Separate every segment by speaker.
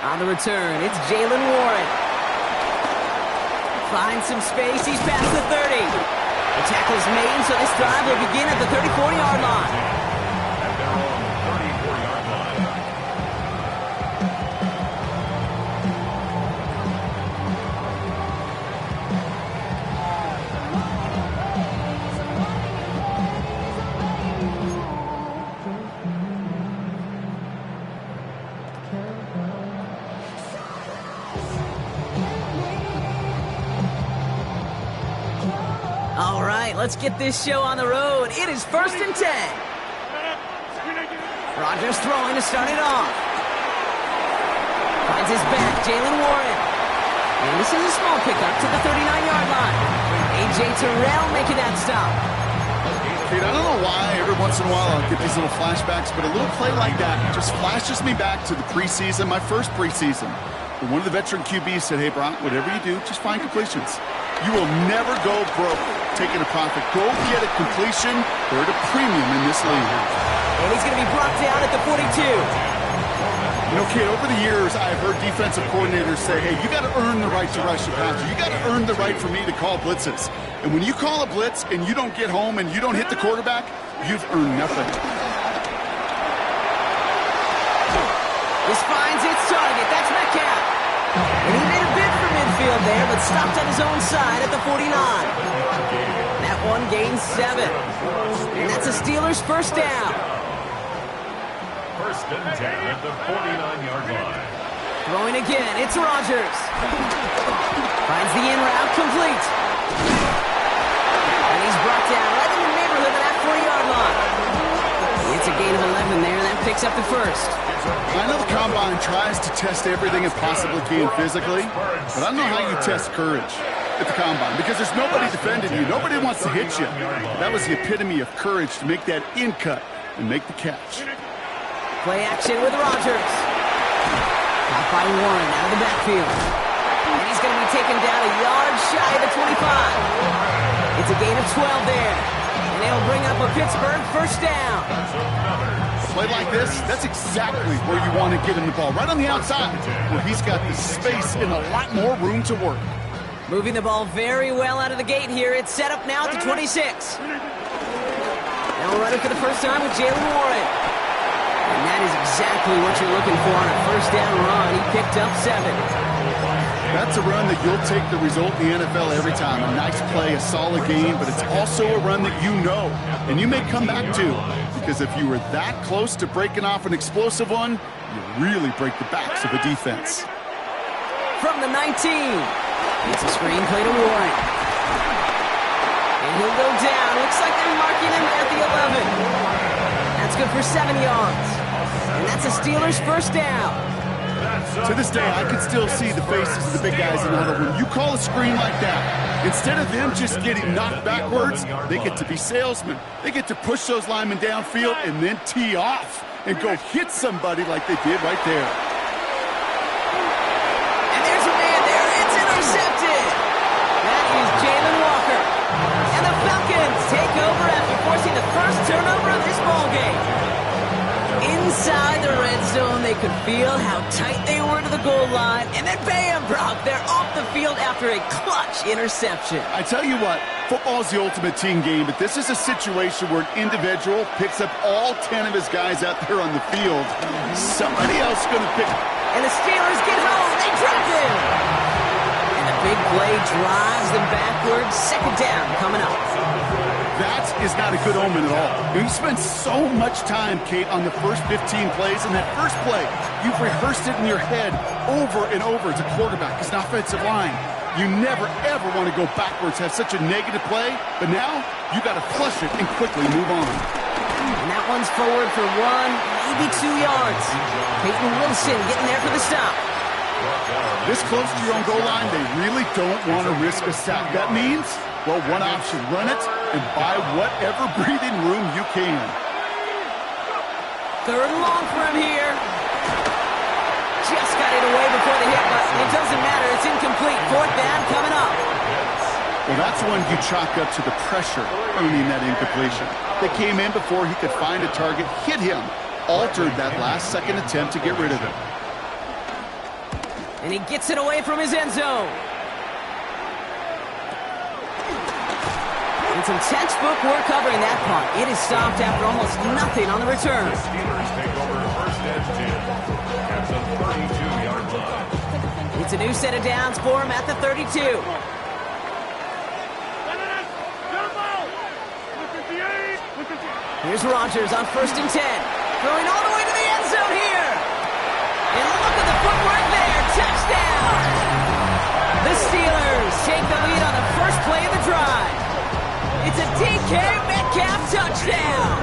Speaker 1: On the return, it's Jaylen Warren. Finds some space, he's past the 30. The tackle is made, so this drive will begin at the 34-yard line. All right, let's get this show on the road. It is 1st and 10. Rodgers throwing to start it off. Finds his back, Jaylen Warren. And this is a small pickup to the 39-yard line. A.J. Terrell making that stop.
Speaker 2: Dude, I don't know why every once in a while I'll get these little flashbacks, but a little play like that just flashes me back to the preseason, my first preseason. When one of the veteran QBs said, hey, Brock, whatever you do, just find completions. You will never go broke taking a profit. Go get a completion. They're at a premium in this league.
Speaker 1: And he's going to be brought down at the 42.
Speaker 2: You know, kid, over the years, I've heard defensive coordinators say, hey, you got to earn the right to rush the passer. You got to earn the right for me to call blitzes. And when you call a blitz and you don't get home and you don't hit the quarterback, you've earned nothing.
Speaker 1: This finds its target. That's Metcalf. And he made a bid for midfield there, but stopped on his own side at the 49. That one gains 7. And that's a Steelers first down.
Speaker 3: 1st and 10 at the 49-yard line.
Speaker 1: Throwing again, it's Rodgers. Finds the in route, complete. And he's brought down right in the neighborhood of that 40-yard line. It's a gain of 11 there, and that picks up the first.
Speaker 2: I know the Combine tries to test everything it possibly can physically, but I don't know how you test courage at the Combine, because there's nobody defending you. Nobody wants to hit you. That was the epitome of courage, to make that in cut and make the catch.
Speaker 1: Play action with Rodgers. Caught by Warren out of the backfield. And he's going to be taken down a yard shy of the 25. It's a gain of 12 there. And they'll bring up a Pittsburgh first down.
Speaker 2: A play like this, that's exactly where you want to get him the ball, right on the outside, where he's got the space and a lot more room to work.
Speaker 1: Moving the ball very well out of the gate here. It's set up now at the 26. Now running for the first time with Jaylen Warren. And that is exactly what you're looking for on a first down run. He picked up 7.
Speaker 2: That's a run that you'll take the result in the NFL every time. A nice play, a solid game, but it's also a run that you know, and you may come back to, because if you were that close to breaking off an explosive one, you really break the backs of a defense.
Speaker 1: From the 19, it's a screen play to Warren. And he'll go down. Looks like they're marking him at the 11. That's good for 7 yards. And that's a Steelers first down.
Speaker 2: To this day, I can still see the faces of the big guys in the huddle. When you call a screen like that, instead of them just getting knocked backwards, they get to be salesmen. They get to push those linemen downfield and then tee off and go hit somebody like they did right there.
Speaker 1: And there's a man there. It's intercepted. That is Jalen Walker. And the Falcons take over after forcing the first turnover of this ballgame. Inside the red zone, they could feel how tight they were to the goal line. And then bam, Brock, they're off the field after a clutch interception.
Speaker 2: I tell you what, football is the ultimate team game, but this is a situation where an individual picks up all 10 of his guys out there on the field. Somebody else is going to pick.
Speaker 1: And the Steelers get home. They drop him. And the big play drives them backwards. Second down coming up.
Speaker 2: That is not a good omen at all. You spend so much time, Kate, on the first 15 plays, and that first play, you've rehearsed it in your head over and over as a quarterback, as an offensive line. You never, ever want to go backwards, have such a negative play, but now you got to flush it and quickly move on.
Speaker 1: And that one's forward for 1, maybe 2 yards. Peyton Wilson getting there for the stop.
Speaker 2: This close to your own goal line, they really don't want to risk a sack. That means, well, one option, run it and buy whatever breathing room you can.
Speaker 1: Third and long for him here. Just got it away before the hit button. It doesn't matter. It's incomplete. Fourth down coming up.
Speaker 2: Well, that's one you chalk up to the pressure earning that incompletion. They came in before he could find a target, hit him, altered that last-second attempt to get rid of him.
Speaker 1: And he gets it away from his end zone. And some textbook work covering that punt. It is stopped after almost nothing on the return.
Speaker 3: The Steelers take over first and 10 at the 32-yard line.
Speaker 1: It's a new set of downs for him at the 32. Here's Rodgers on first and 10. Throwing all the way to the end zone here. And look at the footwork there. Touchdown. The Steelers take the lead on the first play of the drive. It's a DK Metcalf touchdown.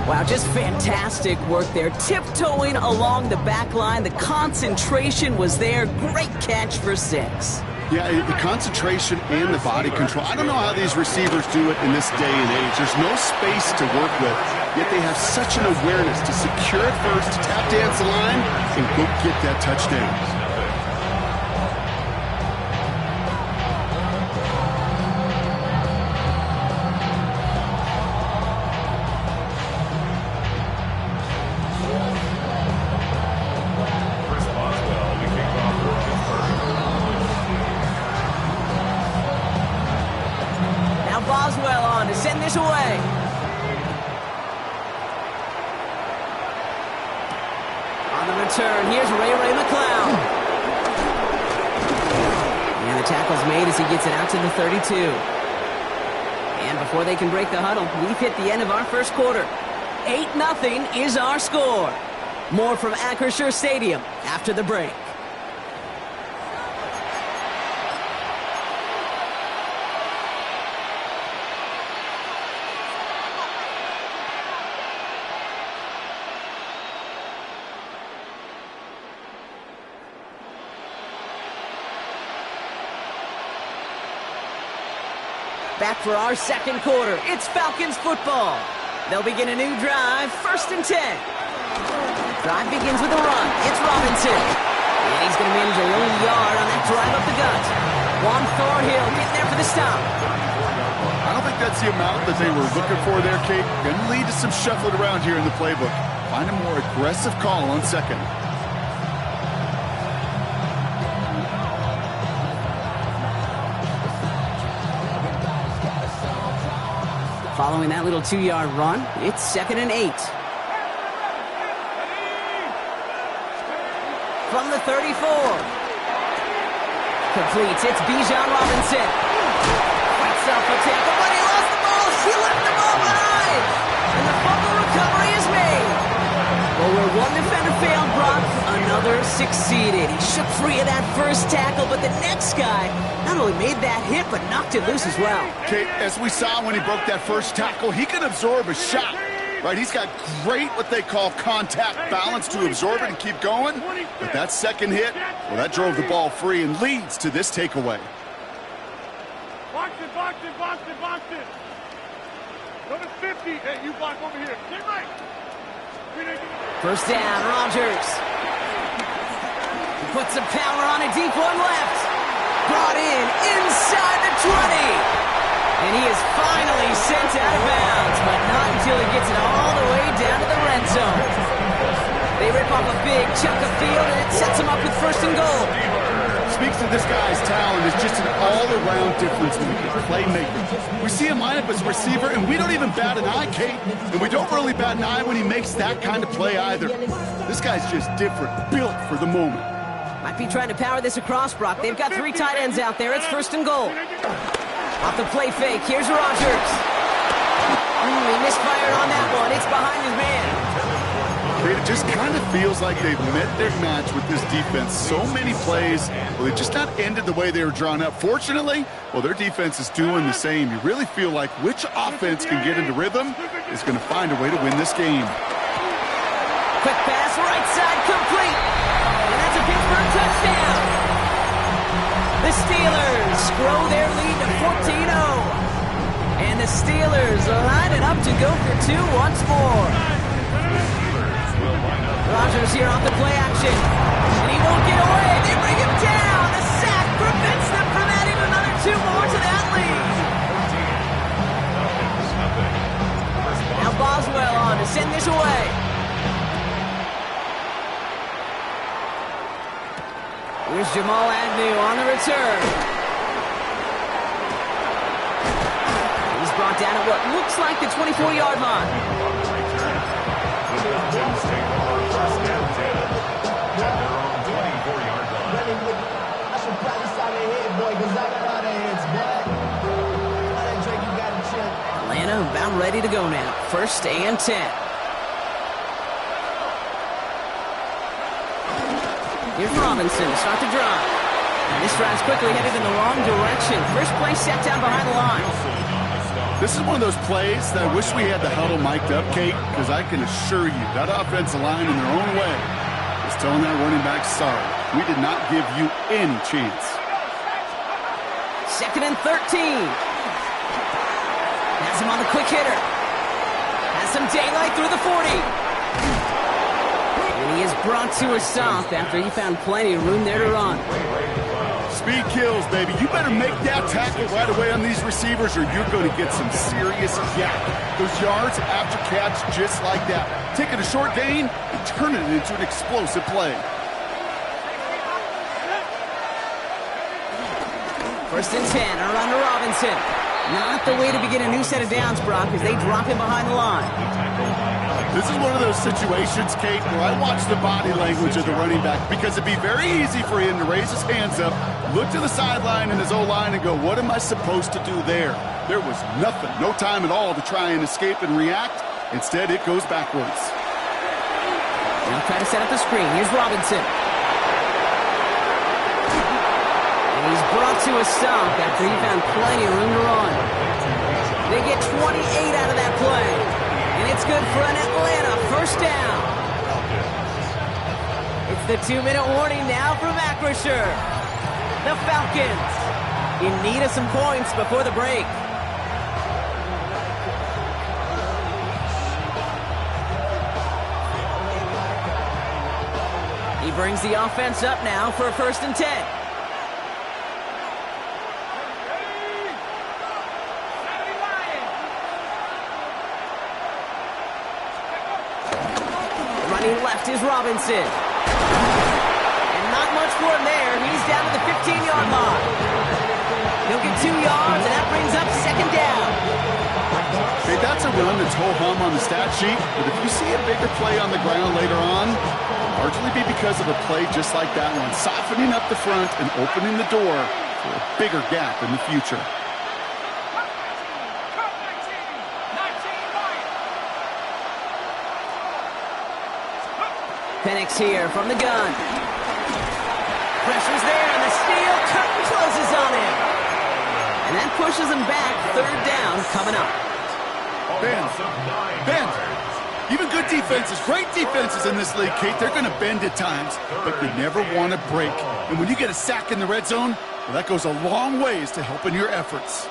Speaker 1: Wow, just fantastic work there. Tiptoeing along the back line. The concentration was there. Great catch for 6.
Speaker 2: Yeah, the concentration and the body control. I don't know how these receivers do it in this day and age. There's no space to work with, yet they have such an awareness to secure it first, to tap dance the line, and go get that touchdown.
Speaker 1: Boswell on to send this away. On the return, here's Ray McCloud. And the tackle's made as he gets it out to the 32. And before they can break the huddle, we've hit the end of our first quarter. 8-0 is our score. More from Acrisure Stadium after the break. Back for our second quarter. It's Falcons football. They'll begin a new drive, first and 10. Drive begins with a run. It's Robinson. And he's going to manage a lone yard on that drive up the gut. Juan Thornhill getting there for the stop.
Speaker 2: I don't think that's the amount that they were looking for there, Kate. Going to lead to some shuffling around here in the playbook. Find a more aggressive call on second.
Speaker 1: Following that little 2-yard run, it's 2nd and 8. From the 34. Completes. It's Bijan Robinson. Fights off a tackle, but he lost the ball. He left the ball behind. And the fumble recovery is made. Well, where one defender failed, Brock, another succeeded. He shook free of that first tackle, but the next guy not only made that hit, but knocked it loose as well.
Speaker 2: Okay, as we saw when he broke that first tackle, he can absorb a shot, right? He's got great, what they call contact balance to absorb it and keep going. But that second hit, well, that drove the ball free and leads to this takeaway.
Speaker 4: Box it. Number 50. Hey, you block over here. Get right.
Speaker 1: First down, Rodgers. He puts some power on a deep one left. Brought in inside the 20. And he is finally sent out of bounds, but not until he gets it all the way down to the red zone. They rip off a big chunk of field, and it sets him up with first and goal.
Speaker 2: Speaks to this guy's talent is just an all-around difference maker, playmaker. We see him line up as a receiver, and we don't even bat an eye, Kate. And we don't really bat an eye when he makes that kind of play either. This guy's just different, built for the moment.
Speaker 1: Might be trying to power this across, Brock. They've got 3 tight ends out there. It's first and goal. Off the play fake, here's Rodgers. He misfired on that one. It's behind his man.
Speaker 2: It just kind of feels like they've met their match with this defense. So many plays, well, they just not ended the way they were drawn up. Fortunately, well, their defense is doing the same. You really feel like which offense can get into rhythm is going to find a way to win this game.
Speaker 1: Quick pass, right side, complete. And that's a Pittsburgh touchdown. The Steelers grow their lead to 14-0. And the Steelers line it up to go for 2 once more. Rodgers here off the play action. And he won't get away. They bring him down. The sack prevents them from adding another 2 more to that lead. Now Boswell on to send this away. Here's Jamal Agnew on the return. He's brought down at what looks like the 24-yard line.
Speaker 3: On the return, the Falcons take over first and 10 at their own 24-yard line.
Speaker 5: I should practice on their head, boy, because I got all their heads, boy. That Drake, you got to chill.
Speaker 1: Atlanta about ready to go now. First and 10. Here's Robinson to start the drive. And this drive's quickly headed in the wrong direction. First play set down behind the line.
Speaker 2: This is one of those plays that I wish we had the huddle mic'd up, Kate, because I can assure you that offensive line in their own way is telling that running back, sorry, we did not give you any chance.
Speaker 1: Second and 13. Has him on the quick hitter. Has some daylight through the 40. And he is brought to a stop after he found plenty of room there to run.
Speaker 2: Speed kills, baby. You better make that tackle right away on these receivers or you're going to get some serious yak. Those yards after catch just like that. Taking a short gain and turning it into an explosive play.
Speaker 1: First and 10, around to Robinson. Not the way to begin a new set of downs, Brock, as they drop him behind the line.
Speaker 2: This is one of those situations, Kate, where I watch the body language of the running back because it'd be very easy for him to raise his hands up, look to the sideline in his O-line and go, what am I supposed to do there? There was nothing, no time at all to try and escape and react. Instead, it goes backwards.
Speaker 1: Now try to set up the screen. Here's Robinson. And he's brought to a stop after he found plenty of room to run. They get 28 out of that play. And it's good for an Atlanta first down. It's the 2-minute warning now from Acrisure. The Falcons in need of some points before the break. He brings the offense up now for a first and 10. Left is Robinson. And not much for him there. He's down to the 15-yard line. He'll get 2 yards, and that brings up second down.
Speaker 2: Hey, that's a run that's ho-hum on the stat sheet, but if you see a bigger play on the ground later on, it'll largely be because of a play just like that one, softening up the front and opening the door for a bigger gap in the future.
Speaker 1: Penix here from the gun. Pressure's there, and the steel curtain closes on him. And that pushes him back. Third down coming up.
Speaker 2: Ben, even good defenses, great defenses in this league, Kate, they're going to bend at times, but they never want to break. And when you get a sack in the red zone, well, that goes a long ways to helping your efforts.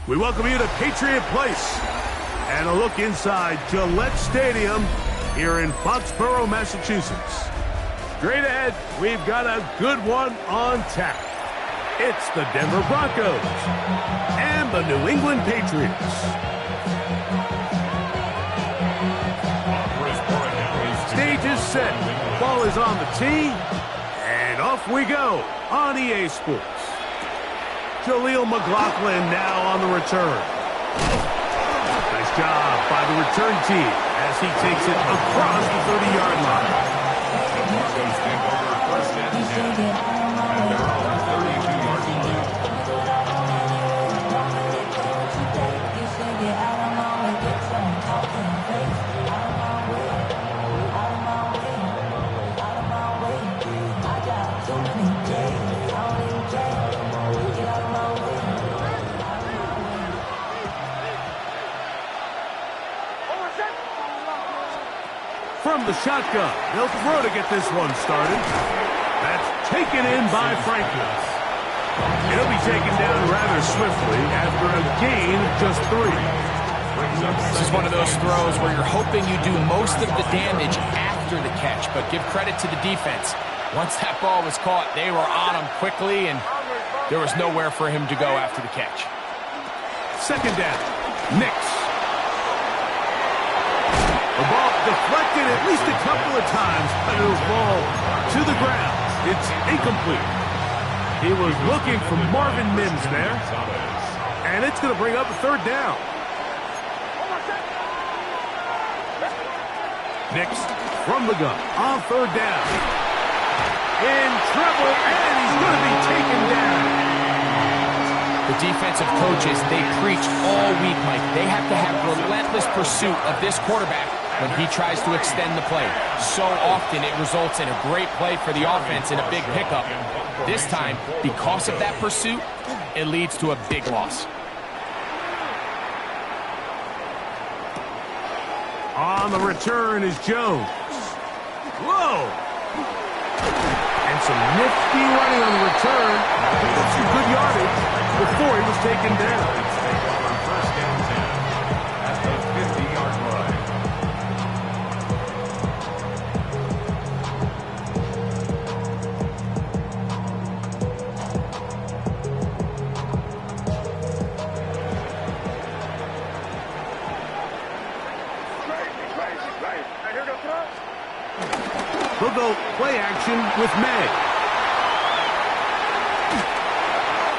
Speaker 6: We welcome you to Patriot Place and a look inside Gillette Stadium here in Foxborough, Massachusetts. Straight ahead, we've got a good one on tap. It's the Denver Broncos and the New England Patriots. Stage is set, ball is on the tee, and off we go on EA Sports. Jaleel McLaughlin now on the return. Nice job by the return team as he takes it across the 30-yard line.
Speaker 3: Broncos take over first and 10 at their own 32-yard line.
Speaker 6: From the shotgun, they'll throw to get this one started. That's taken in by Franklin. It'll be taken down rather swiftly after a gain of just 3.
Speaker 7: This is one of those throws where you're hoping you do most of the damage after the catch, but give credit to the defense. Once that ball was caught, they were on him quickly, and there was nowhere for him to go after the catch.
Speaker 6: Second down, Nix. The ball deflected at least a couple of times, but it was ball to the ground. It's incomplete. He was looking for Marvin Mims there, and it's going to bring up a third down. Nix from the gun on third down. In trouble, and he's going to be taken down.
Speaker 7: The defensive coaches, they preach all week, Mike. They have to have relentless pursuit of this quarterback when he tries to extend the play. So often it results in a great play for the offense and a big pickup. This time, because of that pursuit, it leads to a big loss.
Speaker 6: On the return is Jones. Whoa! And some nifty running on the return. Some good yardage before he was taken down.
Speaker 3: First and 10 at the 50-yard line.
Speaker 6: They'll go play action with May.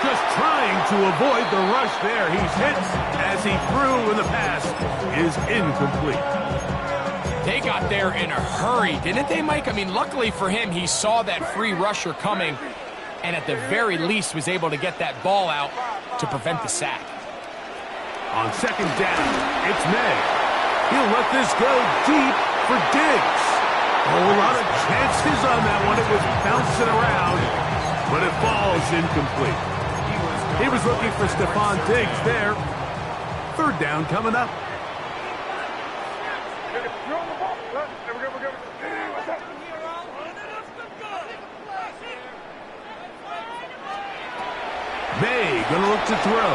Speaker 6: Just trying to avoid the rush there. He's hit as he threw, and the pass is incomplete.
Speaker 7: They got there in a hurry, didn't they, Mike? I mean, luckily for him, he saw that free rusher coming, and at the very least was able to get that ball out to prevent the sack.
Speaker 6: On second down, it's May. He'll let this go deep for Diggs. A whole lot of chances on that one. It was bouncing around, but it falls incomplete. He was looking for Stephon Diggs there. Third down coming up. May gonna look to throw.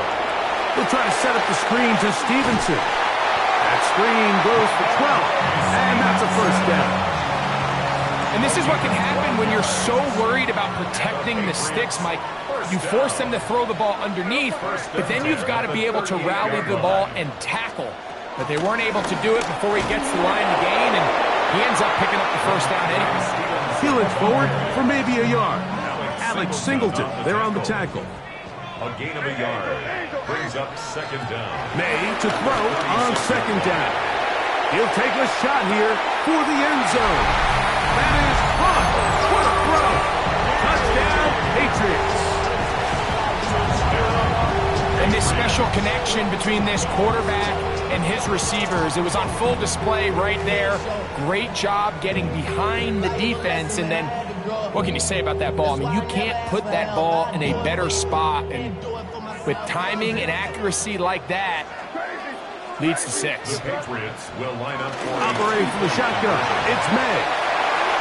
Speaker 6: He'll try to set up the screen to Stevenson. That screen goes for 12, and that's a first down.
Speaker 7: And this is what can happen when you're so worried about protecting the sticks, Mike. You force them to throw the ball underneath, but then you've got to be able to rally the ball and tackle. But they weren't able to do it before he gets the line to gain, and he ends up picking up the first down anyway.
Speaker 6: He'll it forward for maybe a yard. Alex Singleton, they're on the tackle.
Speaker 3: A gain of a yard brings up second down.
Speaker 6: May to throw on second down. He'll take a shot here for the end zone. That is caught. What a throw. Touchdown, Patriots.
Speaker 7: special connection between this quarterback and his receivers. It was on full display right there. Great job getting behind the defense, and then what can you say about that ball? I mean, you can't put that ball in a better spot, and with timing and accuracy like that, leads to 6.
Speaker 3: The Patriots will line up for
Speaker 6: Operating from the shotgun, it's May.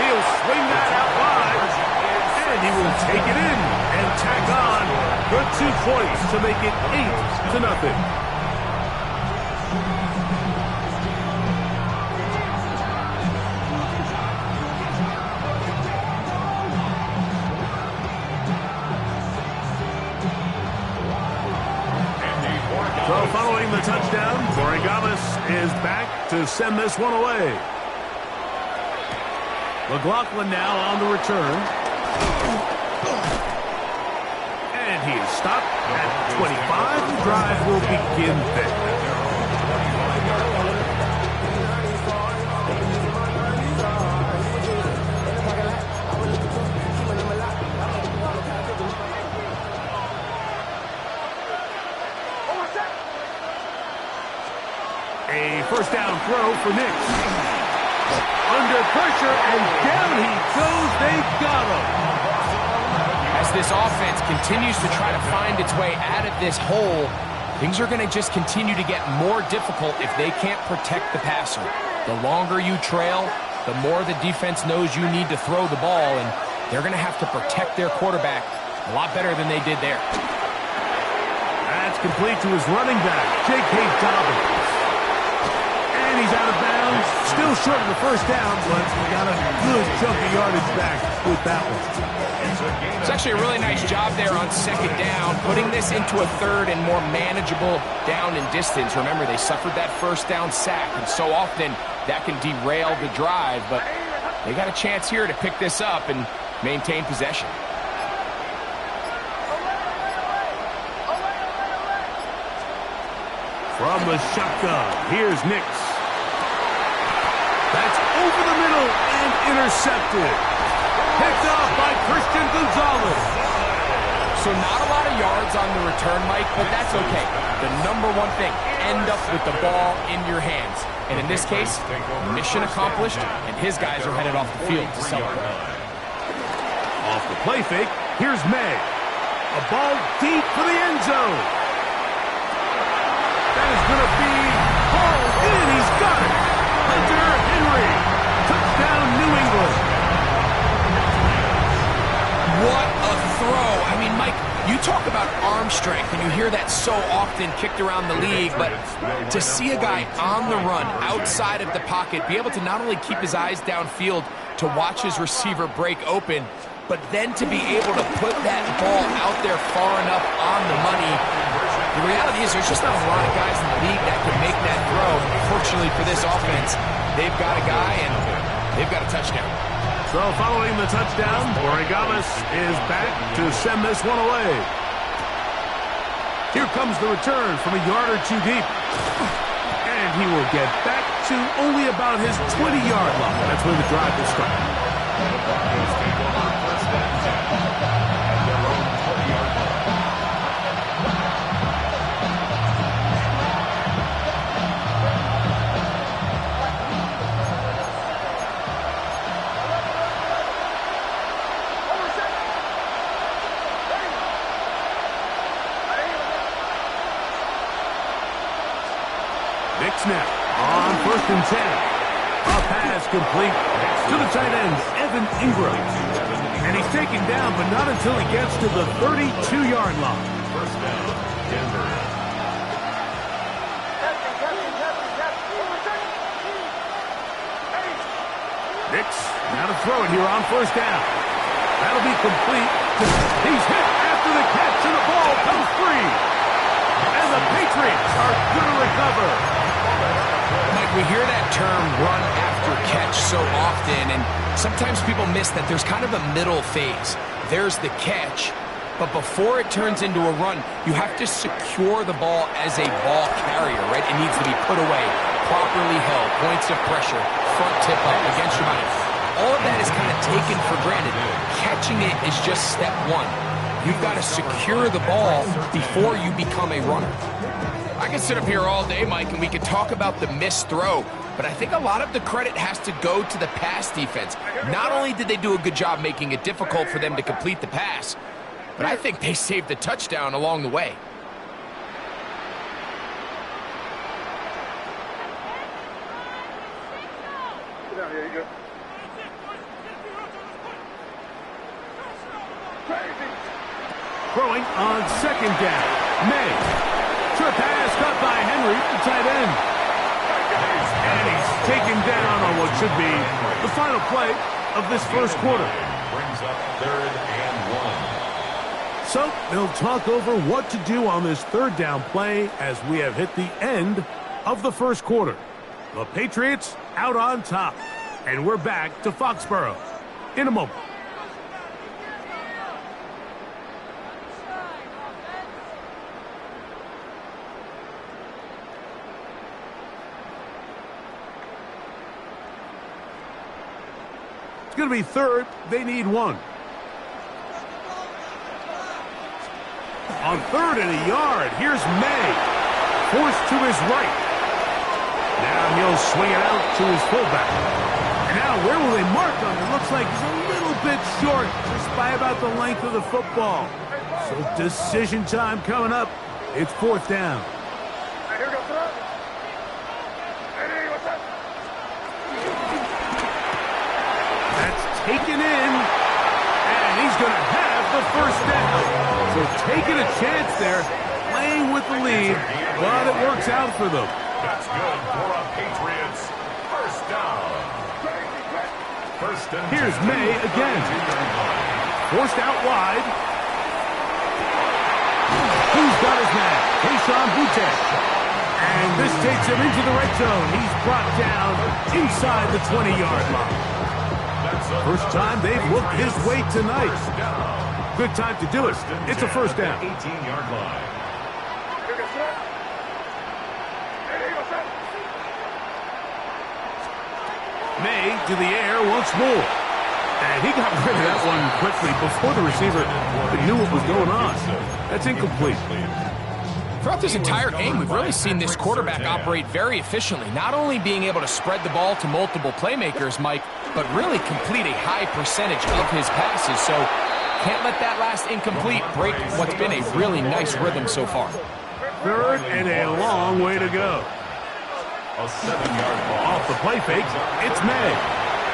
Speaker 6: He'll swing that out wide, and he will take it in and tack on the 2 points to make it 8-0. So following the touchdown, Borregamas is back to send this one away. McLaughlin now on the return. And he is stopped at 25. The drive will begin there. A first down throw for Nix. Under pressure, and down he goes. They've got him.
Speaker 7: As this offense continues to try to find its way out of this hole, things are going to just continue to get more difficult if they can't protect the passer. The longer you trail, the more the defense knows you need to throw the ball, and they're going to have to protect their quarterback a lot better than they did there.
Speaker 6: That's complete to his running back, J.K. Dobbins. And he's out of bounds. Still short of the first down, but he got a good chunk of yardage back with that one.
Speaker 7: It's actually a really nice job there on second down, putting this into a third and more manageable down and distance. Remember, they suffered that first down sack, and so often that can derail the drive, but they got a chance here to pick this up and maintain possession.
Speaker 6: From the shotgun, here's Nix. That's over the middle and intercepted. Picked up by Christian Gonzalez.
Speaker 7: So not a lot of yards on the return, Mike, but that's okay. The number one thing, end up with the ball in your hands. And in this case, mission accomplished, and his guys are headed off the field to celebrate.
Speaker 6: Off the play fake, here's May. A ball deep for the end zone. That is going to be hauled in. He's got it. Hunter Henry. Touchdown, New England.
Speaker 7: What a throw. I mean, Mike, you talk about arm strength, and you hear that so often kicked around the league, but to see a guy on the run outside of the pocket be able to not only keep his eyes downfield to watch his receiver break open, but then to be able to put that ball out there far enough on the money. The reality is there's just not a lot of guys in the league that can make that throw. Fortunately for this offense, they've got a guy and they've got a touchdown.
Speaker 6: So following the touchdown, Borregamas is back to send this one away. Here comes the return from a yard or two deep. And he will get back to only about his 20-yard line. That's where the drive will start. Nix now on 1st and 10. A pass complete to the tight end, Evan Ingram. And he's taken down, but not until he gets to the 32-yard line.
Speaker 3: first down, Denver.
Speaker 6: Nix now to throw it here on 1st down. That'll be complete. He's hit after the catch, and the ball comes free. And the Patriots are going to recover.
Speaker 7: Mike, we hear that term run after catch so often, and sometimes people miss that there's kind of a middle phase. There's the catch, but before it turns into a run, you have to secure the ball as a ball carrier, right? It needs to be put away, properly held, points of pressure, front tip up against your body. All of that is kind of taken for granted. Catching it is just step one. You've got to secure the ball before you become a runner. I can sit up here all day, Mike, and we can talk about the missed throw, but I think a lot of the credit has to go to the pass defense. Not only did they do a good job making it difficult for them to complete the pass, but I think they saved the touchdown along the way.
Speaker 6: Throwing on second down. May. Short pass caught by Henry, the tight end. And he's taken down on what should be the final play of this first quarter.
Speaker 3: Brings up 3rd and 1.
Speaker 6: So they'll talk over what to do on this third down play as we have hit the end of the first quarter. The Patriots out on top. And we're back to Foxborough in a moment. It's going to be third. They need one. On 3rd and a yard, here's May. Forced to his right. Now he'll swing it out to his fullback. And now where will they mark him? It looks like he's a little bit short, just by about the length of the football. So decision time coming up. It's 4th down. Taken in, and he's going to have the first down. So taking a chance there, playing with the lead, but it works out for them.
Speaker 3: That's good for a Patriots first down. First and
Speaker 6: Here's May again. Forced out wide. Who's got his man? Kayshon Boutte. And this takes him into the red zone. He's brought down inside the 20-yard line. First time they've looked his way tonight. Good time to do it. It's a first down.
Speaker 3: 18-yard line.
Speaker 6: May to the air once more. And he got rid of that one quickly before the receiver knew what was going on. That's incomplete.
Speaker 7: Throughout this entire game, we've really seen this quarterback operate very efficiently, not only being able to spread the ball to multiple playmakers, Mike, but really complete a high percentage of his passes. So can't let that last incomplete break what's been a really nice rhythm so far.
Speaker 6: 3rd and a long way to go.
Speaker 3: A 7-yard ball.
Speaker 6: Off the play fake, it's May.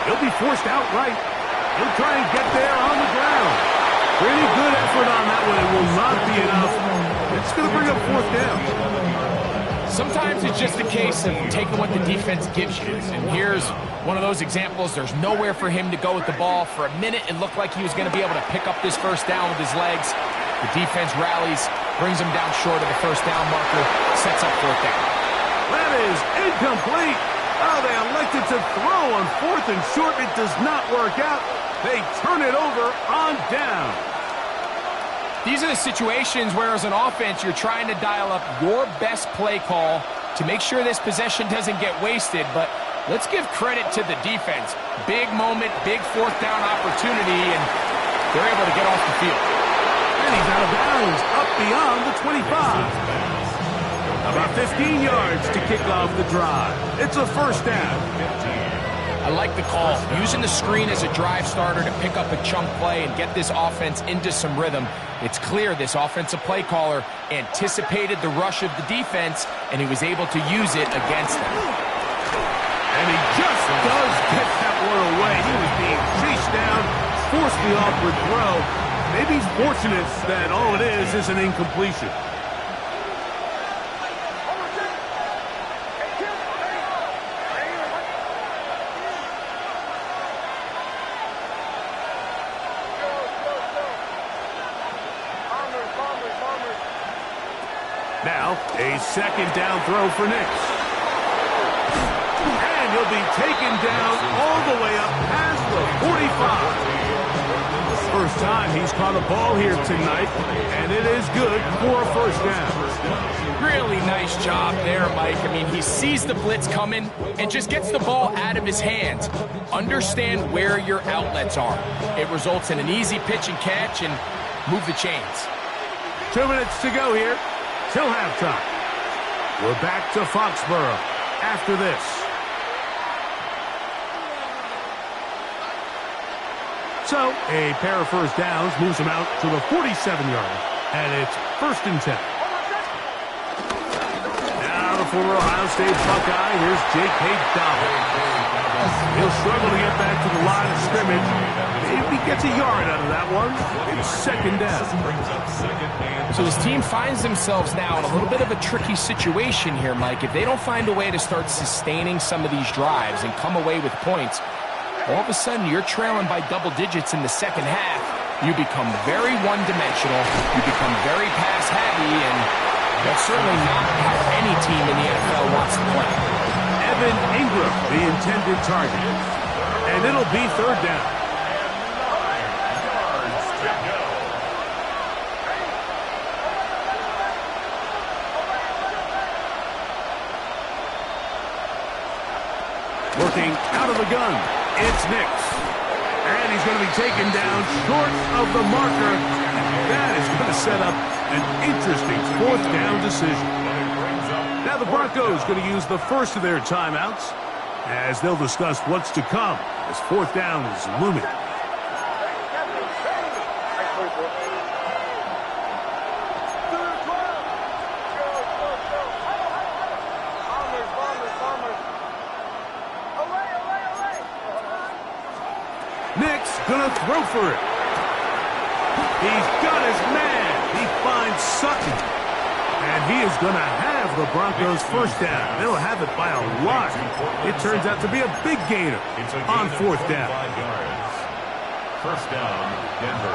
Speaker 6: He'll be forced out right. He'll try and get there on the ground. Pretty good effort on that one. It will not be enough. It's going to bring up 4th down.
Speaker 7: Sometimes it's just a case of taking what the defense gives you. And here's one of those examples. There's nowhere for him to go with the ball. For a minute, it looked like he was going to be able to pick up this first down with his legs. The defense rallies, brings him down short of the first down marker, sets up 4th down.
Speaker 6: That is incomplete. Oh, they elected to throw on 4th and short. It does not work out. They turn it over on down.
Speaker 7: These are the situations where, as an offense, you're trying to dial up your best play call to make sure this possession doesn't get wasted. But let's give credit to the defense. Big moment, big 4th down opportunity, and they're able to get off the field.
Speaker 6: And he's out of bounds, up beyond the 25. About 15 yards to kick off the drive. It's a first down.
Speaker 7: I like the call. Using the screen as a drive starter to pick up a chunk play and get this offense into some rhythm. It's clear this offensive play caller anticipated the rush of the defense, and he was able to use it against them.
Speaker 6: And he just does get that one away. He was being chased down, forced the awkward throw. Maybe he's fortunate that all it is an incompletion. Now, a second down throw for Nix. And he'll be taken down all the way up past the 45. First time he's caught a ball here tonight, and it is good for a first down.
Speaker 7: Really nice job there, Mike. I mean, he sees the blitz coming and just gets the ball out of his hands. Understand where your outlets are. It results in an easy pitch and catch, and move the chains.
Speaker 6: 2 minutes to go here till halftime. We're back to Foxborough after this. So, a pair of first downs moves them out to the 47-yard, and it's 1st and 10. Now the former Ohio State Buckeye, here's J.K. Dobbins. He'll struggle to get back to the line of scrimmage. Maybe he gets a yard out of that one. It's 2nd down.
Speaker 7: So his team finds themselves now in a little bit of a tricky situation here, Mike. If they don't find a way to start sustaining some of these drives and come away with points, all of a sudden you're trailing by double digits in the second half. You become very one-dimensional. You become very pass-heavy, and that's certainly not how any team in the NFL wants to play.
Speaker 6: Evan Ingram, the intended target. And it'll be 3rd down. Working out of the gun, it's Nix. And he's going to be taken down short of the marker. That is going to set up an interesting 4th down decision. Now the Broncos going to use the first of their timeouts as they'll discuss what's to come as 4th down is looming. Nix gonna throw for it. He's got his man. He finds Sutton. And he is going to have the Broncos 1st down. They'll have it by a lot. It turns out to be a big gainer on 4th down.
Speaker 3: 1st down, Denver.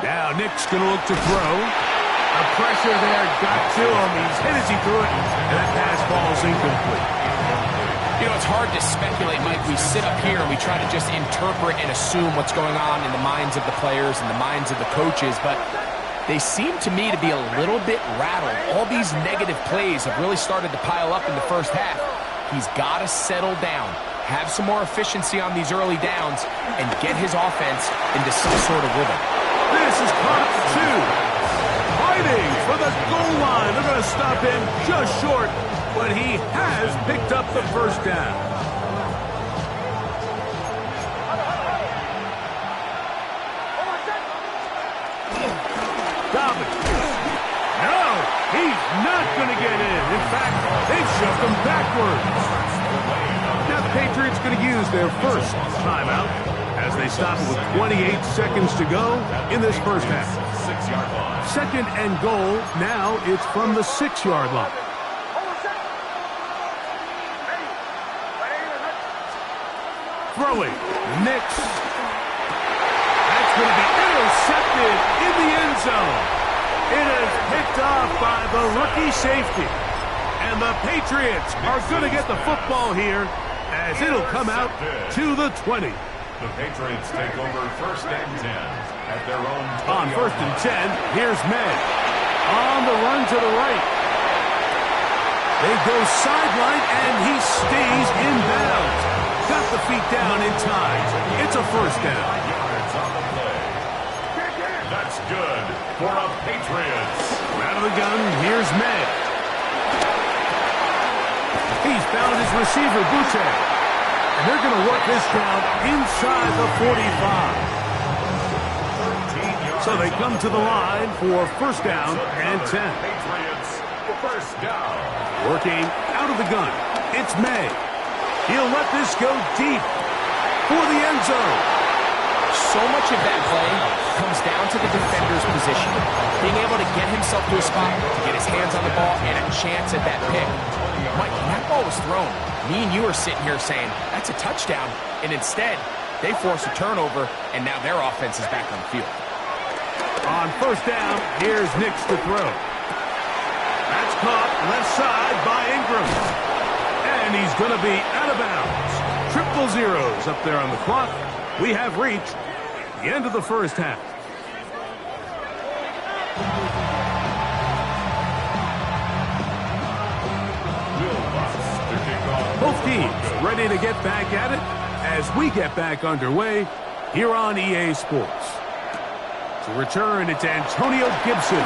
Speaker 6: Now Nick's going to look to throw. The pressure there got to him. He's hit as he threw it, and that pass falls incomplete.
Speaker 7: You know, it's hard to speculate, Mike. We sit up here and we try to just interpret and assume what's going on in the minds of the players and the minds of the coaches, but they seem to me to be a little bit rattled. All these negative plays have really started to pile up in the first half. He's got to settle down, have some more efficiency on these early downs, and get his offense into some sort of rhythm.
Speaker 6: This is caught up to 2. Fighting for the goal line. They're going to stop him just short, but he has picked up the 1st down. Dobbins. No, he's not going to get in. In fact, they've shoved him backwards. Now the Patriots going to use their 1st timeout as they stop it with 28 seconds to go in this 1st half.
Speaker 3: 6-yard line.
Speaker 6: 2nd and goal. Now it's from the 6-yard line. Throwing. Nix. That's going to be intercepted in the end zone. It is picked off by the rookie safety. And the Patriots are going to get the football here as it'll come out to the 20.
Speaker 3: The Patriots take over 1st and 10 at their own 20.
Speaker 6: On 1st and 10, here's May. On the run to the right. They go sideline, and he stays in bounds. Got the feet down in time. It's a 1st down.
Speaker 3: Yards on the play. That's good for the Patriots.
Speaker 6: Out of the gun, here's May. He's found his receiver, Butte. And they're going to work this down inside the 45. So they come to the line for 1st down and 10.
Speaker 3: Patriots, 1st down.
Speaker 6: Working out of the gun, it's May. He'll let this go deep for the end zone.
Speaker 7: So much of that play comes down to the defender's position. Being able to get himself to a spot, to get his hands on the ball, and a chance at that pick. Mike, when that ball was thrown, me and you are sitting here saying, that's a touchdown. And instead, they force a turnover, and now their offense is back on the field.
Speaker 6: On 1st down, here's Nix to throw. That's caught left side by Ingram. And he's going to be out of bounds. 0-0 up there on the clock. We have reached the end of the 1st half. Both teams ready to get back at it as we get back underway here on EA Sports. To return, it's Antonio Gibson.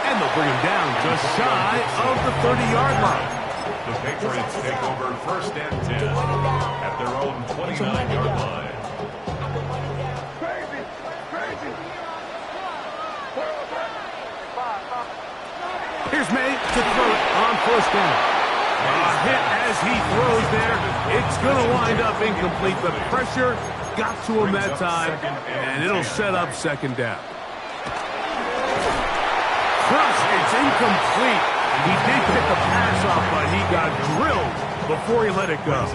Speaker 6: And they'll bring him down just shy of the 30-yard line.
Speaker 3: The Patriots take over 1st and 10 at their own 29-yard line.
Speaker 6: Here's May to throw it on 1st down. A hit as he throws there. It's going to wind up incomplete. The pressure got to him that time, and it'll set up 2nd down. Crushed, it's incomplete. He did pick the pass off, but he got drilled before he let it go.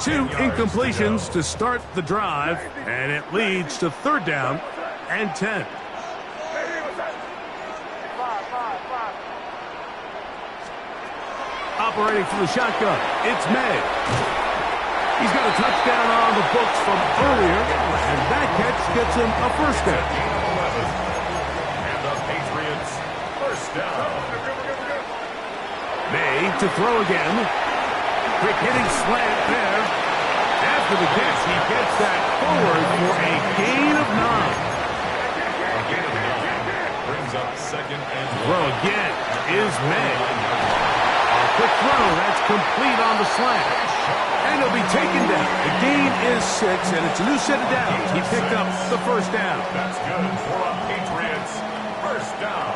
Speaker 6: 2 incompletions to start the drive, and it leads to 3rd down and 10. Operating from the shotgun, it's May. He's got a touchdown on the books from earlier, and that catch gets him a 1st down.
Speaker 3: And the Patriots 1st down.
Speaker 6: May to throw again. Quick hitting slant there. After the catch, he gets that forward for a gain of 9.
Speaker 3: A gain of 9 brings up 2nd and 1.
Speaker 6: Throw again is May. Quick throw, that's complete on the slant. And he'll be taken down. The gain is 6, and it's a new set of downs. He picked up the 1st down.
Speaker 3: That's good for a Patriots 1st down.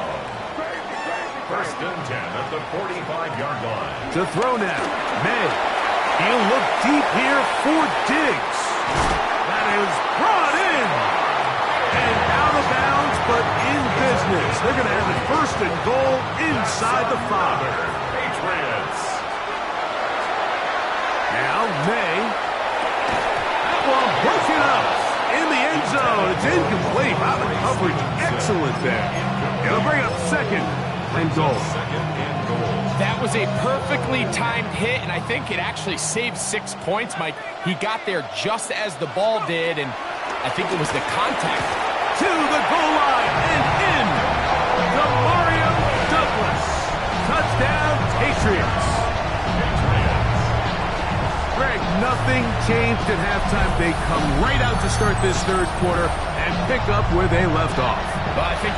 Speaker 3: 1st and 10 at the 45-yard line.
Speaker 6: To throw now, May. He'll look deep here for Diggs. That is brought in. And out of bounds, but in business. They're going to have it 1st and goal inside the 5. Now May. That one broken up in the end zone. It's incomplete. Wow, the coverage excellent there. It'll bring up 2nd and goal.
Speaker 7: That was a perfectly timed hit, and I think it actually saved 6 points, Mike. He got there just as the ball did, and I think it was the contact.
Speaker 6: To the goal line and in. Demario Douglas. Touchdown, Patriots. Greg, nothing changed at halftime. They come right out to start this 3rd quarter and pick up where they left off.
Speaker 7: Well, I think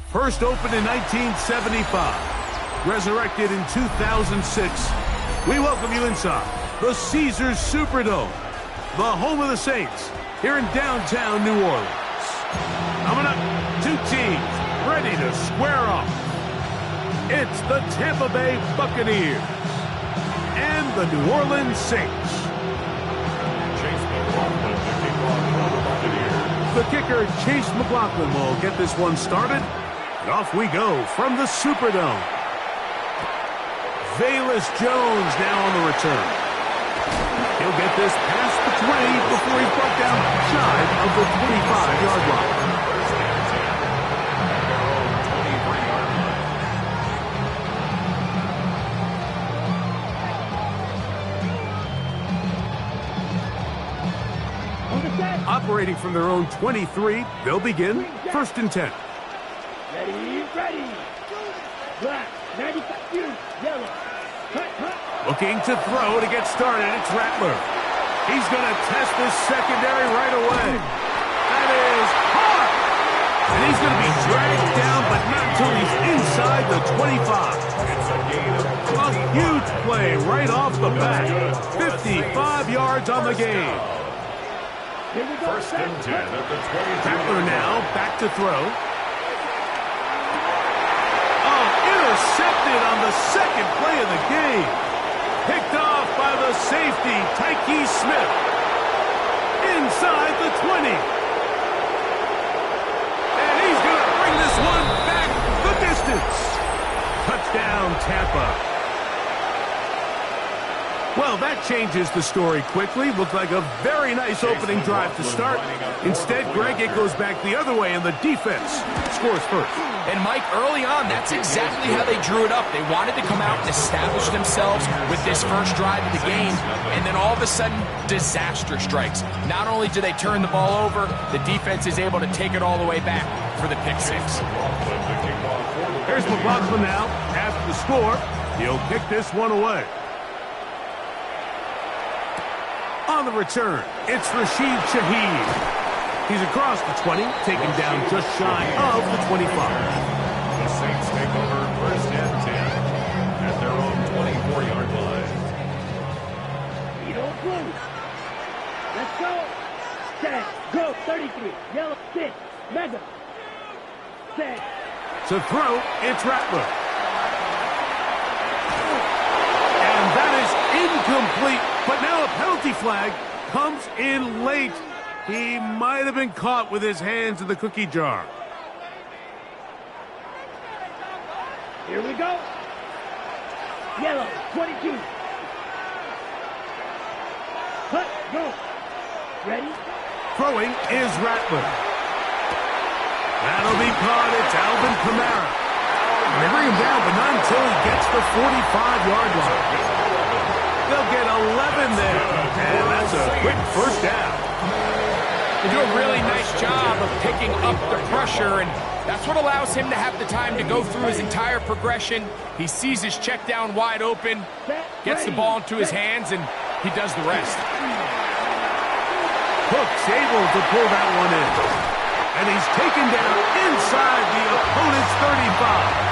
Speaker 6: First opened in 1975, resurrected in 2006. We welcome you inside the Caesars Superdome, the home of the Saints, here in downtown New Orleans. Coming up, 2 teams ready to square off. It's the Tampa Bay Buccaneers and the New Orleans Saints.
Speaker 3: Chase McLaughlin, the kickoff for the Buccaneers.
Speaker 6: The kicker, Chase McLaughlin, will get this one started. And off we go from the Superdome. Velus Jones now on the return. He'll get this past the 20 before he's brought down shy of the 25-yard line.
Speaker 3: First and 10 at their own 23-yard line.
Speaker 6: Operating from their own 23, they'll begin first and 10.
Speaker 4: Ready, ready. Black, 95 yellow. Cut, cut.
Speaker 6: Looking to throw to get started, it's Rattler. He's going to test this secondary right away. That is hard. And he's going to be dragged down, but not until he's inside the 25.
Speaker 3: It's a gain of
Speaker 6: A huge play right off the bat. 55 yards on the game.
Speaker 3: first and 10 at the 22.
Speaker 6: Rattler now back to throw. Oh, intercepted on the second play of the game. Picked off by the safety, Tyke Smith. Inside the 20. And he's going to bring this one back the distance. Touchdown, Tampa. Well, that changes the story quickly. Looked like a very nice opening drive to start. Instead, Greg, it goes back the other way, and the defense scores first.
Speaker 7: And, Mike, early on, that's exactly how they drew it up. They wanted to come out and establish themselves with this first drive of the game, and then all of a sudden, disaster strikes. Not only do they turn the ball over, the defense is able to take it all the way back for the pick six.
Speaker 6: Here's McLaughlin now. After the score, he'll kick this one away. On the return, it's Rashid Shaheed. He's across the 20, taken down just shy of the 25.
Speaker 3: The Saints take over first and 10 at their own 24-yard line.
Speaker 4: You don't close. Let's go. Set. Go. 33. Yellow. 6. Mega. Set.
Speaker 6: To throw, it's Rattler. And that is incomplete. But now a penalty flag comes in late. He might have been caught with his hands in the cookie jar.
Speaker 4: Here we go. Yellow. 22. Cut. Go. Ready?
Speaker 6: Throwing is Rattler. That'll be caught. It's Alvin Kamara. And they bring him down, but not until he gets the 45-yard line. They'll get 11 there, and that's a quick first down.
Speaker 7: They do a really nice job of picking up the pressure, and that's what allows him to have the time to go through his entire progression. He sees his check down wide open, gets the ball into his hands, and he does the rest.
Speaker 6: Cook's able to pull that one in, and he's taken down inside the opponent's 35.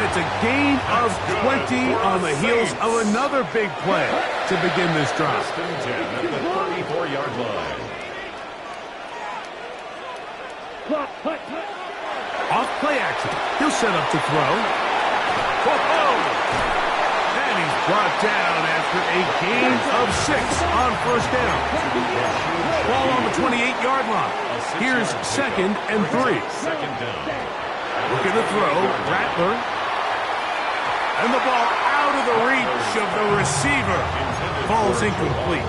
Speaker 6: It's a gain of 20 on the heels of another big play to begin this drive.
Speaker 3: First and 10 at the 34-yard line.
Speaker 6: Off play action. He'll set up to throw. Whoa! And he's brought down after a gain of 6 on first down. Ball on the 28-yard line. Here's second and 3.
Speaker 3: Second down.
Speaker 6: Looking to throw. Rattler. And the ball out of the reach of the receiver. Falls incomplete.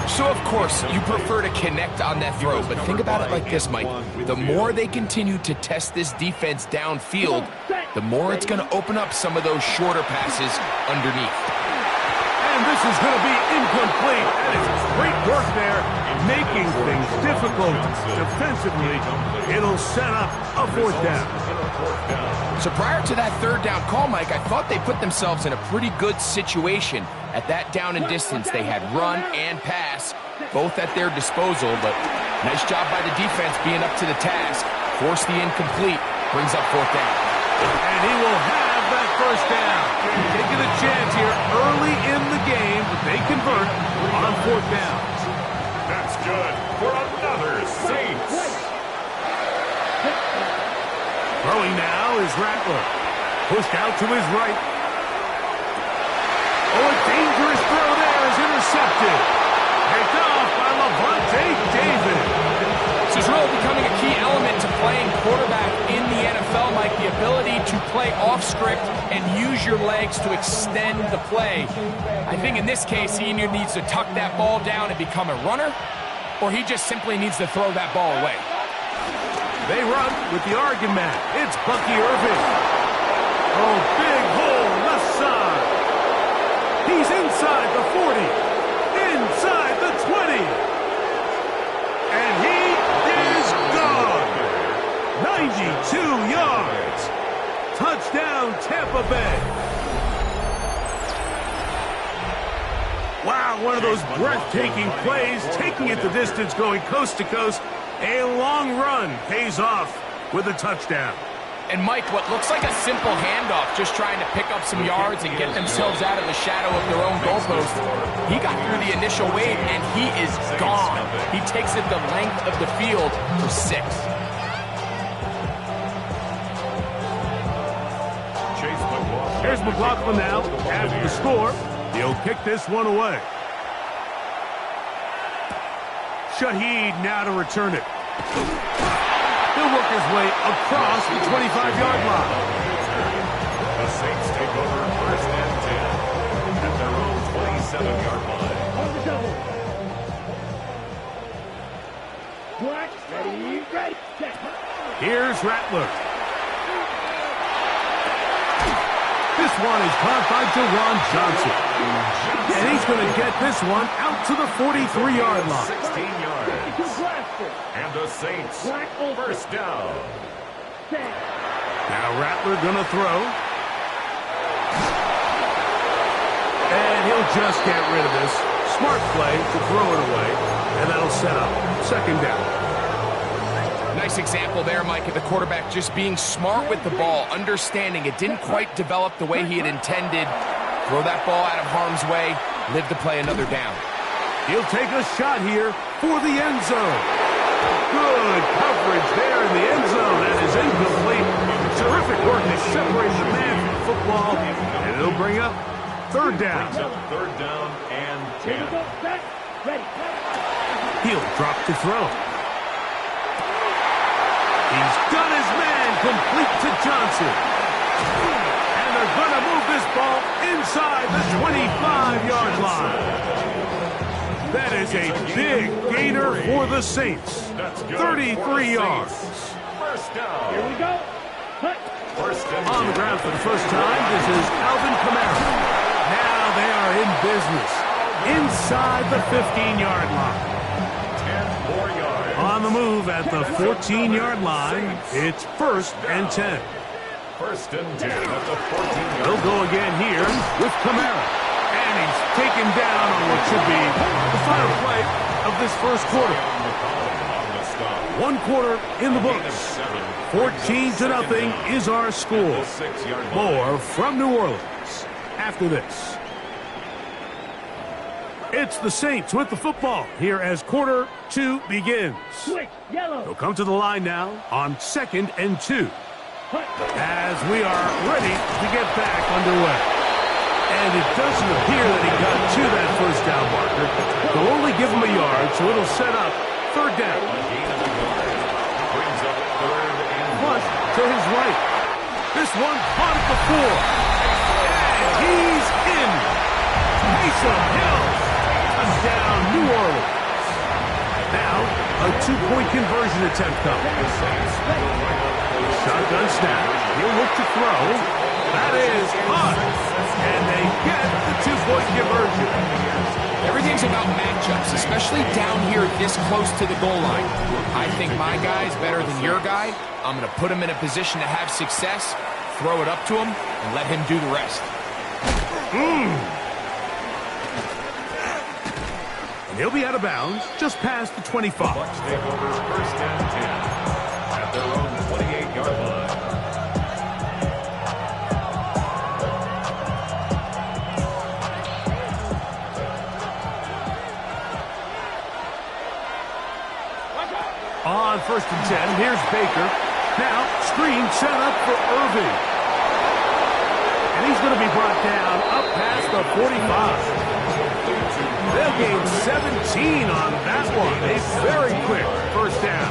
Speaker 7: So, of course, you prefer to connect on that throw, but think about it like this, Mike. The more they continue to test this defense downfield, the more it's going to open up some of those shorter passes underneath.
Speaker 6: And this is going to be incomplete. That is great work there, making things difficult defensively. It'll set up a fourth down.
Speaker 7: So prior to that third down call, Mike, I thought they put themselves in a pretty good situation. At that down and distance, they had run and pass, both at their disposal, but nice job by the defense being up to the task. Force the incomplete, brings up fourth down.
Speaker 6: And he will have that first down. Taking a chance here early in the game, but they convert on fourth down.
Speaker 3: That's good for another Saints.
Speaker 6: now is Rattler. Pushed out to his right. Oh, a dangerous throw there is intercepted. Picked off by Lavonte David.
Speaker 7: This is really becoming a key element to playing quarterback in the NFL, Mike. The ability to play off script and use your legs to extend the play. I think in this case, he either needs to tuck that ball down and become a runner, or he just simply needs to throw that ball away.
Speaker 6: They run with the argument. It's Bucky Irving. Oh, big hole left side. He's inside the 40. Inside the 20. And he is gone. 92 yards. Touchdown, Tampa Bay. Wow, one of those breathtaking plays, taking it the distance, going coast to coast. A long run pays off with a touchdown.
Speaker 7: And Mike, what looks like a simple handoff, just trying to pick up some yards and get themselves out of the shadow of their own goalpost. He got through the initial wave, and he is gone. He takes it the length of the field for 6.
Speaker 6: Here's McLaughlin now. After the score, he'll kick this one away. Shaheed now to return it. He'll work his way across the 25-yard line.
Speaker 3: The Saints take over first and 10 at their own 27-yard line.
Speaker 4: Black, ready, ready, set.
Speaker 6: Here's Rattler. This one is caught by Jawan Johnson. And he's going to get this one out to the 43-yard line.
Speaker 3: 16 yards. And the Saints first down.
Speaker 6: Now Rattler going to throw. And he'll just get rid of this. Smart play to throw it away. And that'll set up second down.
Speaker 7: Nice example there, Mike, of the quarterback just being smart with the ball, understanding it didn't quite develop the way he had intended. Throw that ball out of harm's way, live to play another down.
Speaker 6: He'll take a shot here for the end zone. Good coverage there in the end zone. That is incomplete. Terrific work to separate the man from the football. And it'll bring up third down.
Speaker 3: Third down and 10.
Speaker 6: He'll drop to throw. He's got his man complete to Johnson. And they're going to move this ball inside the 25-yard line. That is a big gainer for the Saints. 33 yards.
Speaker 3: First down.
Speaker 4: Here we go.
Speaker 3: First and
Speaker 6: On the ground for the first time, this is Alvin Kamara. Now they are in business. Inside the 15-yard line.
Speaker 3: 10 more yards.
Speaker 6: On the move at the 14-yard line, it's first and 10.
Speaker 3: First and 10 at the 14-yard
Speaker 6: They'll go again here with Kamara. And he's taken down on what should be the final play of this first quarter.
Speaker 3: on the stop.
Speaker 6: 1 quarter in the books. 14-0 is our score.
Speaker 3: 6-yard line.
Speaker 6: More from New Orleans after this. It's the Saints with the football here as quarter 2 begins.
Speaker 4: Switch, yellow.
Speaker 6: They'll come to the line now on 2nd and 2. As we are ready to get back underway. And it doesn't appear that he got to that first down marker. They'll only give him a yard, so it'll set up third down.
Speaker 3: Brings up third and
Speaker 6: Flush to his right. This one caught at the 4. And he's in. Taysom Hill. Touchdown, New Orleans. Now, a 2-point conversion attempt coming. Shotgun snap. He'll look to throw. That is caught. And they get the 2-point conversion.
Speaker 7: Everything's about matchups, especially down here this close to the goal line. I think my guy's better than your guy. I'm going to put him in a position to have success, throw it up to him, and let him do the rest.
Speaker 6: And he'll be out of bounds just past the 25.
Speaker 3: Bucks take over first and 10 at their own 28-yard line.
Speaker 6: On first and 10, here's Baker. Now, screen set up for Irving. And he's going to be brought down up past the 45. They'll gain 17 on that one. A very quick first down.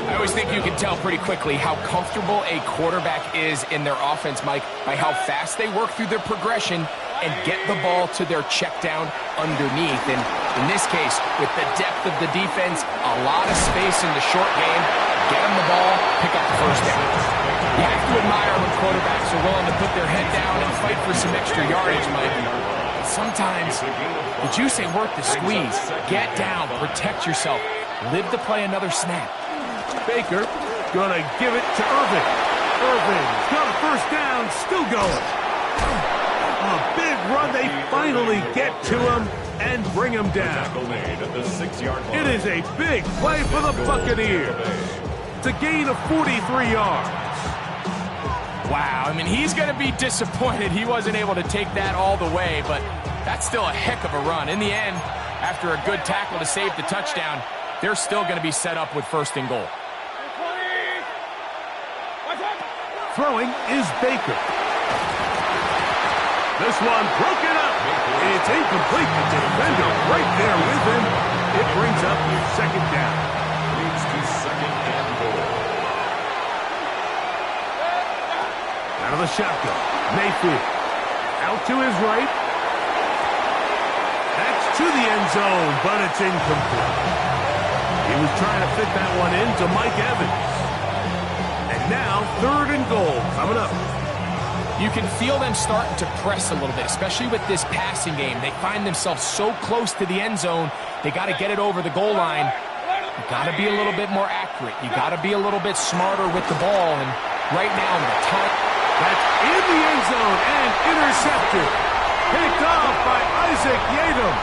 Speaker 7: I always think you can tell pretty quickly how comfortable a quarterback is in their offense, Mike, by how fast they work through their progression and get the ball to their check down underneath. And in this case, with the depth of the defense, a lot of space in the short game, get them the ball, pick up the first down. You have to admire when quarterbacks are willing to put their head down and fight for some extra yardage, Mike. Sometimes the juice ain't worth the squeeze. Get down, protect yourself, live to play another snap.
Speaker 6: Baker gonna give it to Irving. Irving's got a first down, still going. A big run, they finally get to him and bring him down. It is a big play for the Buccaneers. It's a gain of 43 yards.
Speaker 7: Wow, I mean, he's going to be disappointed he wasn't able to take that all the way, but that's still a heck of a run. In the end, after a good tackle to save the touchdown, they're still going to be set up with first and goal.
Speaker 6: Throwing is Baker. This one broken up. It's incomplete. The defender right there with him. It brings up second down.
Speaker 3: Leads to second and goal.
Speaker 6: Out of the shotgun, Mayfield. Out to his right. That's to the end zone, but it's incomplete. He was trying to fit that one into Mike Evans. And now, third and goal coming up.
Speaker 7: You can feel them starting to press a little bit, especially with this passing game. They find themselves so close to the end zone, they got to get it over the goal line. You got to be a little bit more accurate. You got to be a little bit smarter with the ball. And right now, the time...
Speaker 6: That's in the end zone and intercepted. Picked off by Isaac Yiadom.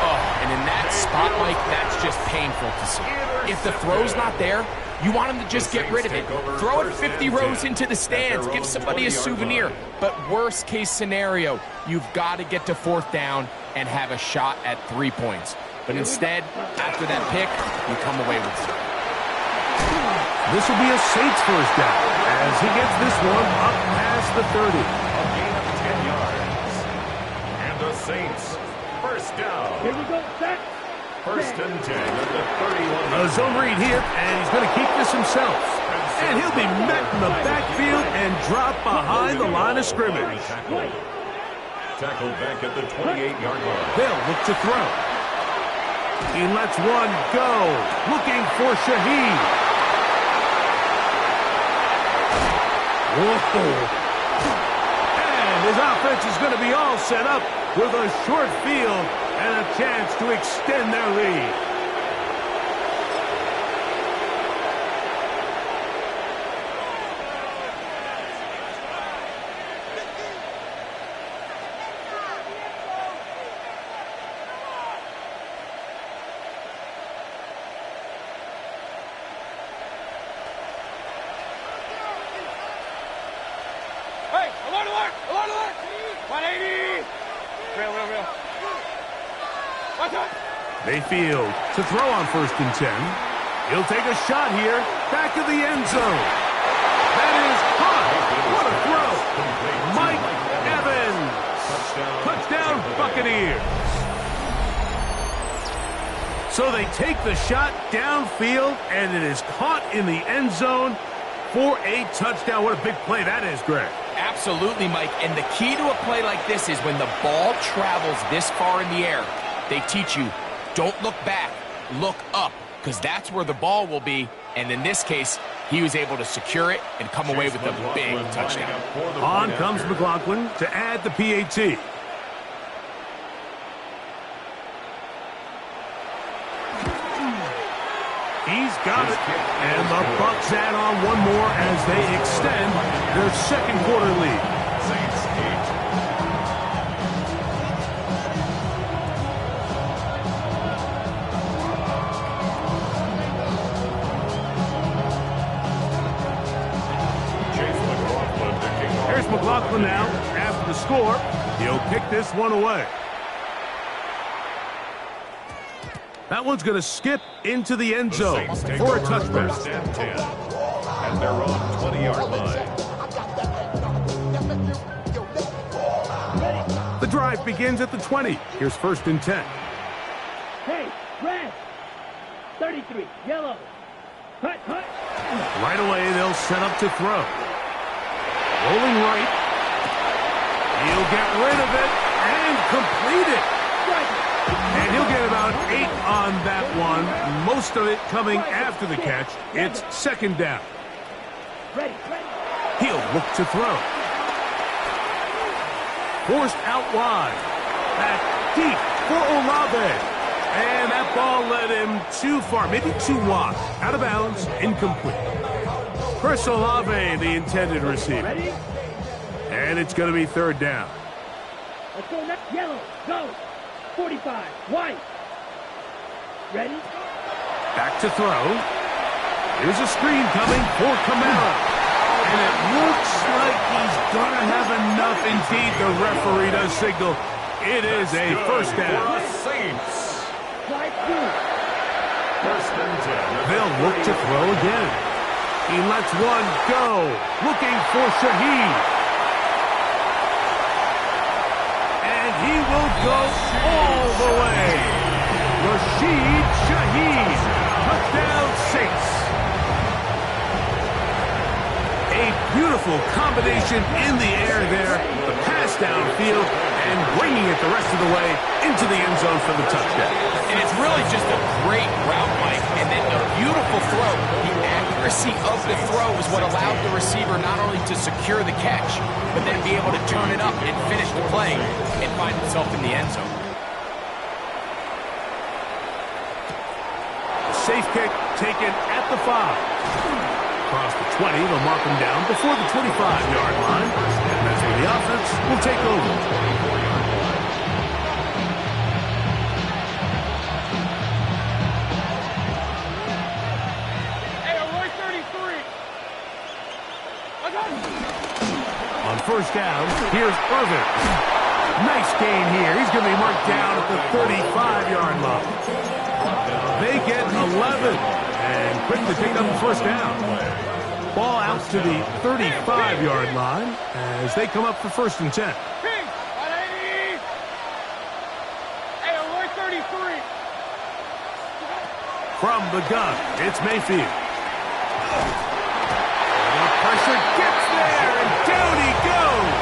Speaker 7: Oh, and in that spot, Mike, that's just painful to see. If the throw's not there, you want him to just get rid of it. Throw it 50 rows into the stands. Give somebody a souvenir. But worst case scenario, you've got to get to fourth down and have a shot at 3 points. But instead, after that pick, you come away with it.
Speaker 6: This will be a Saints first down as he gets this one up past the 30.
Speaker 3: A gain of 10 yards. And the Saints, first down.
Speaker 4: Here we go, set.
Speaker 3: First and 10 at the 31.
Speaker 6: A zone read here, and he's going to keep this himself. And he'll be met in the backfield and dropped behind the line of scrimmage.
Speaker 3: Tackled back at the 28-yard line.
Speaker 6: They'll look to throw. He lets one go, looking for Shaheed. Whoa. And his offense is going to be all set up with a short field and a chance to extend their lead.
Speaker 4: Hey, alert, alert, alert, alert. 180. Real. Watch out.
Speaker 6: Mayfield to throw on first and 10. He'll take a shot here, back of the end zone. That is hot. What a throw. Mike Evans. Touchdown Buccaneers. So they take the shot downfield, and it is caught in the end zone for a touchdown. What a big play that is, Greg.
Speaker 7: Absolutely, Mike. And the key to a play like this is when the ball travels this far in the air, they teach you, don't look back, look up, because that's where the ball will be. And in this case, he was able to secure it and come away with a big touchdown.
Speaker 6: On comes McLaughlin to add the PAT. He's got it. And the Bucs add on one more as they extend their second quarter lead.
Speaker 3: Saints 8. Chase McLaughlin to kick off.
Speaker 6: Here's McLaughlin now. After the score, he'll kick this one away. That one's going to skip into the end
Speaker 3: The
Speaker 6: zone
Speaker 3: Saints take
Speaker 6: for a
Speaker 3: over
Speaker 6: touchback.
Speaker 3: 1st and 10 at their own 20-yard line.
Speaker 6: The drive begins at the 20. Here's 1st and 10.
Speaker 8: Hey, red. 33, yellow. Hut, hut.
Speaker 6: Right away, they'll set up to throw. Rolling right. He'll get rid of it and complete it. And he'll get about 8 on that one. Most of it coming after the catch. It's 2nd down.
Speaker 8: Ready, ready.
Speaker 6: He'll look to throw. Forced out wide. Back deep for Olave. And that ball led him too far, maybe too wide. Out of bounds, incomplete. Chris Olave, the intended receiver.
Speaker 8: Ready?
Speaker 6: And it's going to be 3rd down.
Speaker 8: Let's go next. Yellow, go. 45, white. Ready?
Speaker 6: Back to throw. Here's a screen coming for Kamara. And it looks like he's going to have enough. Indeed, the referee does signal. It is a 1st down.
Speaker 3: For the Saints.
Speaker 8: Slide through.
Speaker 3: 1st and 10.
Speaker 6: They'll look to throw again. He lets one go. Looking for Shaheed. And he will go all the way. Rashid Shaheed. Touchdown Saints. A beautiful combination in the air there. The pass downfield and bringing it the rest of the way into the end zone for the touchdown.
Speaker 7: And it's really just a great route, Mike, and then a beautiful throw. The accuracy of the throw is what allowed the receiver not only to secure the catch, but then be able to turn it up and finish the play and find himself in the end zone.
Speaker 6: Safe kick taken at the 5. Across the 20, they'll mark him down before the 25-yard line. And that's where the offense will take over.
Speaker 4: Hey, Roy 33. I got him.
Speaker 6: On 1st down, here's Irvin. Nice gain here. He's going to be marked down at the 35-yard line. They get 11 and quickly pick up the 1st down. Ball out to the 35-yard line as they come up for 1st and 10.
Speaker 4: King, 180. Hey, Roy 33.
Speaker 6: From the gun, it's Mayfield. The pressure gets there, and down he goes.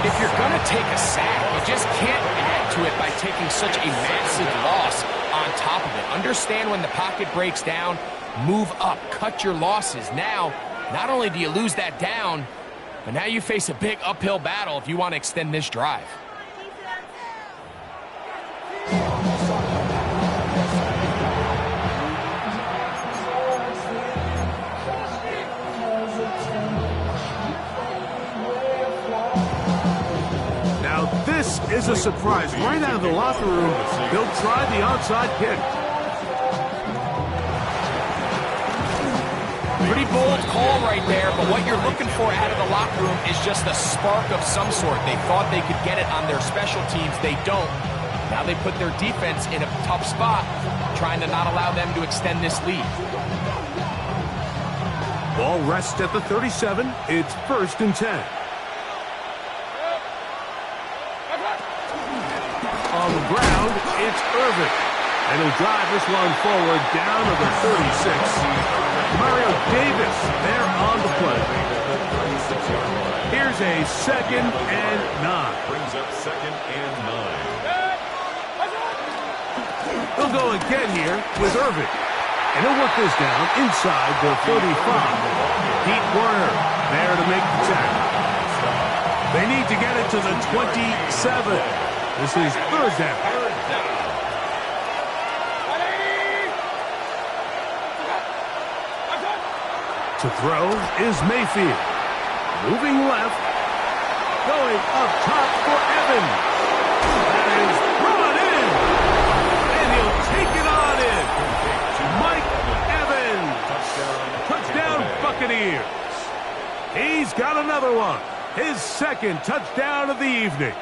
Speaker 7: If you're going to take a sack, you just can't add to it by taking such a massive loss on top of it. Understand when the pocket breaks down, move up, cut your losses. Now, not only do you lose that down, but now you face a big uphill battle if you want to extend this drive.
Speaker 6: Now, this is a surprise. Right out of the locker room, they'll try the onside kick.
Speaker 7: Pretty bold call right there, but what you're looking for out of the locker room is just a spark of some sort. They thought they could get it on their special teams. They don't. Now they put their defense in a tough spot, trying to not allow them to extend this lead.
Speaker 6: Ball rests at the 37. It's 1st and 10. On the ground, it's Irvin. And he'll drive this one forward down to the 36. Mario Davis there on the play. Here's a 2nd and 9.
Speaker 3: Brings up 2nd and 9.
Speaker 6: They'll go again here with Irvin. And he'll work this down inside the 35. Pete Werner there to make the tackle. They need to get it to the 27. This is 3rd down. To throw is Mayfield. Moving left. Going up top for Evans. That is brought in. And he'll take it on in. Mike Evans. Touchdown Buccaneers. He's got another one. His 2nd touchdown of the evening.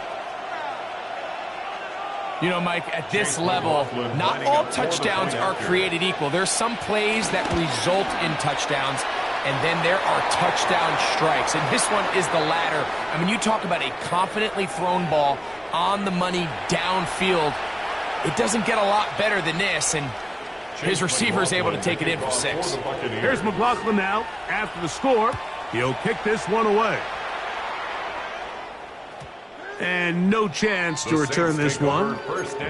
Speaker 7: You know, Mike, at this level, not all touchdowns are created equal. There's some plays that result in touchdowns, and then there are touchdown strikes. And this one is the latter. I mean, you talk about a confidently thrown ball on the money downfield. It doesn't get a lot better than this, and his receiver is able to take it in for 6.
Speaker 6: Here's McLaughlin now. After the score, he'll kick this one away. And no chance to return this one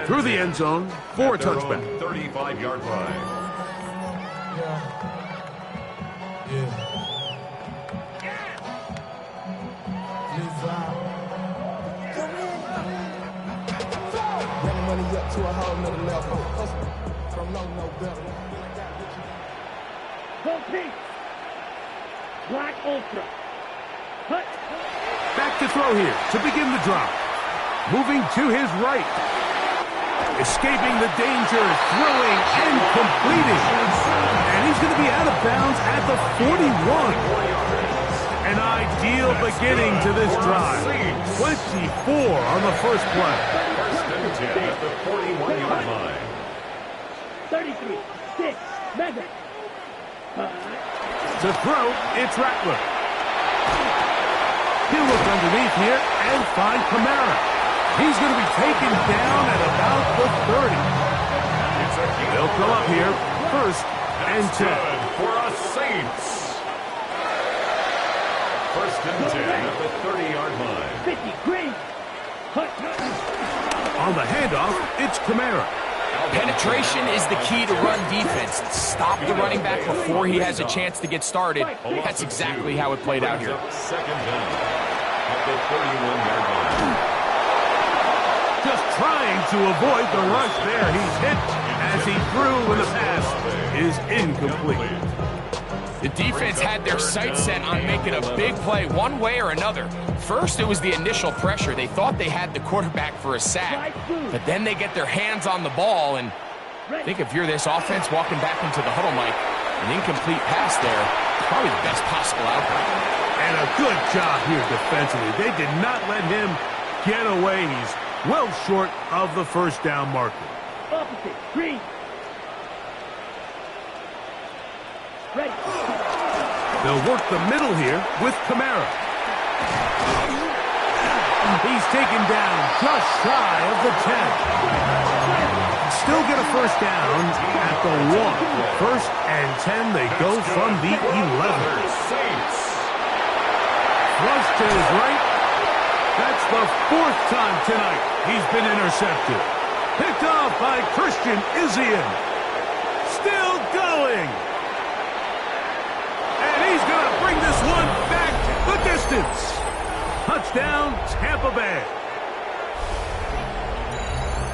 Speaker 6: through the end zone for a touchback.
Speaker 3: 35-yard line.
Speaker 5: Running money up to a whole nother level. From no better.
Speaker 8: Go pink. Black Ultra. Hut.
Speaker 6: Back to throw here to begin the drop. Moving to his right. Escaping the danger, throwing and completing. And he's going to be out of bounds at the 41. An ideal beginning to this drive. 24 on the first play.
Speaker 3: First and 10 at the 41-yard line.
Speaker 8: 33. 6. Mega.
Speaker 6: To throw, it's Rattler. He'll look underneath here and find Kamara. He's going to be taken down at about the 30. They'll come up here, first and 10.
Speaker 3: Good for a Saints. First and 10 at the 30-yard line.
Speaker 8: 50. Green. Hut.
Speaker 6: On the handoff, it's Kamara.
Speaker 7: Penetration is the key to run defense. Stop the running back before he has a chance to get started. That's exactly how it played out here.
Speaker 3: Second down at the 31-yard line.
Speaker 6: Just trying to avoid the rush there. He's hit as he threw when the pass is incomplete.
Speaker 7: The defense had their sights set on making a big play one way or another. First, it was the initial pressure. They thought they had the quarterback for a sack, but then they get their hands on the ball, and I think if you're this offense walking back into the huddle, Mike, an incomplete pass there, probably the best possible outcome.
Speaker 6: And a good job here defensively. They did not let him get away. He's well short of the first down marker.
Speaker 8: Opposite. Green. Ready.
Speaker 6: They'll work the middle here with Kamara. He's taken down just shy of the 10. Still get a first down at the 1. First and 10, they go from the 11. Flush to his right. That's the 4th time tonight he's been intercepted. Picked off by Christian Izien. Still going. And he's going to bring this one back the distance. Touchdown, Tampa Bay.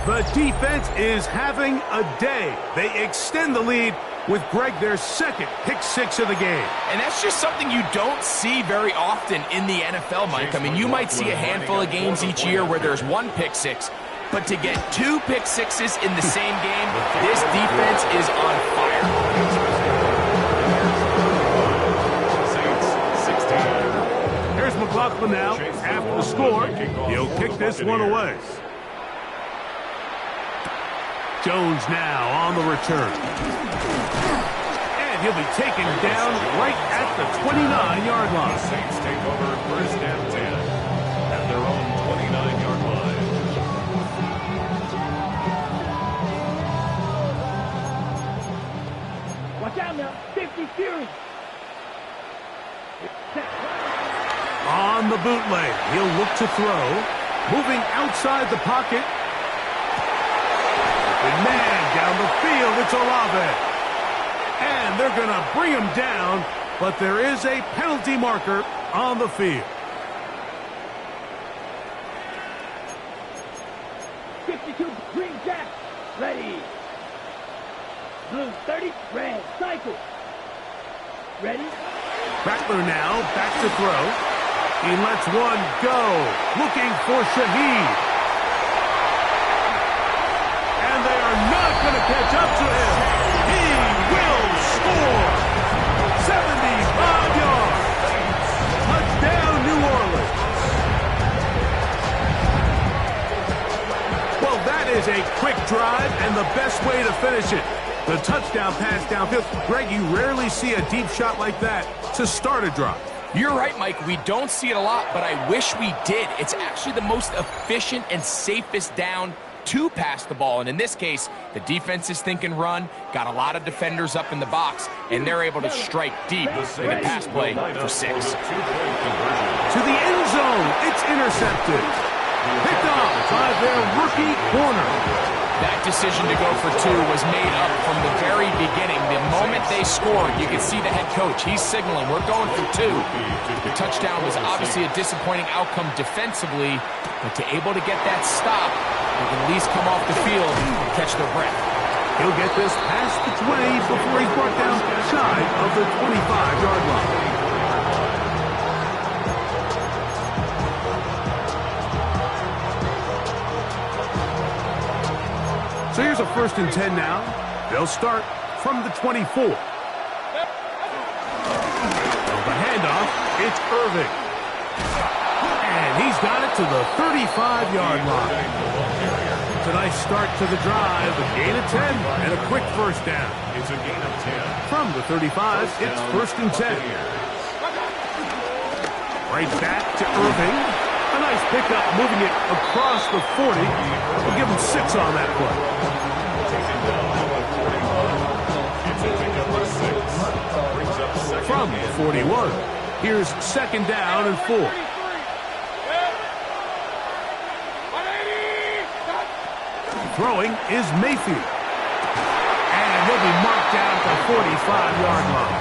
Speaker 6: The defense is having a day. They extend the lead with Greg, their second pick-6 of the game.
Speaker 7: And that's just something you don't see very often in the NFL, Mike. I mean, you might see a handful of games each year where there's 1 pick-6, but to get 2 pick-6s in the same game, this defense is on fire.
Speaker 6: Here's McLaughlin now. After the score, he'll kick this one away. Jones now on the return. And he'll be taken down right at the 29-yard line.
Speaker 3: Saints take over first and 10 at their own 29-yard line.
Speaker 8: Watch out now. 50 Fury.
Speaker 6: On the bootleg, he'll look to throw. Moving outside the pocket. Open man down the field, it's Olave. And they're going to bring him down, but there is a penalty marker on the field.
Speaker 8: 52 Green Jack. Ready. Blue 30. Red. Cycle. Ready.
Speaker 6: Rattler now, back to throw. He lets one go, looking for Shaheed. And they are not going to catch up to him. He will score. 75 yards. Touchdown, New Orleans. Well, that is is a quick drive and the best way to finish it. The touchdown pass downfield. Greg, you rarely see a deep shot like that to start a drive.
Speaker 7: You're right, Mike. We don't see it a lot, but I wish we did. It's actually the most efficient and safest down to pass the ball. And in this case, the defense is thinking run, got a lot of defenders up in the box, and they're able to strike deep with a pass play for 6.
Speaker 6: To the end zone. It's intercepted. Picked off by their rookie corner.
Speaker 7: That decision to go for 2 was made up from the very beginning. The moment they scored, you could see the head coach. He's signaling, we're going for 2. The touchdown was obviously a disappointing outcome defensively, but to able to get that stop, they can at least come off the field and catch their breath.
Speaker 6: He'll get this past the 20 before he's brought down shy of the 25-yard line. So here's a 1st and 10 now. They'll start from the 24. The handoff, it's Irving. And he's got it to the 35-yard line. It's a nice start to the drive, a gain of 10, and a quick 1st down.
Speaker 3: It's a gain of 10.
Speaker 6: From the 35, it's 1st and 10. Right back to Irving. A nice pickup, moving it across the 40. We'll give him 6 on that play. From the 41, here's 2nd down and 4. Throwing is Mayfield. And he'll be marked down at the 45-yard line.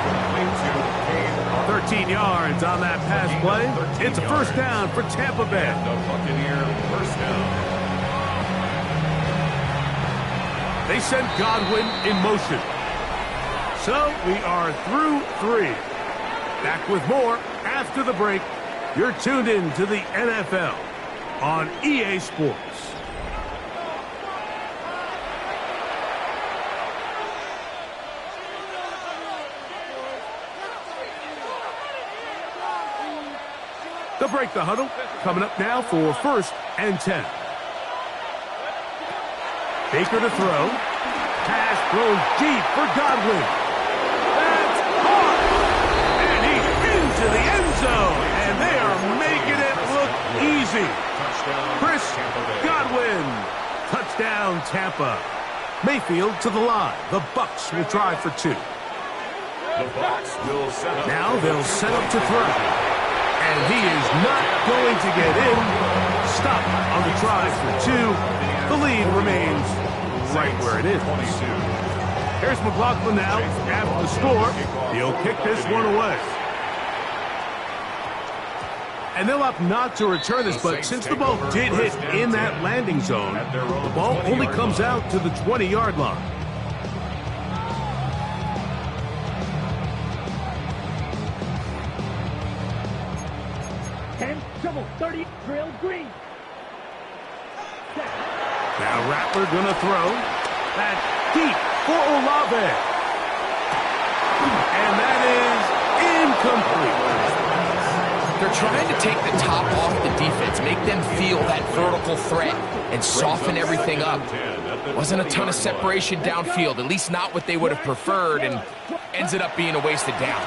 Speaker 6: 13 yards on that pass play. It's a 1st down for Tampa Bay.
Speaker 3: The Buccaneer 1st down.
Speaker 6: They sent Godwin in motion. So we are through 3. Back with more after the break. You're tuned in to the NFL on EA Sports. They'll break the huddle. Coming up now for 1st and 10. Baker to throw. Pass thrown deep for Godwin. That's caught. And he's into the end zone. And they are making it look easy. Chris Godwin. Touchdown, Tampa. Mayfield to the line. The Bucs will try for 2.
Speaker 3: The Bucs will set up.
Speaker 6: Now they'll set up to throw. And he is not going to get in. Stop on the try for 2. The lead remains right where it is. Here's McLaughlin now. After the score, he'll kick this one away. And they'll opt not to return this, but since the ball did hit in that landing zone, the ball only comes out to the 20-yard line.
Speaker 8: Double 30, drill green.
Speaker 6: Now Rattler gonna throw. That's deep for Olave. And that is incomplete.
Speaker 7: They're trying to take the top off the defense, make them feel that vertical threat, and soften everything up. Wasn't a ton of separation downfield, at least not what they would have preferred, and ends it up being a wasted down.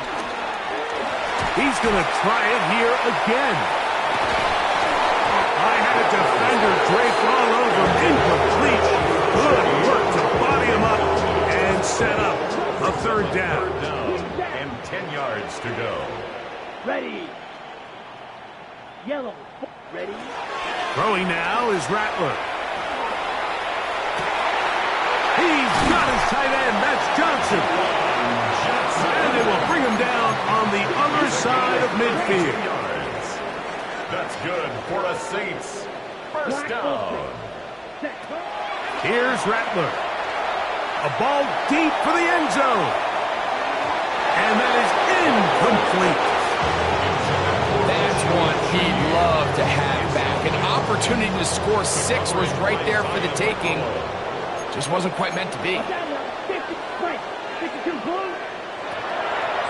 Speaker 6: He's gonna try it here again. I had a defender draped all over him. Incomplete. Good work to body him up and set up a 3rd down.
Speaker 3: And 10 yards to go.
Speaker 8: Ready. Yellow. Ready.
Speaker 6: Throwing now is Rattler. He's got his tight end. That's Johnson. And they will bring him down on the other side of midfield.
Speaker 3: That's good for a Saints 1st down.
Speaker 6: Here's Rattler. A ball deep for the end zone. And that is incomplete.
Speaker 7: That's one he'd love to have back. An opportunity to score 6 was right there for the taking. Just wasn't quite meant to be.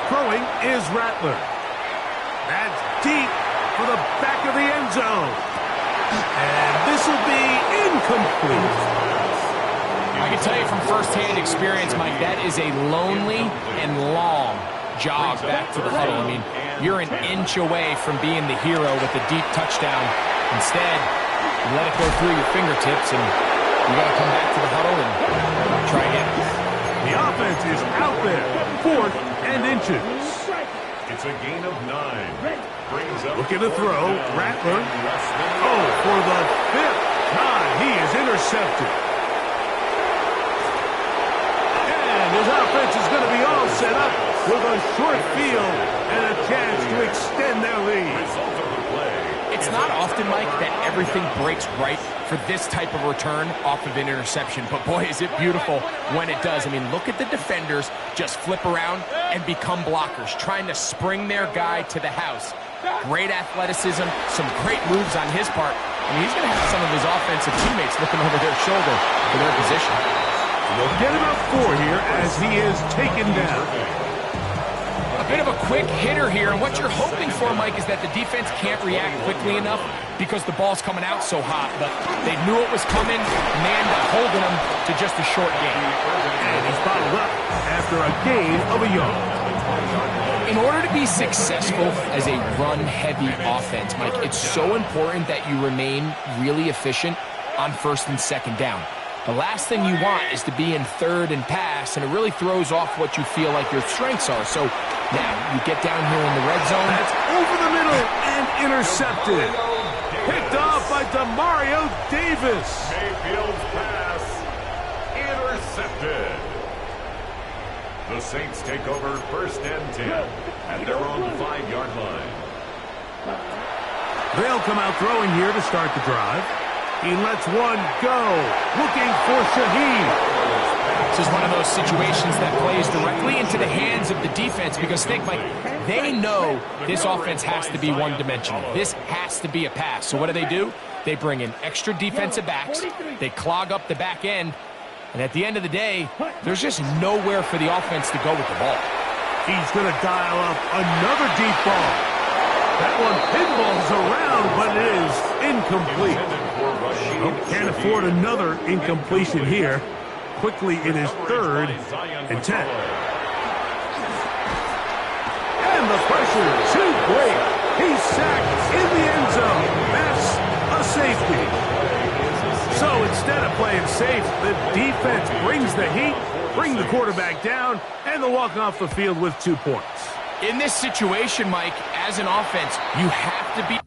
Speaker 6: Throwing is Rattler. That's deep for the back of the end zone. And this will be incomplete.
Speaker 7: can tell you from firsthand experience, Mike, that is a lonely and long jog back to the huddle. I mean, you're an inch away from being the hero with a deep touchdown. Instead, you let it go through your fingertips, and you got to come back to the huddle and try again.
Speaker 6: The offense is out there, 4th and inches.
Speaker 3: It's a gain of 9. Brings up
Speaker 6: Looking to throw, Rattler. Oh, for the 5th time, he is intercepted. And his offense is going to be all set up with a short field and a chance to extend their lead.
Speaker 7: It's not often, Mike, that everything breaks right for this type of return off of an interception. But boy, is it beautiful when it does. I mean, look at the defenders just flip around and become blockers, trying to spring their guy to the house. Great athleticism, some great moves on his part. I mean, he's going to have some of his offensive teammates looking over their shoulder for their position.
Speaker 6: They'll get about 4 here as he is taken down.
Speaker 7: A bit of a quick hitter here, and what you're hoping for, Mike, is that the defense can't react quickly enough because the ball's coming out so hot. But they knew it was coming, and they ended up holding him to just a short gain.
Speaker 6: And he's bottled up after a gain of a yard.
Speaker 7: In order to be successful as a run-heavy offense, Mike, it's so important that you remain really efficient on 1st and 2nd down. The last thing you want is to be in 3rd and pass, and it really throws off what you feel like your strengths are. So now you get down here in the red zone.
Speaker 6: That's over the middle and intercepted. Picked off by Demario Davis.
Speaker 3: Mayfield's pass intercepted. The Saints take over 1st and 10 at their own 5-yard line.
Speaker 6: They'll come out throwing here to start the drive. He lets one go, looking for Shaheed.
Speaker 7: This is one of those situations that plays directly into the hands of the defense because, think, Mike, they know this offense has to be one-dimensional. This has to be a pass. So what do? They bring in extra defensive backs. They clog up the back end. And at the end of the day, there's just nowhere for the offense to go with the ball.
Speaker 6: He's going to dial up another deep ball. That one pinballs around, but it is incomplete. Oh, can't afford another incompletion here. Quickly, it is 3rd and 10. And the pressure too great. He's sacked in the end zone. That's a safety. So instead of playing safe, the defense brings the heat, bring the quarterback down, and they'll walk off the field with 2 points.
Speaker 7: In this situation, Mike, as an offense, you have to be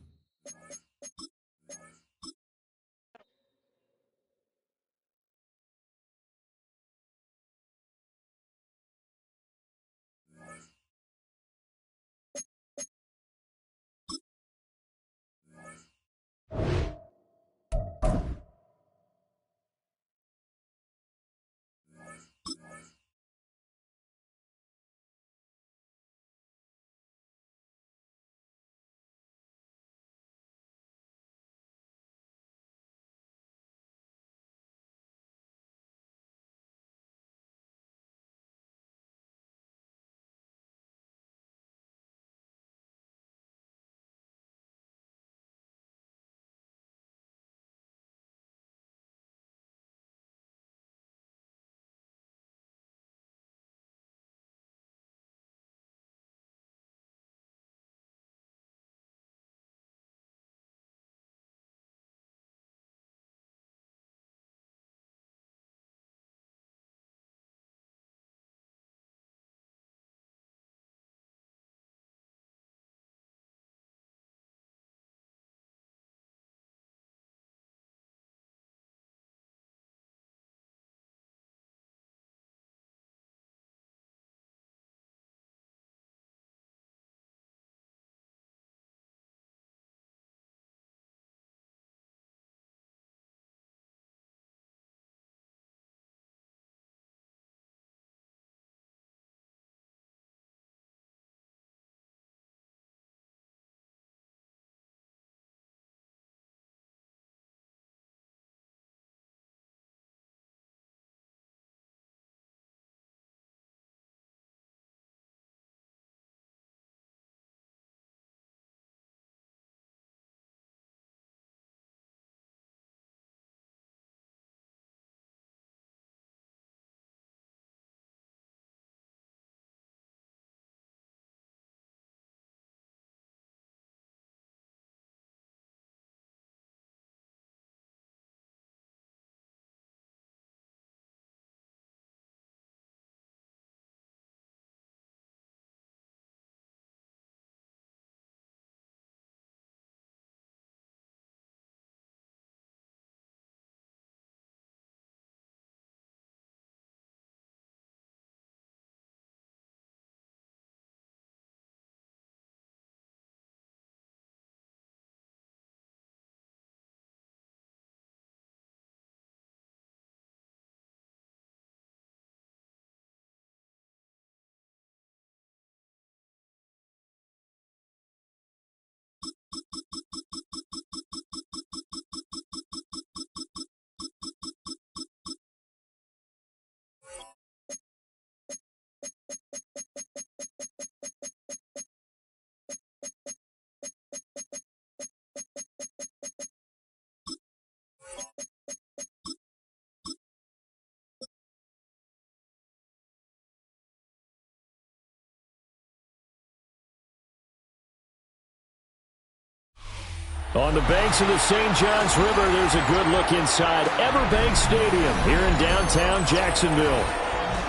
Speaker 9: On the banks of the St. Johns River, there's a good look inside Everbank Stadium here in downtown Jacksonville.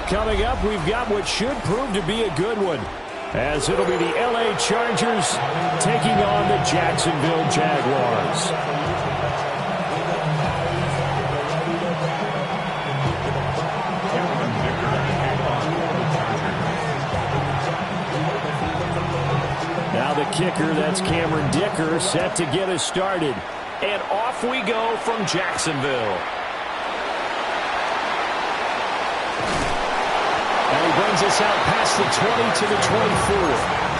Speaker 9: Coming up, we've got what should prove to be a good one, as it'll be the LA Chargers taking on the Jacksonville Jaguars. Now the kicker, that's Cameron Dicker, set to get us started. And off we go from Jacksonville. And he brings us out past the 20 to the 24.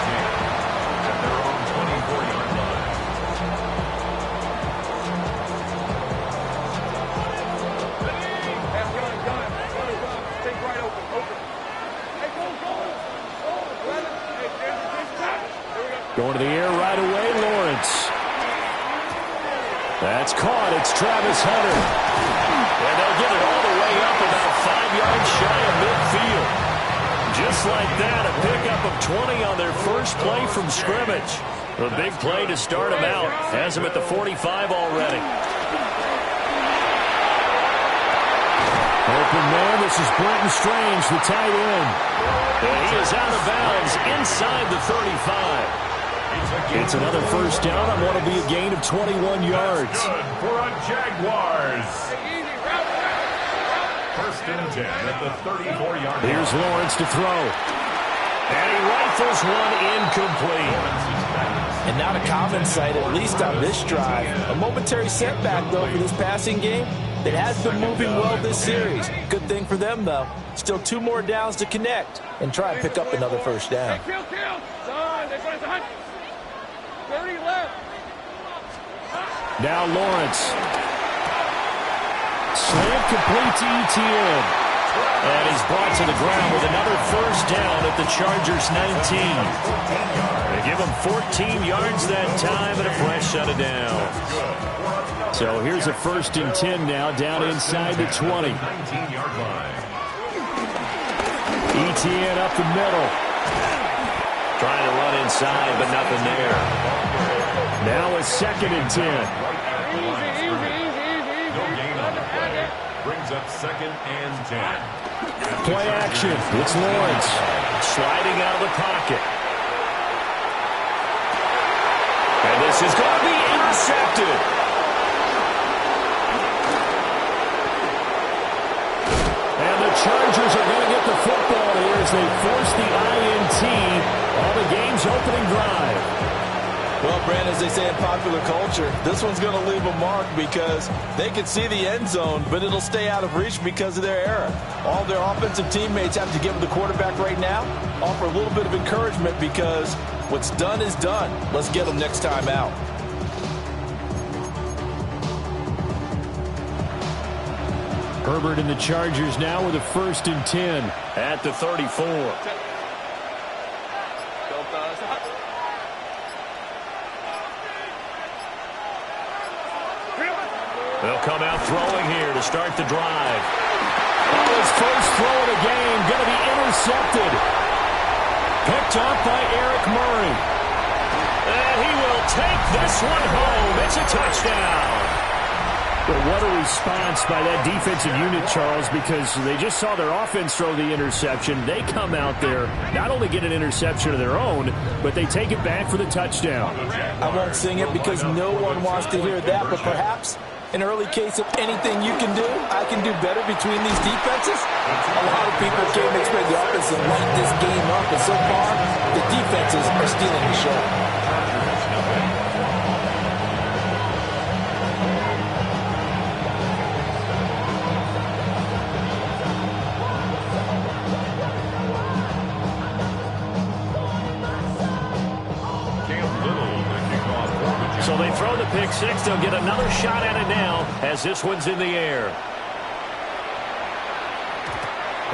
Speaker 9: Going to the air right away, Lawrence. That's caught. It's Travis Hunter. And they'll get it all the way up about 5 yards shy of midfield. Just like that, a pickup of 20 on their first play from scrimmage. A big play to start them out. Has them at the 45 already. Open man, this is Brenton Strange, the tight end. And he is out of bounds inside the 35. It's another first down on what will be a gain of 21 yards.
Speaker 3: Good for a Jaguars. First and 10 at the 34-yard line.
Speaker 9: Here's Lawrence to throw. And he rifles one incomplete.
Speaker 10: And not a common sight, at least on this drive. A momentary setback, though, for this passing game. It has been moving well this series. Good thing for them, though. Still 2 more downs to connect and try and pick up another first down.
Speaker 9: Now Lawrence. Slant complete to Etienne. And he's brought to the ground with another first down at the Chargers' 19. They give him 14 yards that time and a fresh set of downs. So here's a first and 10 now down inside the 20. Etienne up the middle. Trying to run inside, but nothing there. Now a second and 10.
Speaker 3: Brings up second and 10.
Speaker 9: Play action. It's Lawrence. Sliding out of the pocket. And this is going to be intercepted. And the Chargers are going to get the football here as they force the INT on the game's opening drive.
Speaker 10: Well, Brandon, as they say in popular culture, this one's going to leave a mark because they can see the end zone, but it'll stay out of reach because of their error. All their offensive teammates have to give the quarterback right now, offer a little bit of encouragement because what's done is done. Let's get them next time out.
Speaker 9: Herbert and the Chargers now with a first and 10 at the 34. They'll come out throwing here to start the drive. Oh, his first throw of the game going to be intercepted. Picked off by Eric Murray. And he will take this one home. It's a touchdown. But what a response by that defensive unit, Charles, because they just saw their offense throw the interception. They come out there, not only get an interception of their own, but they take it back for the touchdown.
Speaker 10: I won't sing it because no one wants to hear that, but perhaps an early case of anything you can do, I can do better between these defenses. A lot of people came to expect the offense to light this game up, and so far, the defenses are stealing the show.
Speaker 9: So they throw the pick six. They'll get another shot at it now as this one's in the air.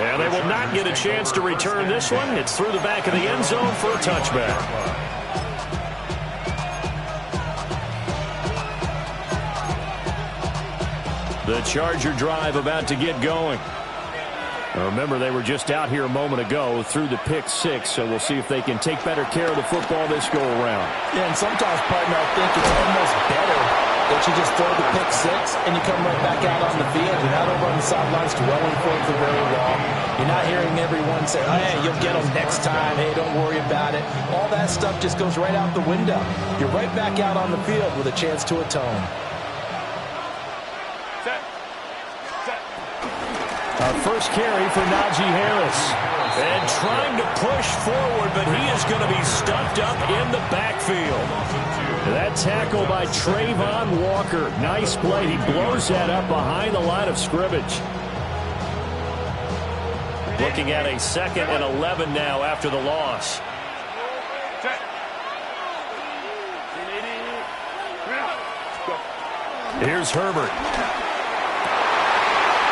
Speaker 9: And they will not get a chance to return this one. It's through the back of the end zone for a touchback. The Charger drive about to get going. Remember, they were just out here a moment ago through the pick six, so we'll see if they can take better care of the football this go-around.
Speaker 10: Yeah, and sometimes, partner, I think it's almost better that you just throw the pick six and you come right back out on the field. You're not over on the sidelines dwelling for the very long. You're not hearing everyone say, oh, hey, you'll get them next time. Hey, don't worry about it. All that stuff just goes right out the window. You're right back out on the field with a chance to atone.
Speaker 9: Our first carry for Najee Harris. And trying to push forward, but he is going to be stuffed up in the backfield. That tackle by Trayvon Walker. Nice play. He blows that up behind the line of scrimmage. Looking at a 2nd and 11 now after the loss. Here's Herbert.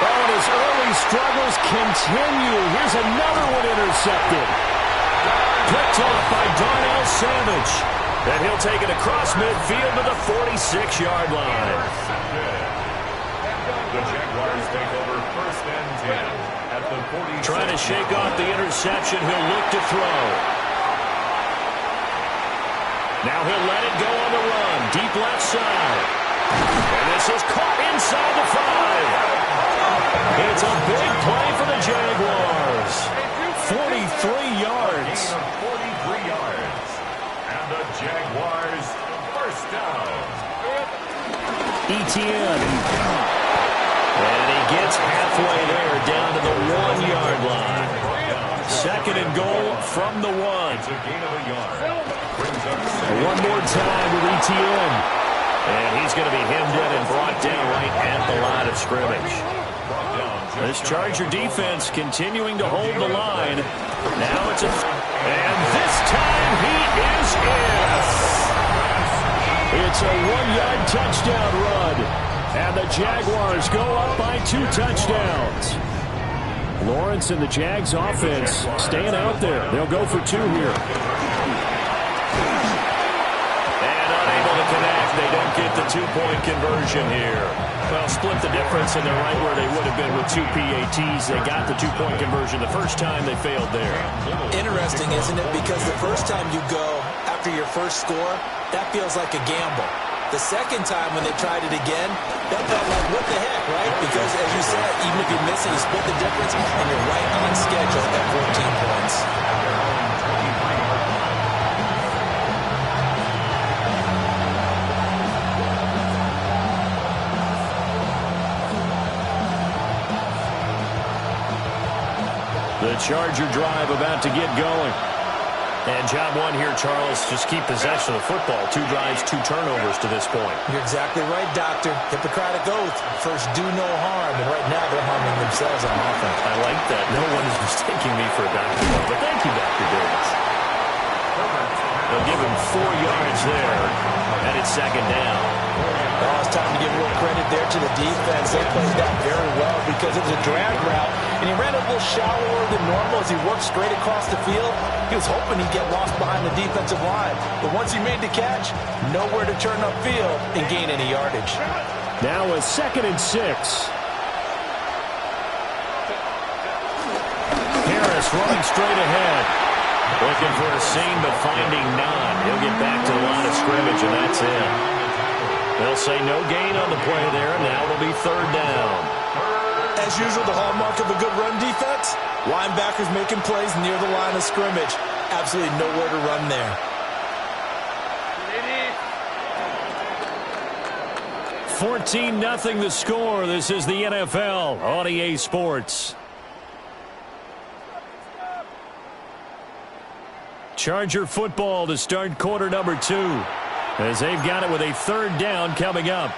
Speaker 9: Oh, and his early struggles continue. Here's another one intercepted. Picked off by Darnell Savage. And he'll take it across midfield to the 46-yard line.
Speaker 3: The Jaguars take over 1st and 10 at the 46.
Speaker 9: Trying to shake off the interception. He'll look to throw. Now he'll let it go on the run. Deep left side. And this is caught inside the 5. It's a big play for the Jaguars. 43 yards.
Speaker 3: 43 yards. And the Jaguars, 1st down.
Speaker 9: Etienne. And he gets halfway there, down to the 1-yard line. 2nd and goal from the 1.
Speaker 3: It's a gain of a yard.
Speaker 9: One more time with Etienne. And he's going to be hemmed in and brought down right at the line of scrimmage. This Charger defense continuing to hold the line. Now it's and this time he is in. It's a 1-yard touchdown run. And the Jaguars go up by 2 touchdowns. Lawrence and the Jags offense staying out there. They'll go for 2 here. And unable to connect. They don't get the 2-point conversion here. Well, split the difference, and they're right where they would have been with 2 PATs. They got the 2-point conversion the first time. They failed there.
Speaker 10: Interesting, isn't it? Because the first time you go after your first score, that feels like a gamble. The second time when they tried it again, that felt like, what the heck, right? Because, as you said, even if you miss it, you split the difference, and you're right on schedule at 14 points.
Speaker 9: The Charger drive about to get going. And job 1 here, Charles, just keep possession of the football. 2 drives, 2 turnovers to this point.
Speaker 10: You're exactly right, Doctor. Hippocratic oath. First, do no harm. And right now, they're harming themselves on offense.
Speaker 9: I like that. No one is mistaking me for a doctor, though. But thank you, Dr. Davis. They'll give him 4 yards there. And it's 2nd down.
Speaker 10: Well, it's time to give a little credit there to the defense. They played that very well because it was a drag route. And he ran a little shallower than normal as he worked straight across the field. He was hoping he'd get lost behind the defensive line. But once he made the catch, nowhere to turn upfield and gain any yardage.
Speaker 9: Now a 2nd and 6. Harris running straight ahead. Looking for a seam, but finding none. He'll get back to the line of scrimmage, and that's it. They'll say no gain on the play there. Now it'll be 3rd down.
Speaker 10: As usual, the hallmark of a good run defense, linebackers making plays near the line of scrimmage. Absolutely nowhere to run there.
Speaker 9: 14-0 the score. This is the NFL on EA Sports. Charger football to start quarter number 2. As they've got it with a 3rd down coming up.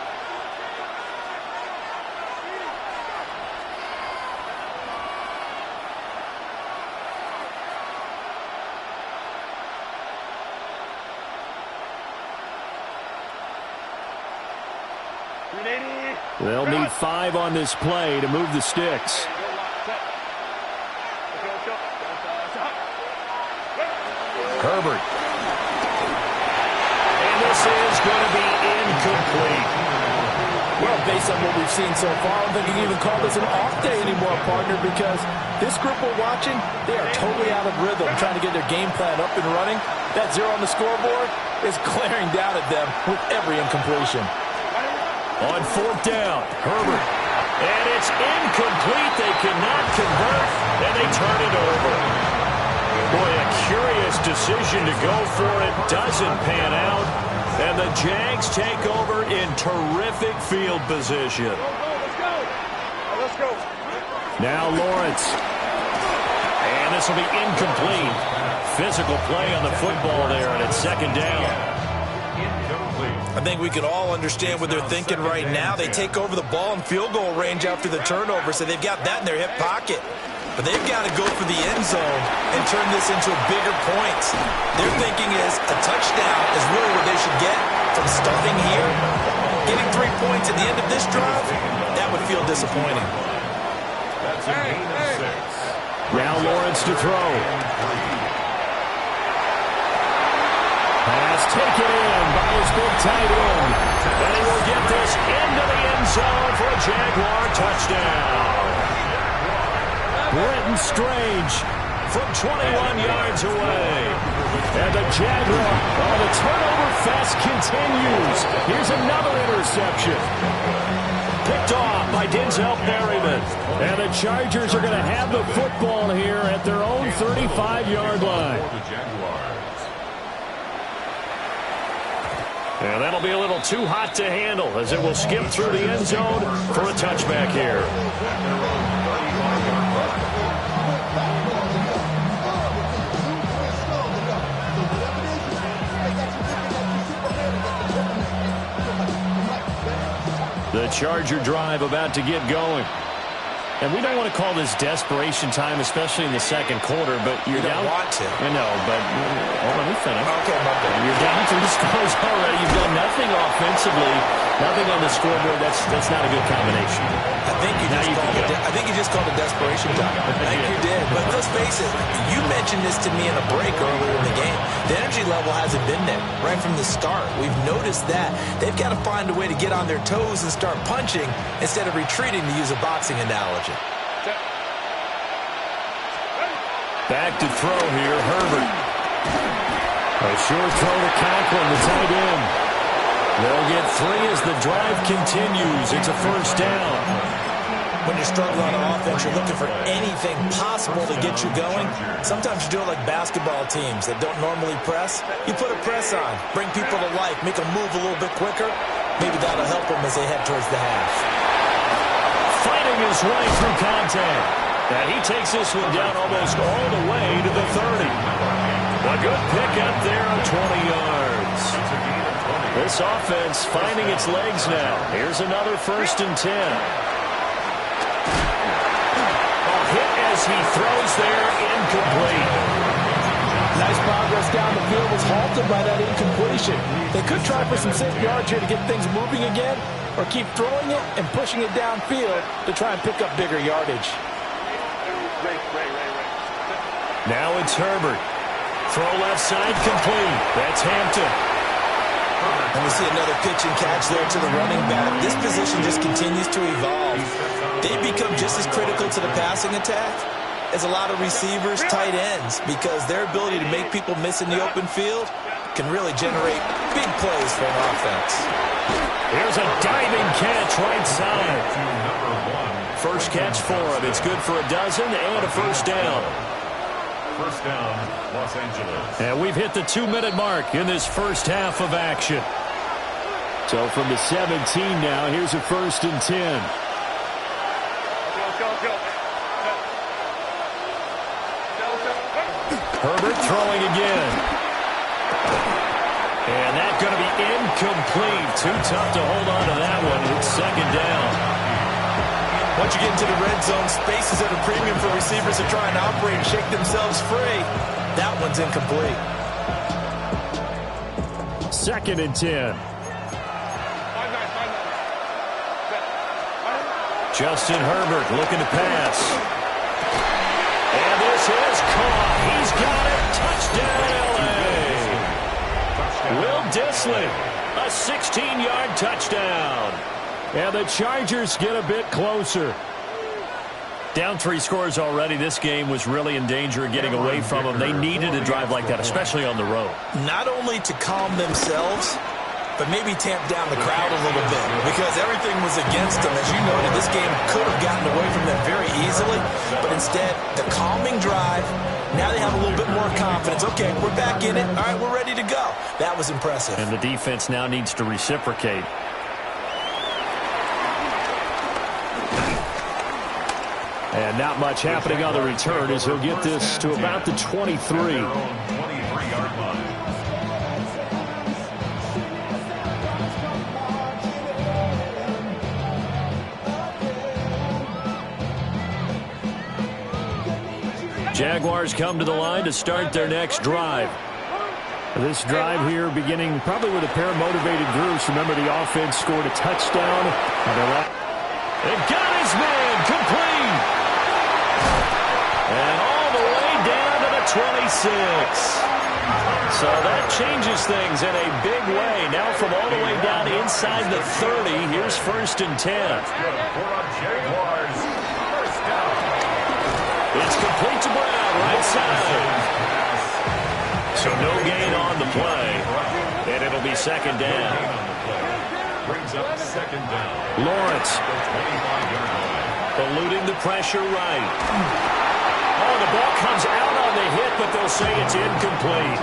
Speaker 9: They'll need 5 on this play to move the sticks. Herbert. And this is going to be incomplete.
Speaker 10: Well, based on what we've seen so far, I don't think you can even call this an off day anymore, partner, because this group we're watching, they are totally out of rhythm, trying to get their game plan up and running. That 0 on the scoreboard is glaring down at them with every incompletion.
Speaker 9: On 4th down, Herbert. And it's incomplete. They cannot convert, and they turn it over. Boy, a curious decision to go for it. Doesn't pan out. And the Jags take over in terrific field position.
Speaker 4: Let's go.
Speaker 9: Now Lawrence. And this will be incomplete. Physical play on the football there, and it's 2nd down.
Speaker 10: I think we can all understand what they're thinking right now. They take over the ball in field goal range after the turnover, so they've got that in their hip pocket. But they've got to go for the end zone and turn this into a bigger point. Their thinking is a touchdown is really what they should get from starting here. Getting 3 points at the end of this drive, that would feel disappointing.
Speaker 3: That's a gain of 6.
Speaker 9: Now Lawrence to throw. Pass taken in by his big tight end. And he will get this into the end zone for a Jaguar touchdown. Brenton Strange from 21 yards away. And the Jaguar, the turnover fest continues. Here's another interception. Picked off by Denzel Perryman. And the Chargers are going to have the football here at their own 35-yard line. And that'll be a little too hot to handle as it will skip through the end zone for a touchback here. The Charger drive about to get going. And we don't want to call this desperation time, especially in the second quarter, but you're down.
Speaker 10: You don't want to.
Speaker 9: I know, but let me finish.
Speaker 10: Okay,
Speaker 9: you're down 3 scores already. You've done nothing offensively, nothing on the scoreboard. That's not a good combination.
Speaker 10: I think you just called it desperation time. I think you did. But let's face it, you mentioned this to me in a break earlier in the game. The energy level hasn't been there right from the start. We've noticed that. They've got to find a way to get on their toes and start punching instead of retreating, to use a boxing analogy.
Speaker 9: Back to throw here, Herbert. A short throw to Conklin, the tight end. They'll get 3 as the drive continues. It's a 1st down.
Speaker 10: When you're struggling on offense, you're looking for anything possible to get you going. Sometimes you do it like basketball teams that don't normally press. You put a press on, bring people to life, make them move a little bit quicker. Maybe that'll help them as they head towards the half.
Speaker 9: Fighting his way through contact. And he takes this one down almost all the way to the 30. A good pickup there on 20 yards. This offense finding its legs now. Here's another 1st and 10. A hit as he throws there, incomplete.
Speaker 10: Nice progress down the field was halted by that incompletion. They could try for some safe yards here to get things moving again, or keep throwing it and pushing it downfield to try and pick up bigger yardage.
Speaker 9: Now it's Herbert. Throw left side complete. That's Hampton.
Speaker 10: And we see another pitch and catch there to the running back. This position just continues to evolve. They become just as critical to the passing attack as a lot of receivers, tight ends, because their ability to make people miss in the open field can really generate big plays for an offense.
Speaker 9: Here's a diving catch right side. First catch for him. It's good for a dozen and a 1st down.
Speaker 3: 1st down, Los Angeles.
Speaker 9: And we've hit the 2-minute mark in this first half of action. So from the 17 now, here's a 1st and 10. Herbert throwing again. And that's going to be incomplete. Too tough to hold on to that one. It's 2nd down.
Speaker 10: Once you get into the red zone, space is at a premium for receivers to try and operate and shake themselves free. That one's incomplete.
Speaker 9: 2nd and 10. Justin Herbert looking to pass. And this is caught. He's got it. Touchdown, L.A. Will Dissly, a 16-yard touchdown. And the Chargers get a bit closer. Down 3 scores already. This game was really in danger of getting away from them. They needed a drive like that, especially on the road.
Speaker 10: Not only to calm themselves, but maybe tamp down the crowd a little bit because everything was against them. As you noted, this game could have gotten away from them very easily, but instead, the calming drive, now they have a little bit more confidence. Okay, we're back in it. All right, we're ready to go. That was impressive.
Speaker 9: And the defense now needs to reciprocate. And not much happening on the return as he'll get this to about the 23. Jaguars come to the line to start their next drive. This drive here beginning probably with a pair of motivated groups. Remember, the offense scored a touchdown. They got his man complete. And all the way down to the 26. So that changes things in a big way. Now from all the way down inside the 30, here's 1st and 10. It's complete to Brown, right side. So no gain on the play. And it'll be 2nd down.
Speaker 3: Brings up 2nd down.
Speaker 9: Lawrence. Eluding the pressure right. Oh, the ball comes out on the hit, but they'll say it's incomplete.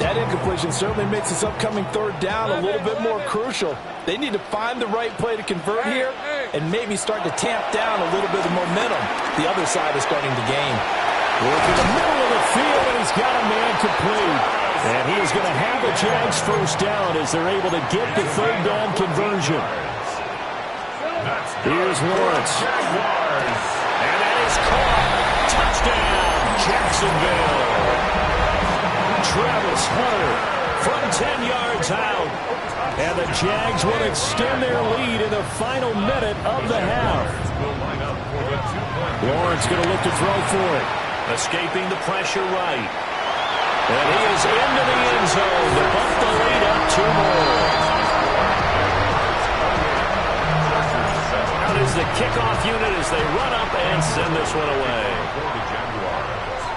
Speaker 10: That incompletion certainly makes this upcoming 3rd down a little bit more crucial. They need to find the right play to convert here and maybe start to tamp down a little bit of momentum. The other side is starting to gain.
Speaker 9: Working the middle of the field, and he's got a man complete. And he is going to have the Jags 1st down as they're able to get the 3rd down conversion. Here's Lawrence. And that is caught. Touchdown, Jacksonville. Travis Hunter from 10 yards out. And the Jags will extend their lead in the final minute of the half. Lawrence going to look to throw for it. Escaping the pressure right. And he is into the end zone to bump the lead up 2 more. Out is the kickoff unit as they run up and send this one away.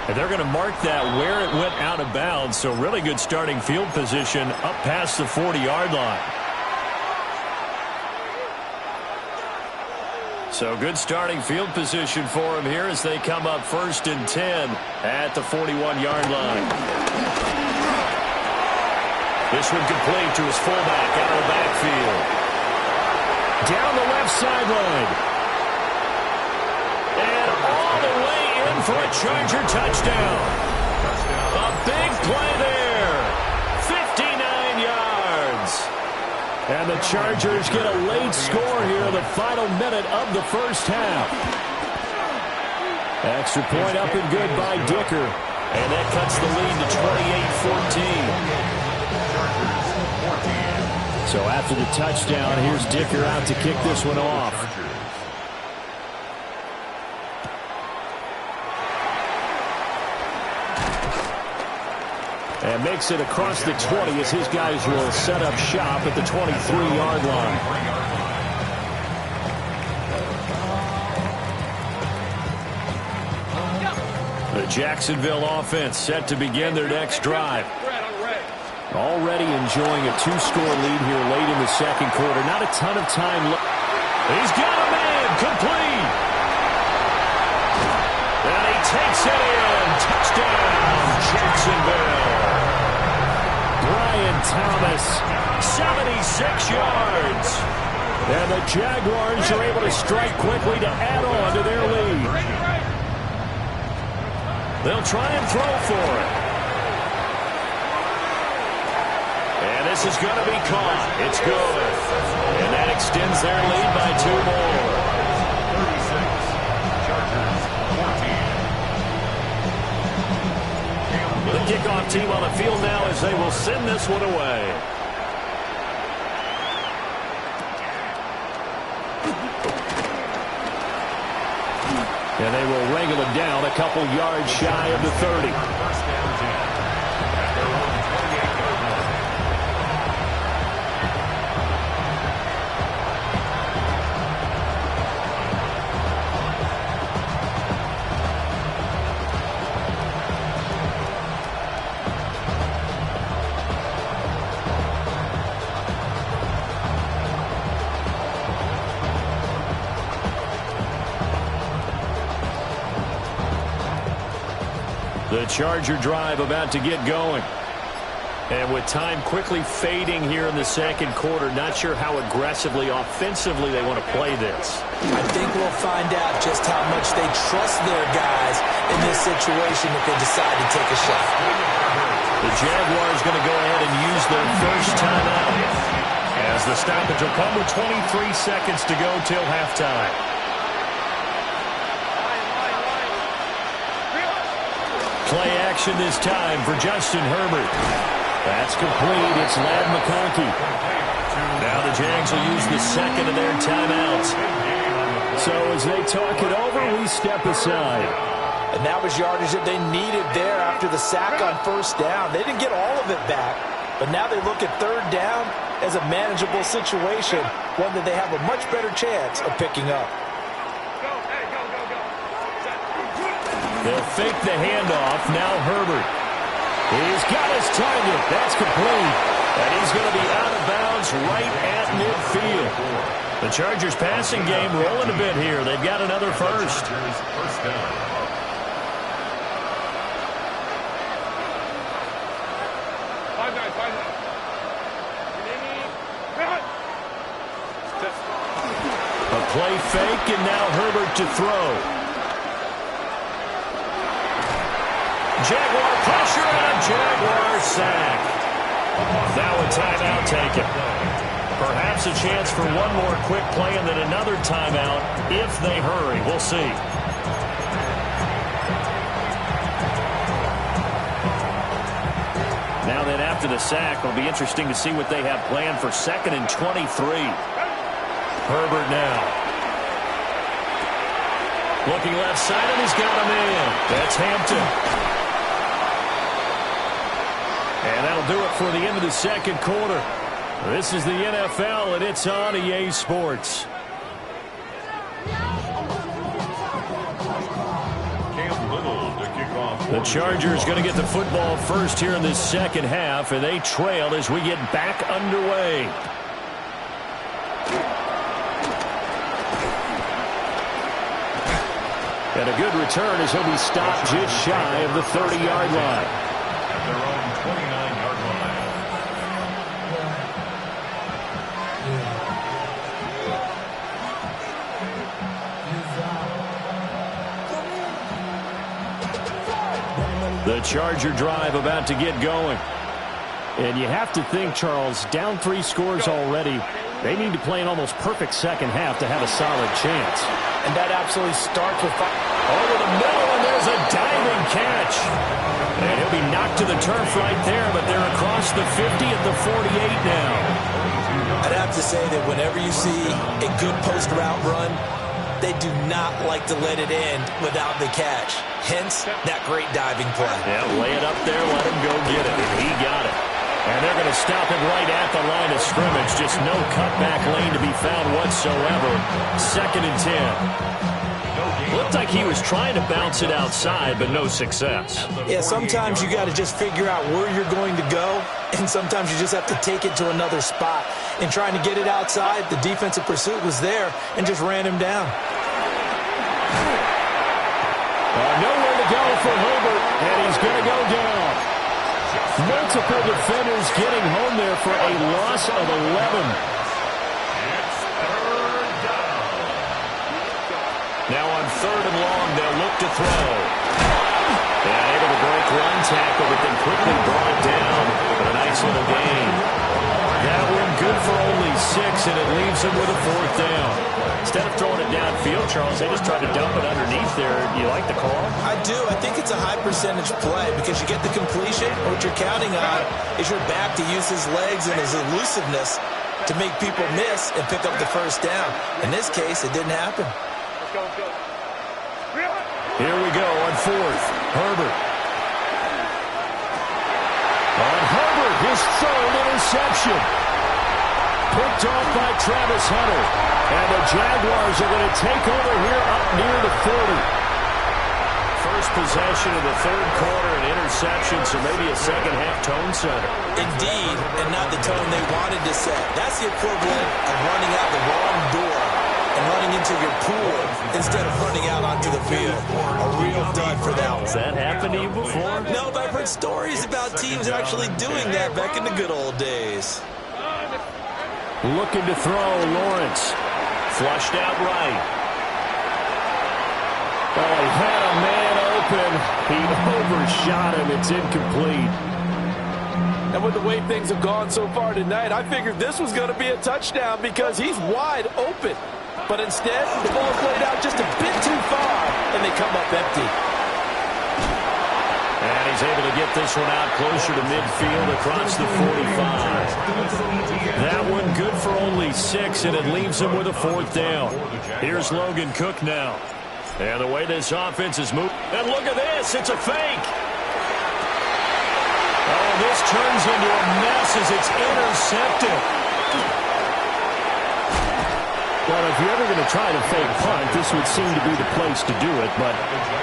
Speaker 9: And they're going to mark that where it went out of bounds, so really good starting field position up past the 40-yard line. So good starting field position for him here as they come up 1st and 10 at the 41-yard line. This one complete to his fullback out of the backfield. Down the left sideline. And all the way in for a Charger touchdown. A big play there. 59 yards. And the Chargers get a late score here in the final minute of the 1st half. Extra point up and good by Dicker. And that cuts the lead to 28-14. So after the touchdown, here's Dicker out to kick this one off. And makes it across the 20 as his guys will set up shop at the 23-yard line. The Jacksonville offense set to begin their next drive. Already enjoying a 2-score lead here late in the 2nd quarter. Not a ton of time left. He's got a man complete. And he takes it in. Touchdown, Jacksonville. Brian Thomas, 76 yards. And the Jaguars are able to strike quickly to add on to their lead. They'll try and throw for it. And this is going to be caught. It's good. And that extends their lead by 2 more. 36, Chargers 14. The kickoff team on the field now as they will send this one away. And they will wrangle it down a couple yards shy of the 30. The Charger drive about to get going. And with time quickly fading here in the second quarter, not sure how aggressively, offensively they want to play this.
Speaker 10: I think we'll find out just how much they trust their guys in this situation if they decide to take a shot.
Speaker 9: The Jaguars going to go ahead and use their first timeout, as the stoppage will come with 23 seconds to go till halftime. Play action this time for Justin Herbert. That's complete. It's Ladd McConkey. Now the Jags will use the second of their timeouts. So as they talk it over, we step aside.
Speaker 10: And that was yardage that they needed there after the sack on first down. They didn't get all of it back, but now they look at third down as a manageable situation, one that they have a much better chance of picking up.
Speaker 9: They'll fake the handoff. Now Herbert. He's got his target. That's complete. And he's going to be out of bounds right at midfield. The Chargers passing game rolling a bit here. They've got another first.
Speaker 3: First down.
Speaker 9: A play fake, and now Herbert to throw. Jaguar pressure and a Jaguar sack. Now a timeout taken. Perhaps a chance for one more quick play and then another timeout if they hurry. We'll see. Now then, after the sack, it'll be interesting to see what they have planned for 2nd and 23. Herbert now. Looking left side, and he's got him in. That's Hampton. And that'll do it for the end of the second quarter. This is the NFL, and it's on EA Sports. The Chargers going to get the football first here in this second half, and they trail as we get back underway. And a good return as he'll be stopped just shy of the 30-yard line.
Speaker 3: At their own 29-yard line. The Charger drive about to get going.
Speaker 9: And you have to think, Charles, down 3 scores already. They need to play an almost perfect second half to have a solid chance.
Speaker 10: And that absolutely starts with...
Speaker 9: Over the middle, and there's a diving catch. And he'll be knocked to the turf right there, but they're across the 50 at the 48 now.
Speaker 10: I'd have to say that whenever you see a good post route run, they do not like to let it end without the catch. Hence, that great diving play.
Speaker 9: Yeah, lay it up there, let him go get it. He got it. And they're going to stop him right at the line of scrimmage. Just no cutback lane to be found whatsoever. 2nd and 10. Looked like he was trying to bounce it outside, but no success.
Speaker 10: Yeah, sometimes you got to just figure out where you're going to go, and sometimes you just have to take it to another spot. In trying to get it outside, the defensive pursuit was there and just ran him down.
Speaker 9: Nowhere to go for Herbert, and he's going to go down. Multiple defenders getting home there for a loss of 11. Now on 3rd and long, they'll look to throw. Yeah, able to break one tackle, but then quickly brought down. But a nice little gain. That one good for only 6, and it leaves them with a 4th down. Instead of throwing it downfield, Charles, they just tried to dump it underneath there. You like the call?
Speaker 10: I do. I think it's a high-percentage play because you get the completion. What you're counting on is your back to use his legs and his elusiveness to make people miss and pick up the first down. In this case, it didn't happen.
Speaker 9: Here we go on 4th. Herbert. On Herbert, his 3rd interception. Picked off by Travis Hunter. And the Jaguars are going to take over here up near the 40. First possession of the 3rd quarter, an interception, so maybe a second-half tone setter.
Speaker 10: Indeed, and not the tone they wanted to set. That's the equivalent of running out the wrong door and running into your pool instead of running out onto the field. A real dud for that one.
Speaker 9: Has that happened to you before?
Speaker 10: No, but I've heard stories about teams actually doing that back in the good old days.
Speaker 9: Looking to throw, Lawrence. Flushed out right. Oh, he had a man open. He overshot him. It's incomplete.
Speaker 10: And with the way things have gone so far tonight, I figured this was going to be a touchdown because he's wide open. But instead, the ball played out just a bit too far, and they come up empty.
Speaker 9: And he's able to get this one out closer to midfield across the 45. That one good for only 6, and it leaves him with a 4th down. Here's Logan Cook now. And the way this offense is moving. And look at this. It's a fake. Oh, this turns into a mess as it's intercepted. Well, if you're ever going to try to fake punt, this would seem to be the place to do it, but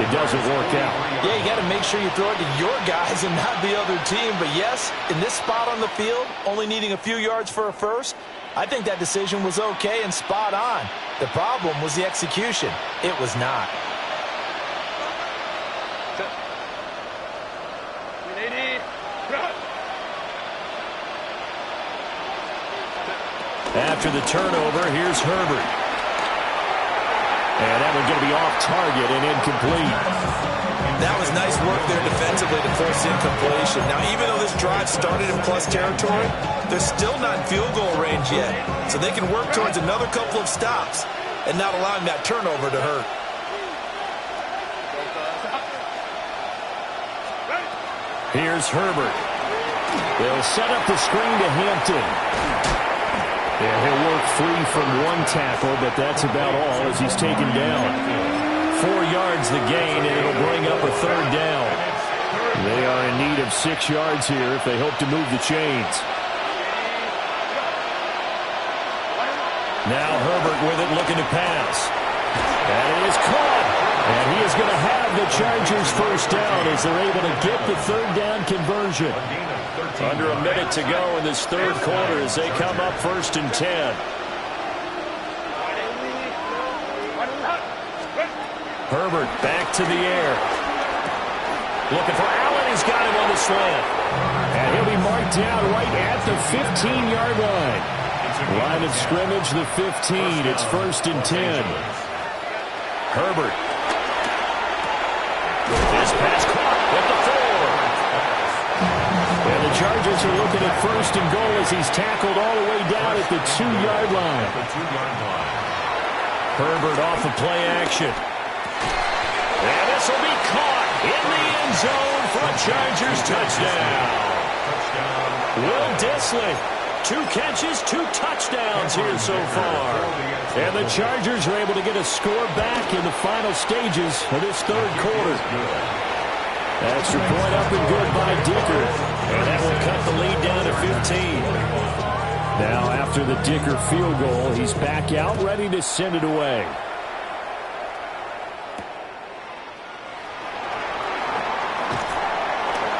Speaker 9: it doesn't work out.
Speaker 10: Yeah, you got to make sure you throw it to your guys and not the other team. But yes, in this spot on the field, only needing a few yards for a first, I think that decision was okay and spot on. The problem was the execution. It was not.
Speaker 9: After the turnover, here's Herbert. And that one's going to be off target and incomplete.
Speaker 10: That was nice work there defensively to force incompletion. Now, even though this drive started in plus territory, they're still not in field goal range yet. So they can work towards another couple of stops and not allowing that turnover to hurt.
Speaker 9: Here's Herbert. They'll set up the screen to Hampton. And he'll work free from one tackle, but that's about all as he's taken down. 4 yards the gain, and it'll bring up a 3rd down. They are in need of 6 yards here if they hope to move the chains. Now Herbert with it, looking to pass. And it is caught. And he is going to have the Chargers first down as they're able to get the 3rd down conversion. Under a minute to go in this 3rd quarter as they come up 1st and 10. Herbert back to the air. Looking for Allen. He's got him on the slant. And he'll be marked down right at the 15-yard line. Line of scrimmage, the 15. It's 1st and 10. Herbert. This pass caught at the 4. And the Chargers are looking at 1st and goal as he's tackled all the way down at the 2-yard line. Herbert off of play action. And this will be caught in the end zone for a Chargers touchdown. Will Dissly, 2 catches, 2 touchdowns here so far. And the Chargers are able to get a score back in the final stages of this 3rd quarter. Extra point up and good by Dicker. And that will cut the lead down to 15. Now after the Dicker field goal, he's back out ready to send it away.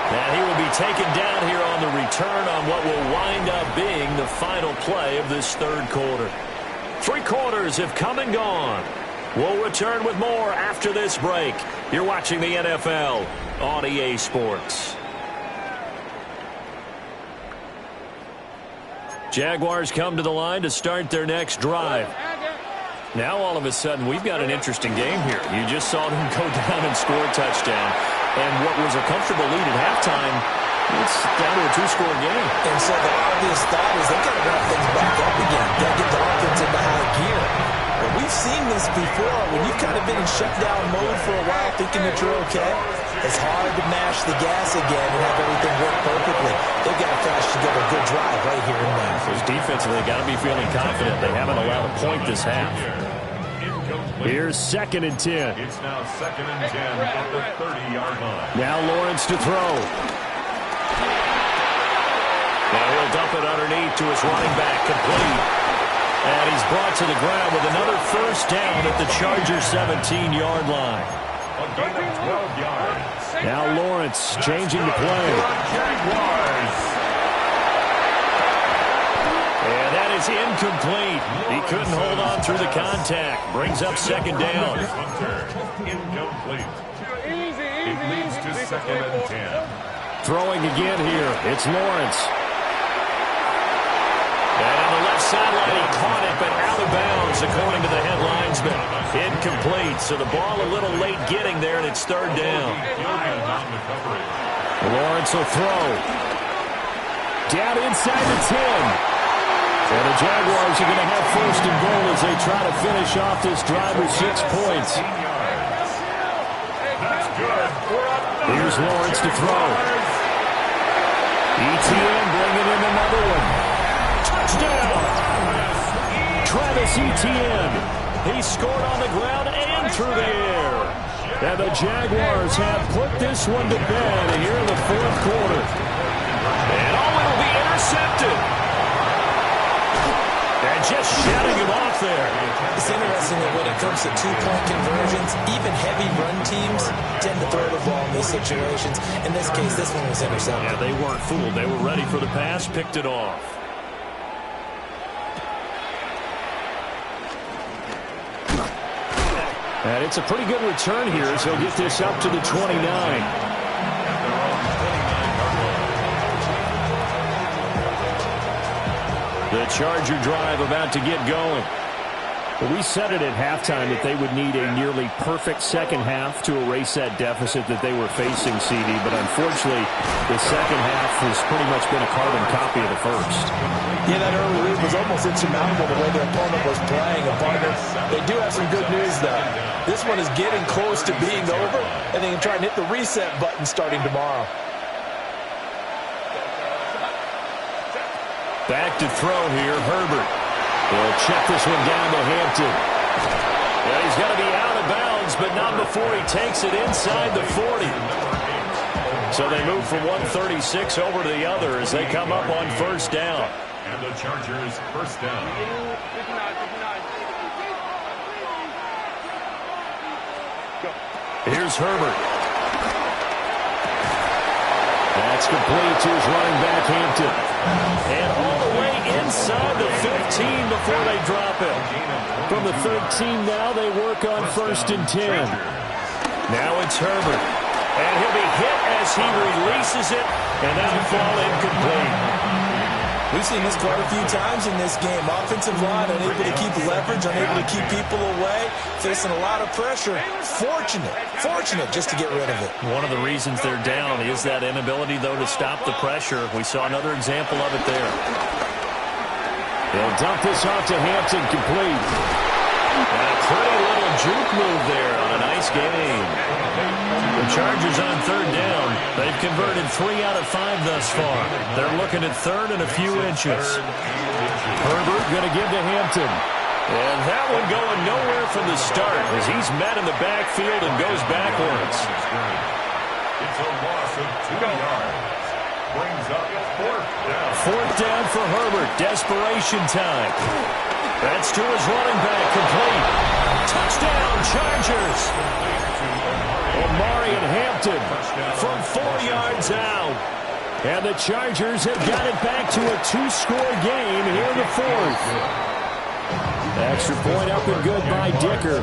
Speaker 9: And he will be taken down here on the return on what will wind up being the final play of this 3rd quarter. 3 quarters have come and gone. We'll return with more after this break. You're watching the NFL on EA Sports. Jaguars come to the line to start their next drive. Now all of a sudden we've got an interesting game here. You just saw them go down and score a touchdown. And what was a comfortable lead at halftime, it's down to a 2-score game.
Speaker 10: And so the obvious thought is they've got to wrap things back up again. Got to get the offense into high gear. But we've seen this before when you've kind of been in shutdown mode for a while thinking that you're okay. It's hard to mash the gas again and have everything work perfectly. They've got to flash together a good drive right here and now.
Speaker 9: So defensively, they got to be feeling confident. They haven't allowed a point this half. Here's 2nd and 10.
Speaker 3: It's now 2nd and 10 at the 30-yard line.
Speaker 9: Now Lawrence to throw. Now he'll dump it underneath to his running back, complete. And he's brought to the ground with another first down at the Chargers 17-yard line.
Speaker 3: A gain of 12 yards.
Speaker 9: Now Lawrence changing the play.
Speaker 3: Jaguars.
Speaker 9: And that is incomplete. He couldn't hold on through the contact. Brings up second down.
Speaker 3: Incomplete. It leads to 2nd and 10.
Speaker 9: Throwing again here. It's Lawrence. And on the left sideline, he caught it, but out of bounds, according to the head linesman. Incomplete, so the ball a little late getting there, and it's 3rd down. Lawrence will throw. Down inside the 10. And the Jaguars are going to have 1st and goal as they try to finish off this drive with 6 points. Here's Lawrence to throw. ETN bringing in another one. Touchdown! Travis Etienne. He scored on the ground and through the air. And the Jaguars have put this one to bed here in the 4th quarter. And it'll be intercepted. And just shutting him off there.
Speaker 10: It's interesting that when it comes to 2-point conversions, even heavy run teams tend to throw the ball in these situations. In this case, this one was intercepted.
Speaker 9: Yeah, they weren't fooled. They were ready for the pass, picked it off. And it's a pretty good return here, so he'll get this up to the 29. The Charger drive about to get going. Well, we said it at halftime that they would need a nearly perfect second half to erase that deficit that they were facing, CD. But unfortunately, the second half has pretty much been a carbon copy of the first.
Speaker 10: Yeah, that early lead was almost insurmountable the way their opponent was playing. They do have some good news, though. This one is getting close to being over, and they can try and hit the reset button starting tomorrow.
Speaker 9: Back to throw here, Herbert. He'll check this one down to Hampton. Yeah, he's got to be out of bounds, but not before he takes it inside the 40. So they move from 136 over to the other as they come up on 1st down.
Speaker 3: And the Chargers 1st down.
Speaker 9: Here's Herbert. That's complete to his running back, Hampton. And all the way inside the 15 before they drop it. From the 13 now, they work on 1st and 10. Now it's Herbert. And he'll be hit as he releases it, and that'll fall incomplete.
Speaker 10: We've seen this quite a few times in this game. Offensive line unable to keep leverage, unable to keep people away, facing a lot of pressure. Fortunate just to get rid of it.
Speaker 9: One of the reasons they're down is that inability, though, to stop the pressure. We saw another example of it there. They'll dump this off to Hampton, complete. And a pretty little juke move there on a nice game. The Chargers on 3rd down. They've converted 3 out of 5 thus far. They're looking at 3rd and a few inches. Herbert going to give to Hampton. And that one going nowhere from the start as he's met in the backfield and goes backwards.
Speaker 3: It's a loss of 2 yards. Brings up 4th down.
Speaker 9: 4th down for Herbert. Desperation time. That's to his running back, complete. Touchdown, Chargers. Omari and Hampton from 4 yards out. And the Chargers have got it back to a 2-score game here in the 4th. Extra point up and good by Dicker.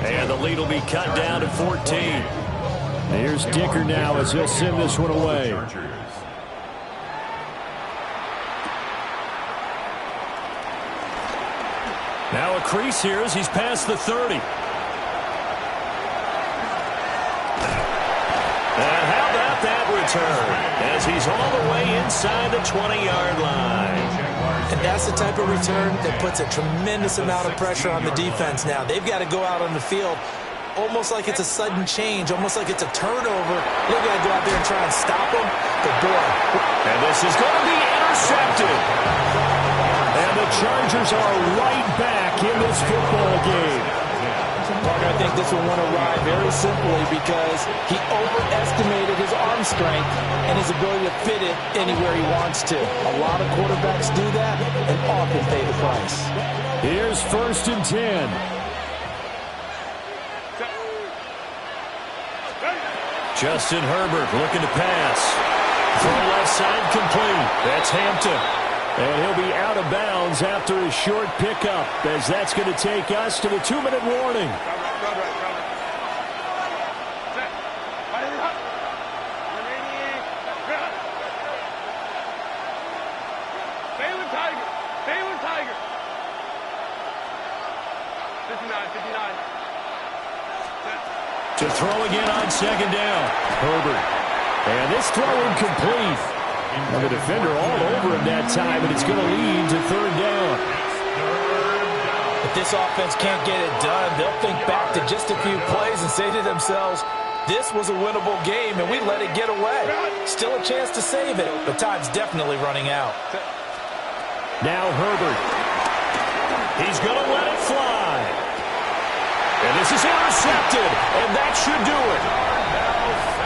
Speaker 9: And the lead will be cut down to 14. Here's Dicker now as he'll send this one away. Now a crease here as he's past the 30. And how about that return as he's all the way inside the 20-yard line.
Speaker 10: And that's the type of return that puts a tremendous amount of pressure on the defense now. They've got to go out on the field almost like it's a sudden change, almost like it's a turnover. They've got to go out there and try and stop them. But boy.
Speaker 9: And this is going to be intercepted. And the Chargers are right back in this football game.
Speaker 10: Parker, I think this will want to ride very simply because he overestimated his arm strength and his ability to fit it anywhere he wants to. A lot of quarterbacks do that and often pay the price.
Speaker 9: Here's 1st and 10. Justin Herbert looking to pass. From left side, complete. That's Hampton. And he'll be out of bounds after a short pickup, as that's going to take us to the 2-minute warning.
Speaker 4: Baylor Tiger. 59.
Speaker 9: To throw again on second down. Herbert. And this throw incomplete. And the defender all over him that time, and it's going to lead to third down.
Speaker 10: If this offense can't get it done, they'll think back to just a few plays and say to themselves, this was a winnable game, and we let it get away. Still a chance to save it, but time's definitely running out.
Speaker 9: Now Herbert. He's going to let it fly. And this is intercepted, and that should do it.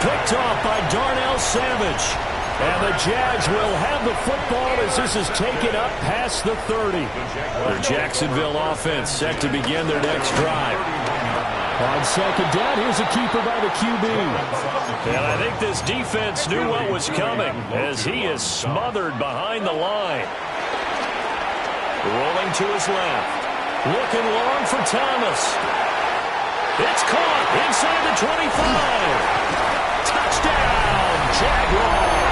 Speaker 9: Picked off by Darnell Savage. And the Jags will have the football as this is taken up past the 30. The Jacksonville offense set to begin their next drive. On second down, here's a keeper by the QB. And I think this defense knew what was coming as he is smothered behind the line. Rolling to his left. Looking long for Thomas. It's caught inside the 25. Touchdown, Jaguars.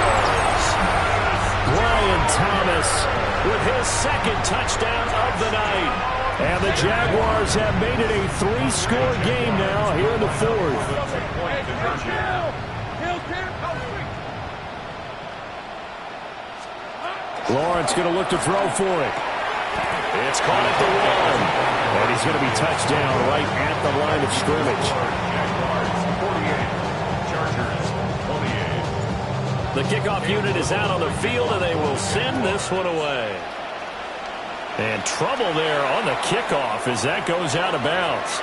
Speaker 9: Brian Thomas with his second touchdown of the night. And the Jaguars have made it a 3-score game now here in the fourth. Lawrence going to look to throw for it. It's caught at the 1. And he's going to be touched down right at the line of scrimmage. The kickoff unit is out on the field, and they will send this one away. And trouble there on the kickoff as that goes out of bounds.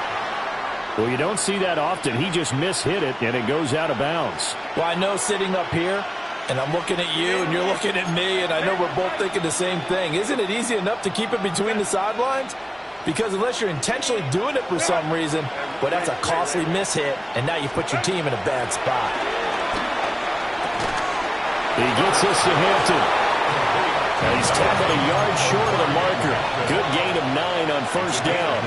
Speaker 9: Well, you don't see that often. He just mishit it, and it goes out of bounds.
Speaker 10: Well, I know sitting up here, and I'm looking at you, and you're looking at me, and I know we're both thinking the same thing. Isn't it easy enough to keep it between the sidelines? Because unless you're intentionally doing it for some reason, well, that's a costly mishit, and now you put your team in a bad spot.
Speaker 9: He gets this to Hampton. And he's tackled a yard short of the marker. Good gain of 9 on first down.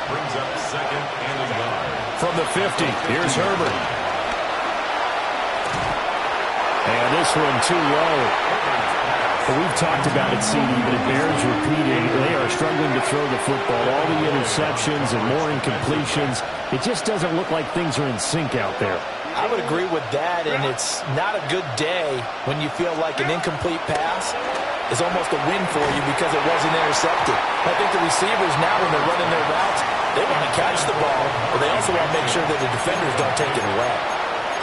Speaker 3: Brings up second and a yard.
Speaker 9: From the 50, here's Herbert. And this one too low. Well, we've talked about it, CD, but it bears repeating. They are struggling to throw the football. All the interceptions and more incompletions. It just doesn't look like things are in sync out there.
Speaker 10: I would agree with that, and it's not a good day when you feel like an incomplete pass is almost a win for you because it wasn't intercepted. I think the receivers now, when they're running their routes, they want to catch the ball, but they also want to make sure that the defenders don't take it away.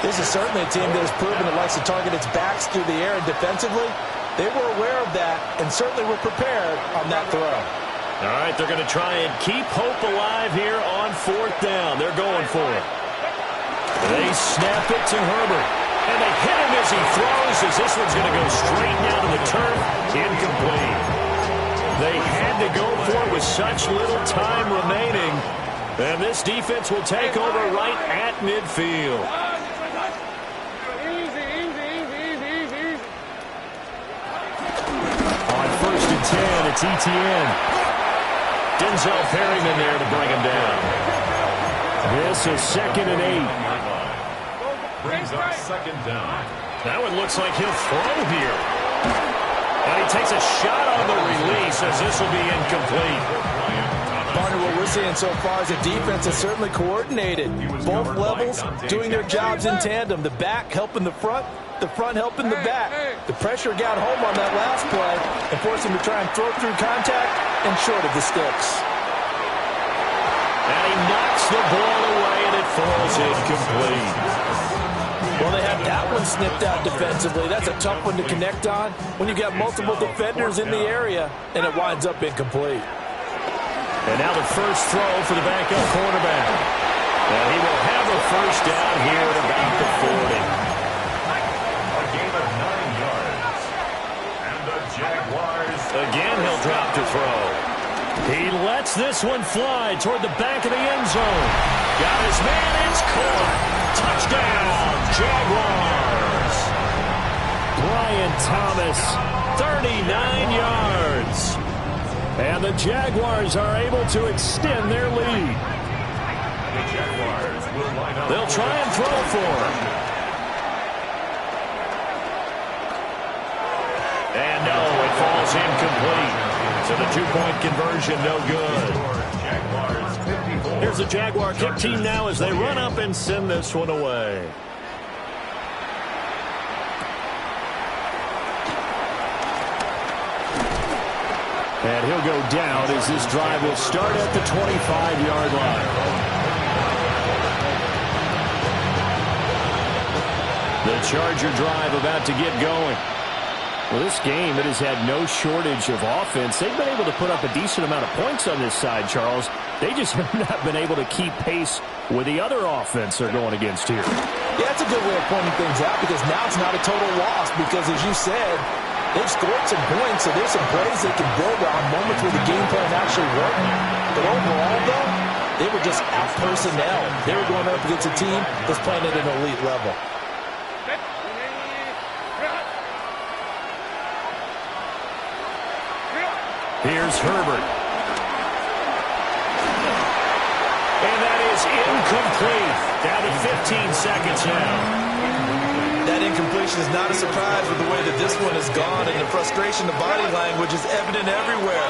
Speaker 10: This is certainly a team that has proven it likes to target its backs through the air, and defensively, they were aware of that and certainly were prepared on that throw.
Speaker 9: All right, they're going to try and keep hope alive here on fourth down. They're going for it. They snap it to Herbert. And they hit him as he throws, as this one's going to go straight down to the turf. Incomplete. They had to go for it with such little time remaining. And this defense will take over right at midfield. On first and 10, it's Etienne. Denzel Perryman there to bring him down. This is second and 8.
Speaker 3: Brings up second down.
Speaker 9: That one looks like he'll throw here. And he takes a shot on the release as this will be incomplete.
Speaker 10: Partner, what we're seeing so far is a defense that's certainly coordinated. Both levels doing their jobs in tandem. The back helping the front helping the back. The pressure got home on that last play and forced him to try and throw through contact and short of the sticks.
Speaker 9: And he knocks the ball away, and it falls incomplete.
Speaker 10: Well, they had that one snipped out defensively. That's a tough one to connect on when you got multiple defenders in the area, and it winds up incomplete.
Speaker 9: And now the first throw for the backup quarterback. And he will have a first down here at about the 40.
Speaker 3: A gain of 9 yards. And the Jaguars.
Speaker 9: Again, he'll drop to throw. He lets this one fly toward the back of the end zone. Got his man, it's caught. Touchdown, Jaguars. Brian Thomas 39 yards. And the Jaguars are able to extend their lead.
Speaker 3: The Jaguars will line up.
Speaker 9: They'll try and throw for him. And no, it falls incomplete. So the two-point conversion, no good.
Speaker 3: Jaguars 54.
Speaker 9: Here's the Jaguar kick team now as they run up and send this one away. And he'll go down as this drive will start at the 25-yard line. The Charger drive about to get going. Well, this game, it has had no shortage of offense. They've been able to put up a decent amount of points on this side, Charles. They just have not been able to keep pace with the other offense they're going against here.
Speaker 10: Yeah, that's a good way of pointing things out because now it's not a total loss because, as you said, they've scored some points, so there's some plays they can build on, moments where the game plan actually worked. But overall, though, they were just out-personnel. They were going up against a team that's playing at an elite level.
Speaker 9: Here's Herbert. And that is incomplete. Down to 15 seconds now.
Speaker 10: That incompletion is not a surprise with the way that this one has gone, and the frustration, the body language is evident everywhere.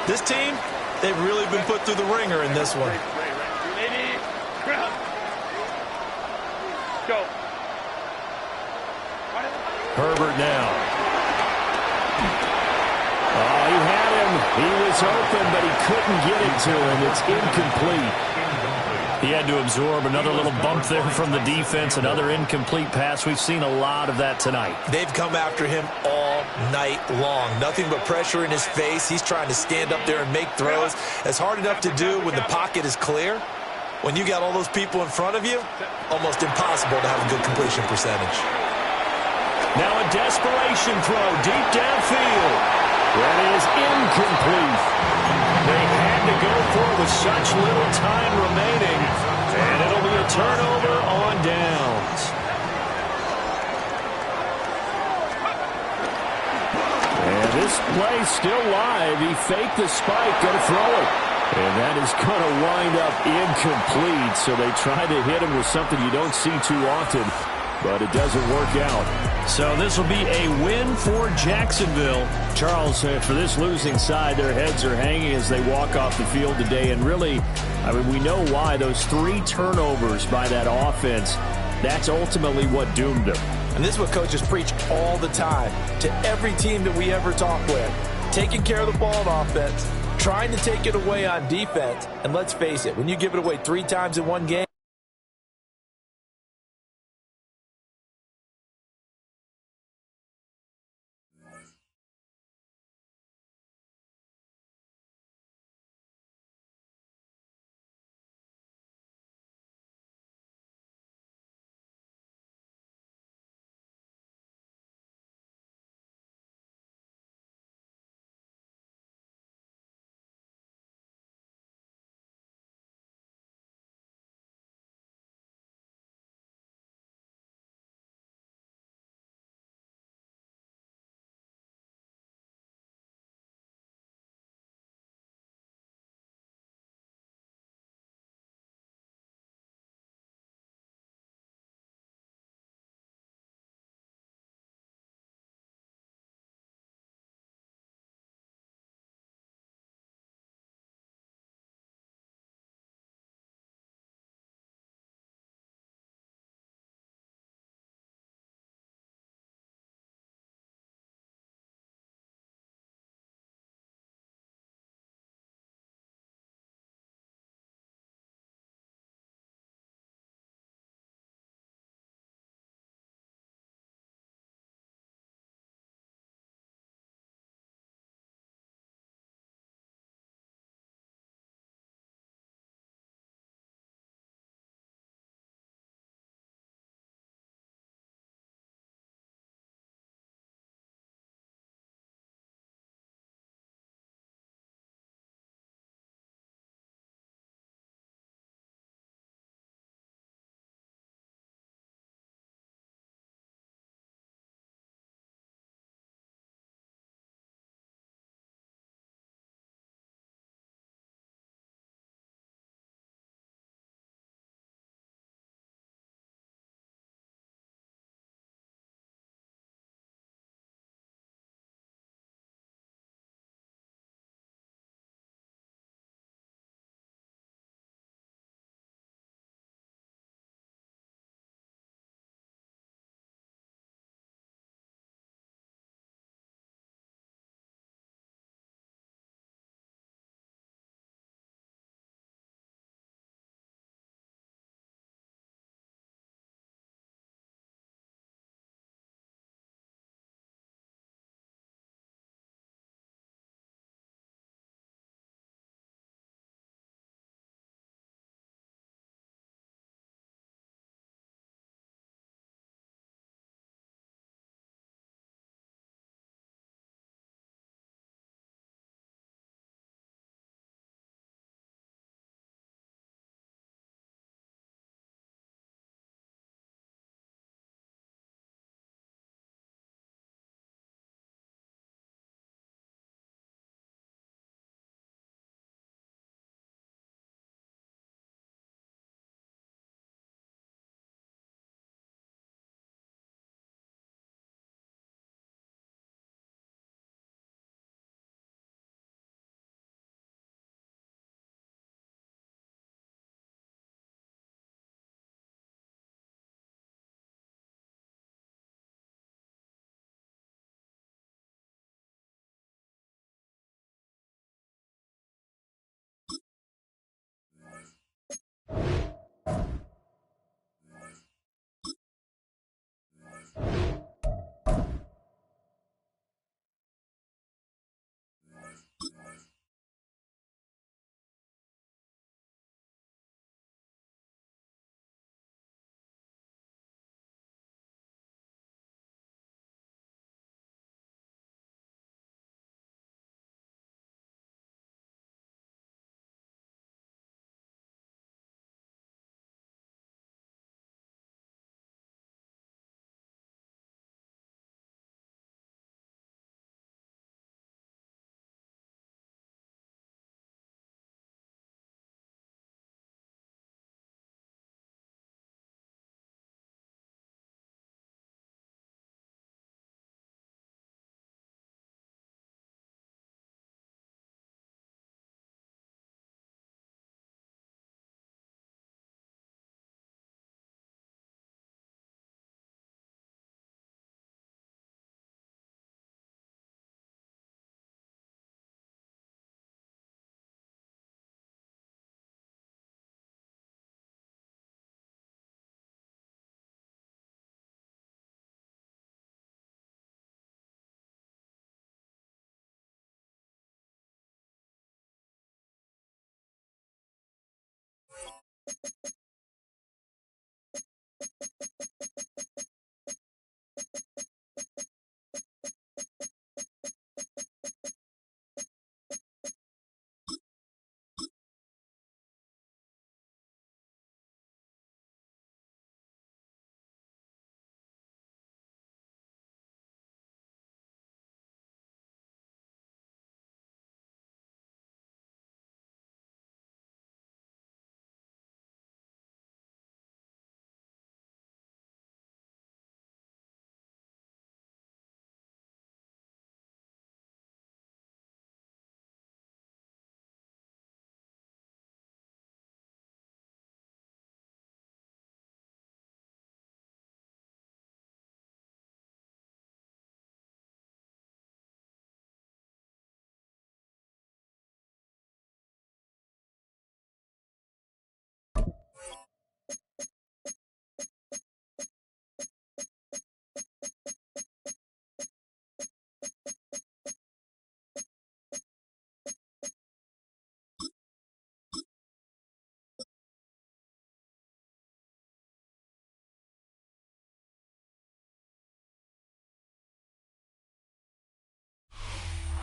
Speaker 10: This team, they've really been put through the ringer in this one.
Speaker 4: Go.
Speaker 9: Herbert now. Oh, he had him. He was open, but he couldn't get it to him. It's incomplete. He had to absorb another little bump there from the defense, another incomplete pass. We've seen a lot of that tonight.
Speaker 10: They've come after him all night long. Nothing but pressure in his face. He's trying to stand up there and make throws. It's hard enough to do when the pocket is clear. When you got all those people in front of you, almost impossible to have a good completion percentage.
Speaker 9: Now a desperation throw deep downfield. That is incomplete. They had to go for it with such little time remaining. And it'll be a turnover on downs. And this play still live. He faked the spike, going to throw it. And that is going to wind up incomplete. So they try to hit him with something you don't see too often, but it doesn't work out. So this will be a win for Jacksonville. Charles, for this losing side, their heads are hanging as they walk off the field today. And really, I mean, we know why. Those 3 turnovers by that offense, that's ultimately what doomed them.
Speaker 10: And this is what coaches preach all the time to every team that we ever talk with. Taking care of the ball on offense, trying to take it away on defense. And let's face it, when you give it away 3 times in one game,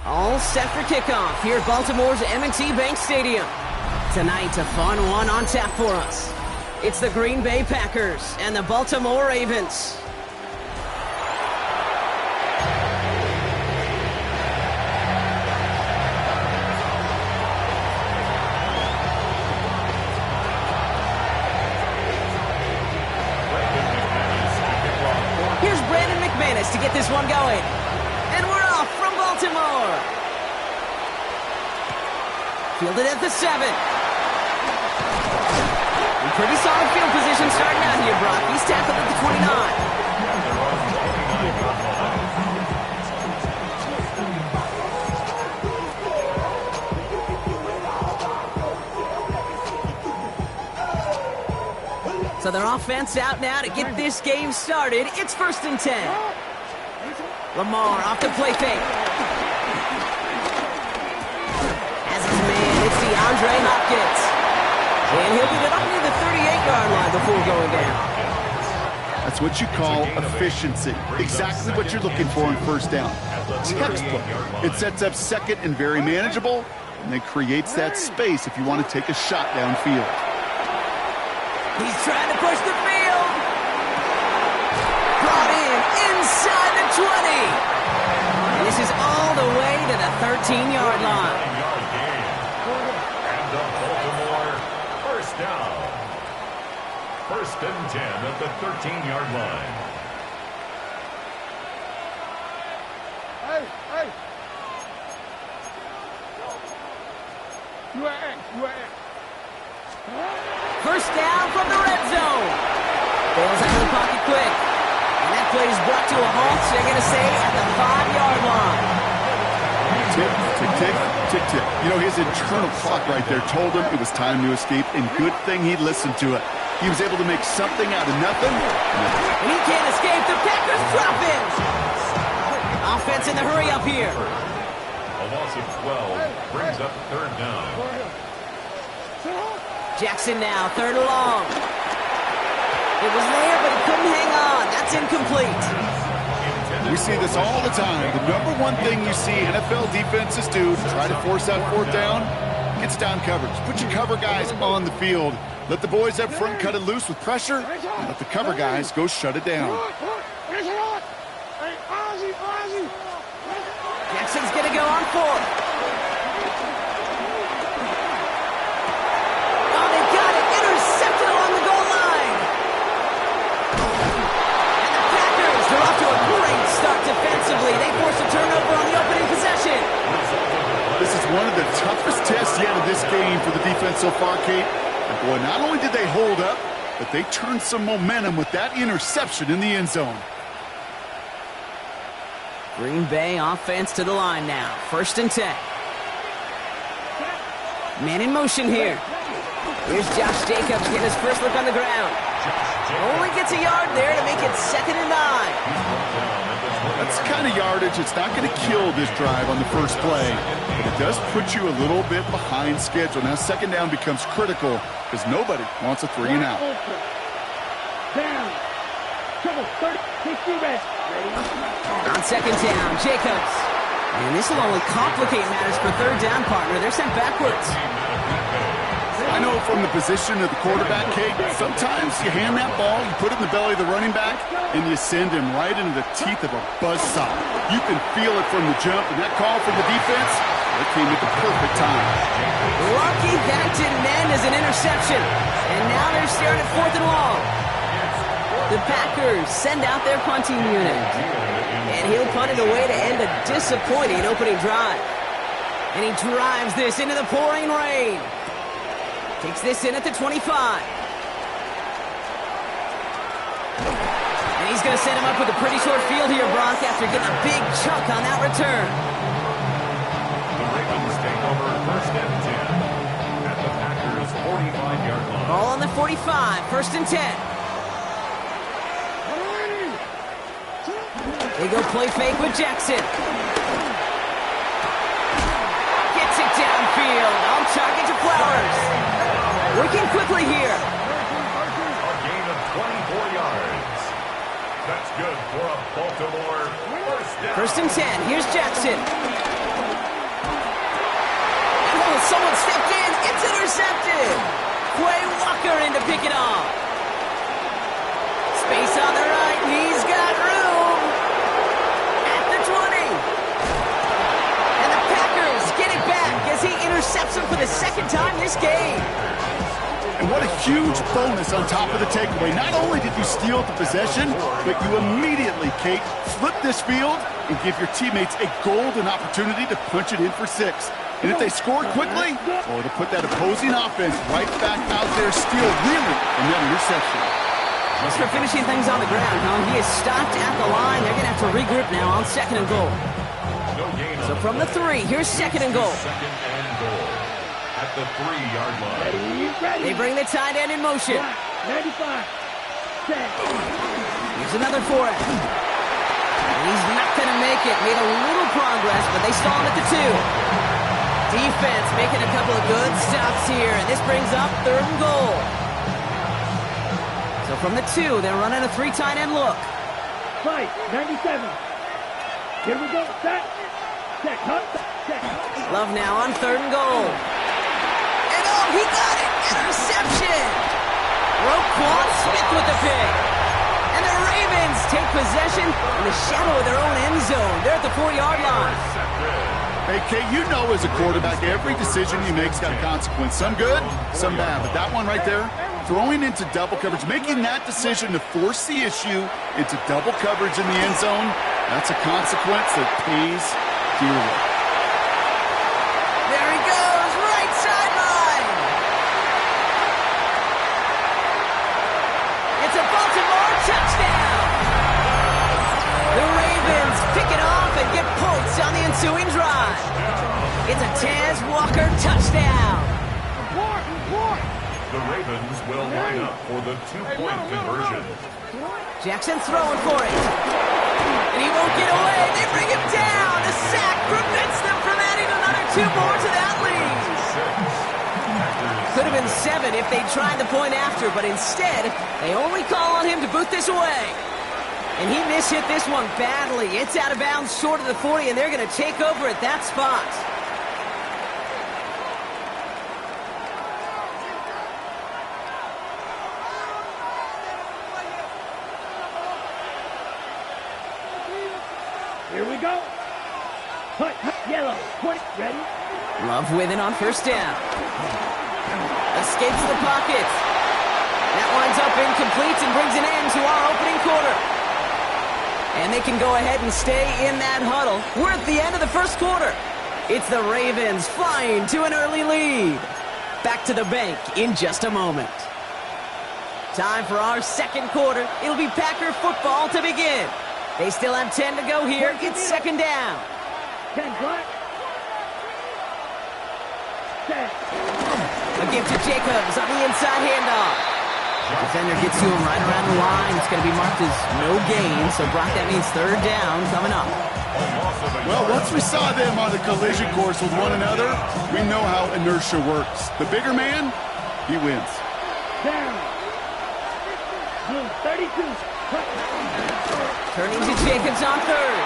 Speaker 1: All set for kickoff here at Baltimore's M&T Bank Stadium. Tonight, a fun one on tap for us. It's the Green Bay Packers and the Baltimore Ravens. Here's Brandon McManus to get this one going. And we're off from Baltimore. Fielded at the 7. Pretty solid field position starting out here, Brock. He's tackled at the 29. So their offense out now to get this game started. It's 1st and 10. Lamar off the play fake. As his man, it's DeAndre Hopkins. And he'll get it up near the 38-yard line before going down.
Speaker 2: That's what you call efficiency. Exactly what you're looking for on 1st down. Textbook. It sets up 2nd and very manageable, and it creates that space if you want to take a shot downfield.
Speaker 1: He's trying to push the field. Brought in inside the 20. And this is all the way to the 13-yard line.
Speaker 3: Down. 1st and 10 at the 13-yard line.
Speaker 4: Hey! You are X.
Speaker 1: 1st down from the red zone. Bails out of the pocket quick. And that play is brought to a halt, so they're going to say at the 5-yard line.
Speaker 2: Tick, tick, tick, tick, tick. You know, his internal clock right there told him it was time to escape, and good thing he listened to it. He was able to make something out of nothing.
Speaker 1: And he can't escape. The Packers drop in. Offense in the hurry up here.
Speaker 3: A loss of 12 brings up 3rd down.
Speaker 1: Jackson now, 3rd and long. It was there, but he couldn't hang on. That's incomplete.
Speaker 2: We see this all the time. The number one thing you see NFL defenses do to try to force that 4th down, it's down coverage. Put your cover guys on the field. Let the boys up front cut it loose with pressure, and let the cover guys go shut it down.
Speaker 1: Jackson's going to go on 4th. Oh, they got it. Intercepted along the goal line. And the Packers are off to a great start defensively. They force a turnover on the opening possession.
Speaker 2: This is one of the toughest tests yet of this game for the defense so far, Kate. And boy, not only did they hold up, but they turned some momentum with that interception in the end zone.
Speaker 1: Green Bay offense to the line now. 1st and 10. Man in motion here. Here's Josh Jacobs getting his first look on the ground. Only gets a yard there to make it 2nd and 9.
Speaker 2: That's the kind of yardage. It's not going to kill this drive on the first play, but it does put you a little bit behind schedule. Now second down becomes critical because nobody wants a 3 and out.
Speaker 8: Down. Triple 30, 60 rest. Ready?
Speaker 1: On second down, Jacobs. And this will only complicate matters for third down, partner. They're sent backwards.
Speaker 2: I know from the position of the quarterback, Kate, sometimes you hand that ball, you put it in the belly of the running back, and you send him right into the teeth of a buzzsaw. You can feel it from the jump, and that call from the defense, that came at the perfect time.
Speaker 1: Lucky that didn't end as an interception. And now they're staring at 4th and long. The Packers send out their punting unit. And he'll punt it away to end a disappointing opening drive. And he drives this into the pouring rain. Takes this in at the 25. And he's going to set him up with a pretty short field here, Brock, after getting a big chunk on that return.
Speaker 3: The Ravens take over 1st and 10 at the Packers' 45-yard line.
Speaker 1: Ball on the 45, 1st and 10. They go play fake with Jackson. Gets it downfield. On target to Flowers. Working quickly here.
Speaker 3: A gain of 24 yards. That's good for a Baltimore first down.
Speaker 1: 1st and 10. Here's Jackson. Oh, someone stepped in. It's intercepted. Quay Walker in to pick it off. Space on the right. He's got room. At the 20. And the Packers get it back as he intercepts him for the second time this game.
Speaker 2: And what a huge bonus on top of the takeaway. Not only did you steal the possession, but you immediately, Kate, flip this field and give your teammates a golden opportunity to punch it in for 6. And if they score quickly, or to put that opposing offense right back out there, steal really from that interception.
Speaker 1: Just for finishing things on the ground, he is stopped at the line. They're going to have to regroup now on 2nd and goal. So from the 3, here's 2nd and goal.
Speaker 3: 2nd and goal at the 3-yard line.
Speaker 8: Ready.
Speaker 1: They bring the tight end in motion.
Speaker 8: 95. Set.
Speaker 1: Here's another for it. He's not going to make it. Made a little progress, but they stall him at the 2. Defense making a couple of good stops here, and this brings up 3rd and goal. So from the 2, they're running a 3 tight end look.
Speaker 8: Fight. 97. Here we go. Set. Set. Cut. Set.
Speaker 1: Love now on 3rd and goal. And oh, he got it! Interception! Roquan Smith with the pick. And the Ravens take possession in the shadow of their own end zone. They're at the 4-yard line.
Speaker 2: Hey, Kate, you know as a quarterback, every decision you make's got a consequence. Some good, some bad. But that one right there, throwing into double coverage, making that decision to force the issue into double coverage in the end zone, that's a consequence that pays dearly.
Speaker 1: There he goes, right sideline. It's a Baltimore touchdown. The Ravens pick it off and get points on the ensuing drive. It's a Taz Walker touchdown.
Speaker 3: The Ravens will line up for the 2-point conversion.
Speaker 1: Jackson throwing for it. And he won't get away. They bring him down. The sack prevents them from adding another 2 more to that lead. Could have been 7 if they tried the point after, but instead, they only call on him to boot this away. And he mishit this one badly. It's out of bounds short of the 40, and they're going to take over at that spot.
Speaker 8: Here we go. Put yellow. 20. Ready.
Speaker 1: Love with it on 1st down. Escapes the pocket. That winds up incomplete and brings an end to our opening quarter. And they can go ahead and stay in that huddle. We're at the end of the 1st quarter. It's the Ravens flying to an early lead. Back to the bank in just a moment. Time for our 2nd quarter. It'll be Packer football to begin. They still have 10 to go here. It's 2nd down.
Speaker 8: 10 black. Set.
Speaker 1: A give to Jacobs on the inside handoff. Defender gets to him right around the line. It's going to be marked as no gain. So, Brock, that means third down coming up.
Speaker 2: Well, once we saw them on the collision course with one another, we know how inertia works. The bigger man, he wins.
Speaker 8: Down. 32.
Speaker 1: Turning to Jacobs on third.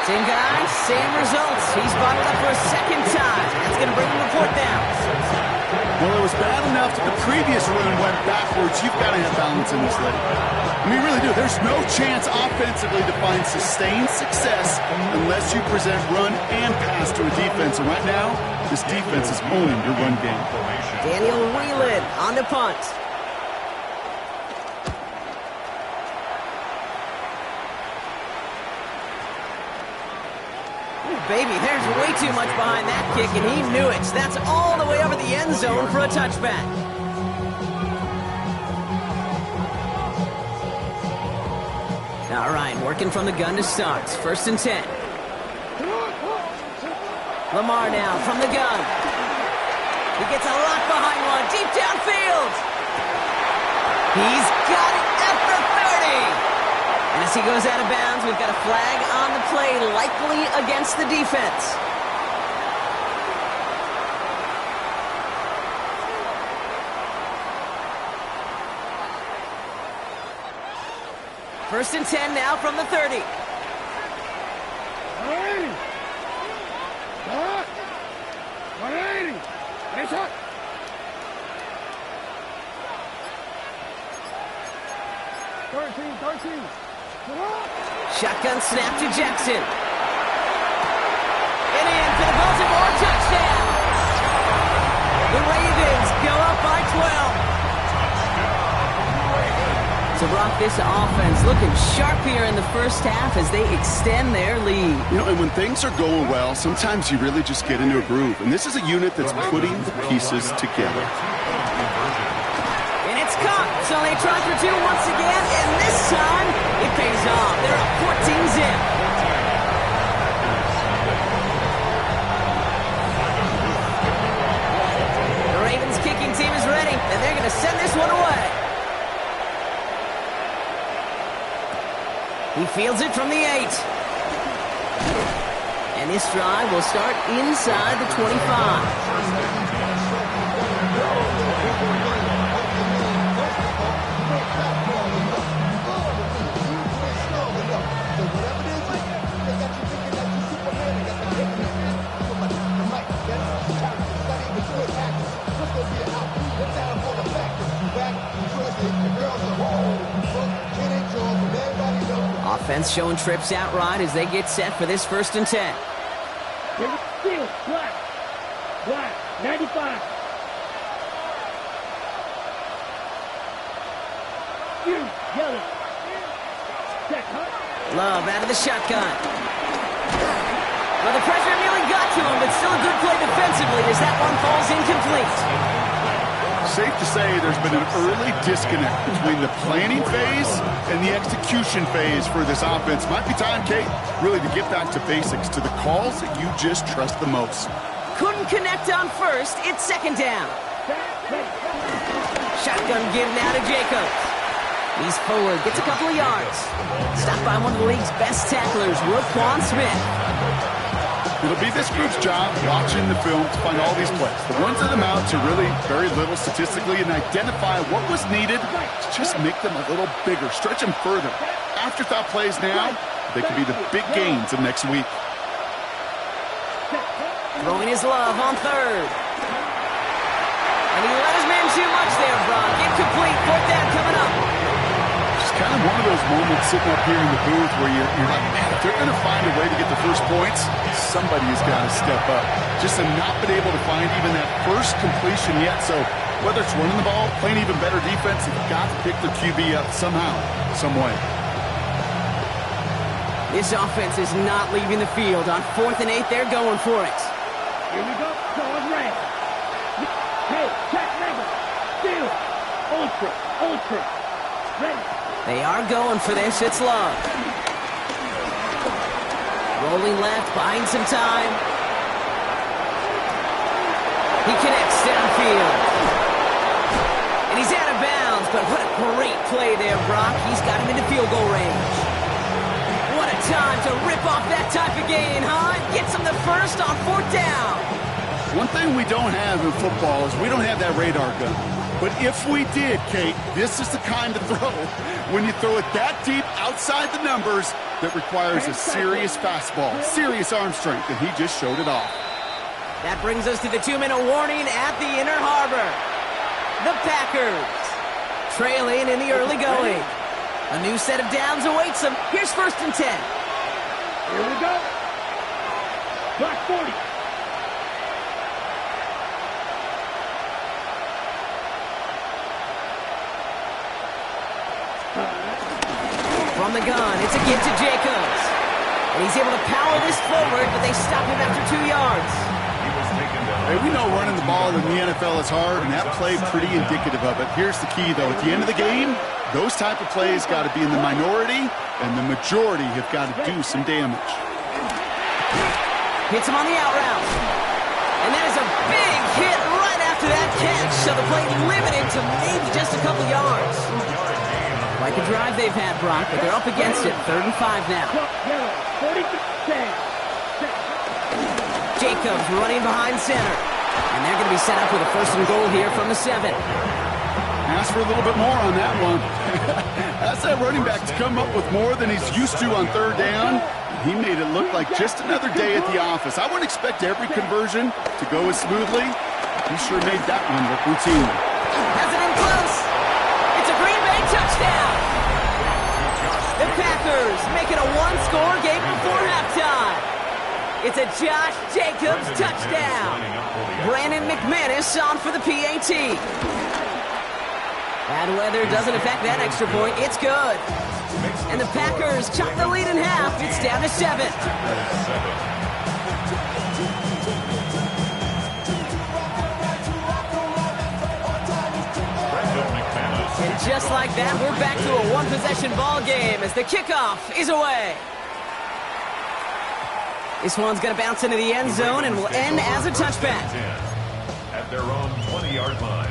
Speaker 1: Same guy, same results. He's bottled up for a second time. That's going to bring the report down.
Speaker 2: Well, it was bad enough that the previous run went backwards. You've got to have balance in this league. I mean, you really do. There's no chance offensively to find sustained success unless you present run and pass to a defense. And right now, this defense is owning your run game.
Speaker 1: Daniel Whelan on the punt. Baby, there's way too much behind that kick, and he knew it. That's all the way over the end zone for a touchback. All right, working from the gun to start. 1st and 10. Lamar now from the gun. He gets a lock behind one, deep downfield. He's got it at the 30. And as he goes out of bounds, we've got a flag on the play, likely against the defense. First and 10 now from the 30.
Speaker 8: Hey! 180! Nice hot! Thirteen.
Speaker 1: Shotgun snap to Jackson. And in for the Baltimore touchdown. The Ravens go up by 12. So, Brock, this offense looking sharp here in the first half as they extend their lead.
Speaker 2: You know, and when things are going well, sometimes you really just get into a groove. And this is a unit that's putting the pieces together.
Speaker 1: And it's caught. So they try for two once again, and this time it pays off. They're up 14-zip. The Ravens kicking team is ready, and they're going to send this one away. He fields it from the 8. And this drive will start inside the 25. Offense showing trips out right as they get set for this 1st and 10.
Speaker 8: Steal, black, 95. Yellow. Check,
Speaker 1: Love out of the shotgun. Well, the pressure nearly got to him, but still a good play defensively as that one falls incomplete.
Speaker 2: Safe to say there's been an early disconnect between the planning phase and the execution phase for this offense. Might be time, Kate, really to get back to basics, to the calls that you just trust the most.
Speaker 1: Couldn't connect on first. It's 2nd down. Shotgun give now to Jacobs. He's forward, gets a couple of yards. Stopped by one of the league's best tacklers, Roquan Smith.
Speaker 2: It'll be this group's job watching the film to find all these plays. The ones that amount to really very little statistically and identify what was needed to just make them a little bigger, stretch them further. Afterthought plays now, they could be the big gains of next week.
Speaker 1: Throwing his love on 3rd. And he let his man too much there, Brock. Incomplete. 4th down coming up.
Speaker 2: Just kind of one of those moments sitting up here in the booth where you're like, man, if they're going to find a way to get the first points, somebody's got to step up. Just have not been able to find even that first completion yet. So whether it's running the ball, playing even better defense, they've got to pick their QB up somehow, some way.
Speaker 1: This offense is not leaving the field. On 4th and 8, they're going for it.
Speaker 8: Here we go. Going red. Hey, check number. Steal. Ultra. Ready.
Speaker 1: They are going for this. It's Love. Rolling left, buying some time. He connects downfield. And he's out of bounds, but what a great play there, Brock. He's got him into field goal range. What a time to rip off that type of gain, huh? Gets him the first on 4th down.
Speaker 2: One thing we don't have in football is we don't have that radar gun. But if we did, Kate, this is the kind of throw, when you throw it that deep outside the numbers, that requires a serious fastball, serious arm strength, and he just showed it off.
Speaker 1: That brings us to the 2-minute warning at the Inner Harbor. The Packers trailing in the early going. A new set of downs awaits them. Here's 1st and 10.
Speaker 8: Here we go. Block 40.
Speaker 1: From the gun, it's a give to Jacobs. And he's able to power this forward, but they stop him after 2 yards.
Speaker 2: Hey, we know running the ball in the NFL is hard, and that play pretty indicative of it. Here's the key, though. At the end of the game, those type of plays got to be in the minority, and the majority have got to do some damage.
Speaker 1: Hits him on the out route. And that is a big hit right after that catch, so the play limited to maybe just a couple yards. Like a drive they've had, Brock, but they're up against it. 3rd and 5 now.
Speaker 8: 40.
Speaker 1: Jacobs running behind center. And they're going to be set up with a 1st and goal here from the 7.
Speaker 2: Ask for a little bit more on that one. Ask that running back to come up with more than he's used to on 3rd down. He made it look like just another day at the office. I wouldn't expect every conversion to go as smoothly. He sure made that one look routine.
Speaker 1: Has it in close. It's a Green Bay touchdown. The Packers make it a 1-score game before halftime. It's a Josh Jacobs touchdown. Brandon McManus on for the PAT. Bad weather doesn't affect that extra point. It's good. And the Packers chop the lead in half. It's down to 7. And just like that, we're back to a one-possession ball game as the kickoff is away. This one's going to bounce into the end zone and will end as a touchback.
Speaker 3: At their own 20-yard line.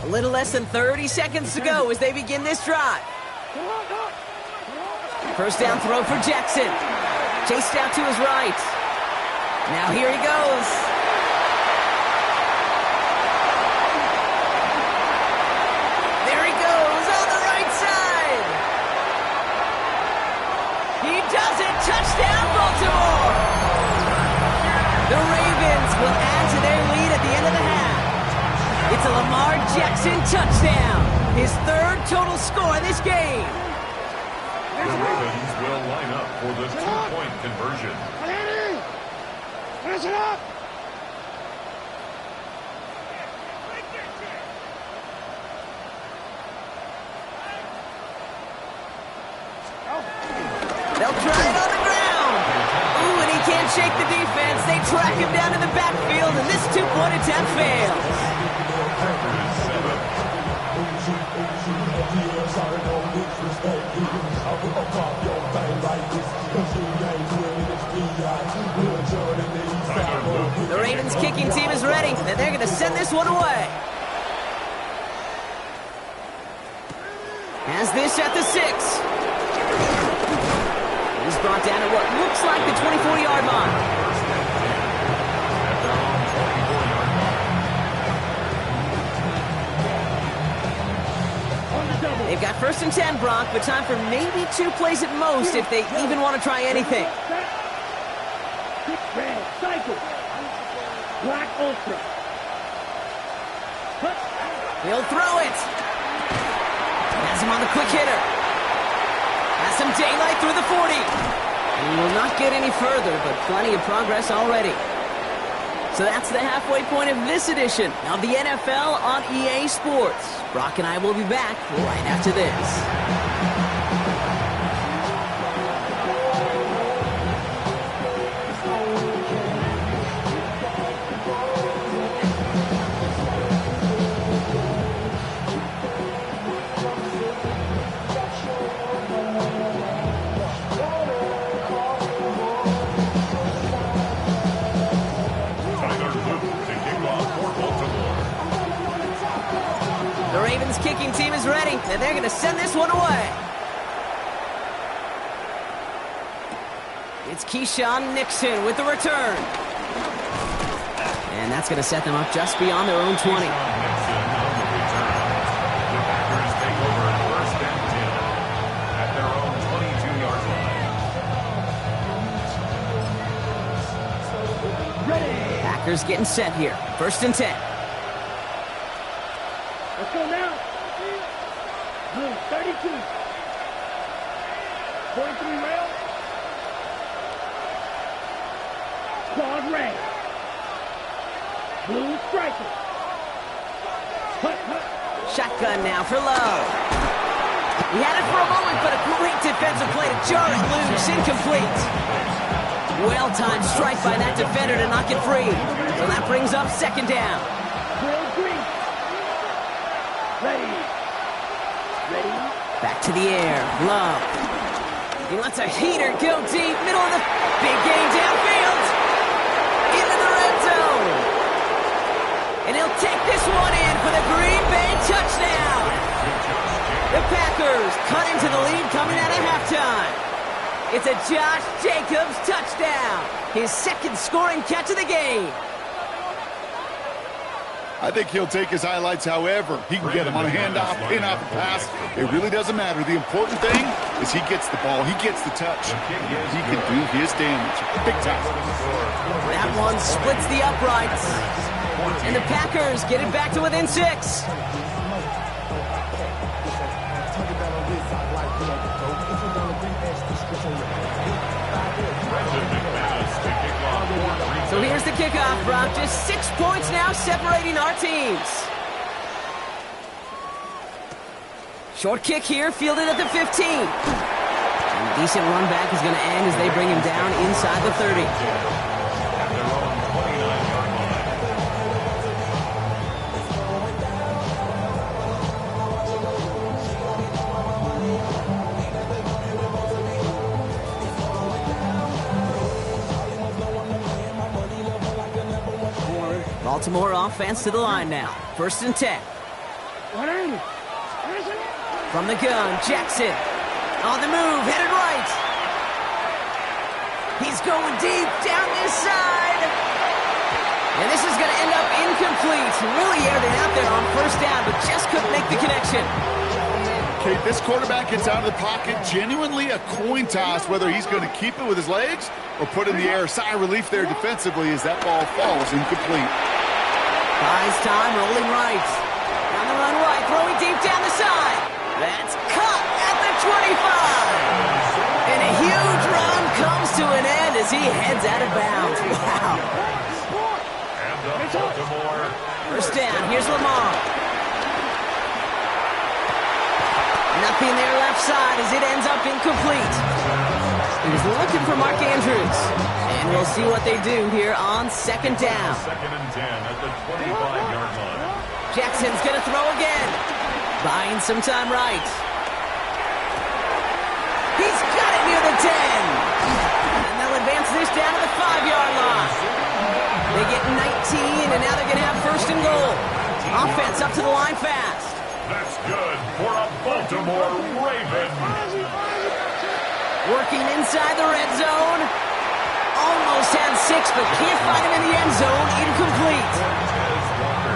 Speaker 1: A little less than 30 seconds to go as they begin this drive. 1st down throw for Jackson. Chased out to his right. Now here he goes. There he goes on the right side. He does it. Touchdown, Baltimore. The Ravens will add to their lead at the end of the half. It's a Lamar Jackson touchdown. His 3rd total score this game.
Speaker 3: The Ravens will line up for the 2-point conversion.
Speaker 8: Finish it up.
Speaker 1: They'll try it on the ground. Ooh, and he can't shake the defense. They track him down in the backfield, and this 2-point attempt fails. The Ravens kicking team is ready, and they're going to send this one away. Has this at the 6. He's brought down at what looks like the 24-yard line. They've got 1st and 10, Brock, but time for maybe 2 plays at most if they even want to try anything.
Speaker 8: Red, cycle. Black Ultra.
Speaker 1: He'll throw it. Has him on the quick hitter. Has some daylight through the 40. And will not get any further, but plenty of progress already. So that's the halfway point of this edition of the NFL on EA Sports. Brock and I will be back right after this. The Ravens kicking team is ready, and they're going to send this one away. It's Keyshawn Nixon with the return. And that's going to set them up just beyond their own 20. Packers getting set here. 1st and 10.
Speaker 8: Let's go now. Blue, 32. 43 rail. Quad ray. Blue striker. Hut, hut.
Speaker 1: Shotgun now for Love. He had it for a moment, but a great defensive play to jar it loose. Incomplete. Well-timed strike by that defender to knock it free. So that brings up 2nd down.
Speaker 8: Green. Ready. Ready.
Speaker 1: Back to the air. Love. He lets a heater go deep. Middle of the big game downfield. Into the red zone. And he'll take this one in for the Green Bay touchdown. The Packers cut into the lead coming out of halftime. It's a Josh Jacobs touchdown. His 2nd scoring catch of the game.
Speaker 2: I think he'll take his highlights however he can get him on a handoff, pin-off, pass. It really doesn't matter. The important thing is he gets the ball. He gets the touch. He can do his damage. Big time.
Speaker 1: That one splits the uprights. And the Packers get it back to within 6. So here's the kickoff, Brock. Just 6 points now separating our teams. Short kick here, fielded at the 15. And a decent run back is going to end as they bring him down inside the 30. Baltimore offense to the line now. 1st and 10. From the gun, Jackson. On the move, headed right. He's going deep down this side. And this is going to end up incomplete. Really aired it out there on 1st down, but just couldn't make the connection.
Speaker 2: Okay, this quarterback gets out of the pocket. Genuinely a coin toss whether he's going to keep it with his legs or put in the air. Sigh of relief there defensively as that ball falls incomplete.
Speaker 1: Buys time, rolling right. Down the run right, throwing deep down the side. That's caught at the 25. And a huge run comes to an end as he heads out of bounds. Wow.
Speaker 3: And Baltimore.
Speaker 1: 1st down, here's Lamar. Nothing there left side as it ends up incomplete. He was looking for Mark Andrews. And we'll see what they do here on 2nd down.
Speaker 3: 2nd and 10 at the 25-yard line.
Speaker 1: Jackson's going to throw again. Buying some time right. He's got it near the 10. And they'll advance this down to the 5-yard line. They get 19, and now they're going to have 1st and goal. Offense up to the line fast.
Speaker 3: That's good for a Baltimore Raven.
Speaker 1: Working inside the red zone. Almost had 6, but can't find him in the end zone. Incomplete.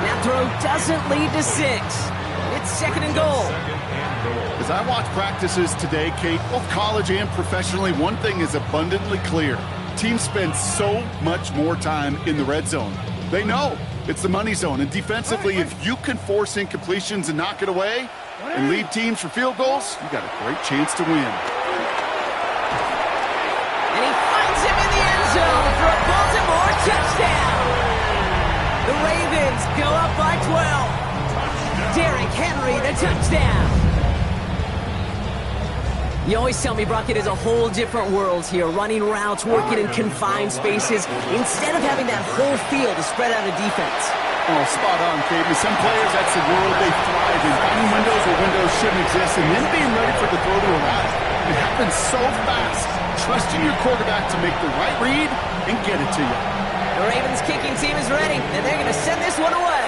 Speaker 1: That throw doesn't lead to 6. It's 2nd and goal.
Speaker 2: As I watch practices today, Kate, both college and professionally, one thing is abundantly clear. Teams spend so much more time in the red zone. They know it's the money zone. And defensively, if you can force incompletions and knock it away and lead teams for field goals, you got a great chance to win.
Speaker 1: And he finds him in the end zone for a Baltimore touchdown. The Ravens go up by 12. Derrick Henry, the touchdown. You always tell me, Brock, it is a whole different world here, running routes, working in confined spaces, instead of having that whole field to spread out a defense.
Speaker 2: Oh, spot on, Kate. With some players, that's the world they thrive in. Finding windows where windows shouldn't exist, and then being ready for the throw to arrive. It happens so fast. Trusting your quarterback to make the right read and get it to you.
Speaker 1: The Ravens kicking team is ready, and they're going to send this one away.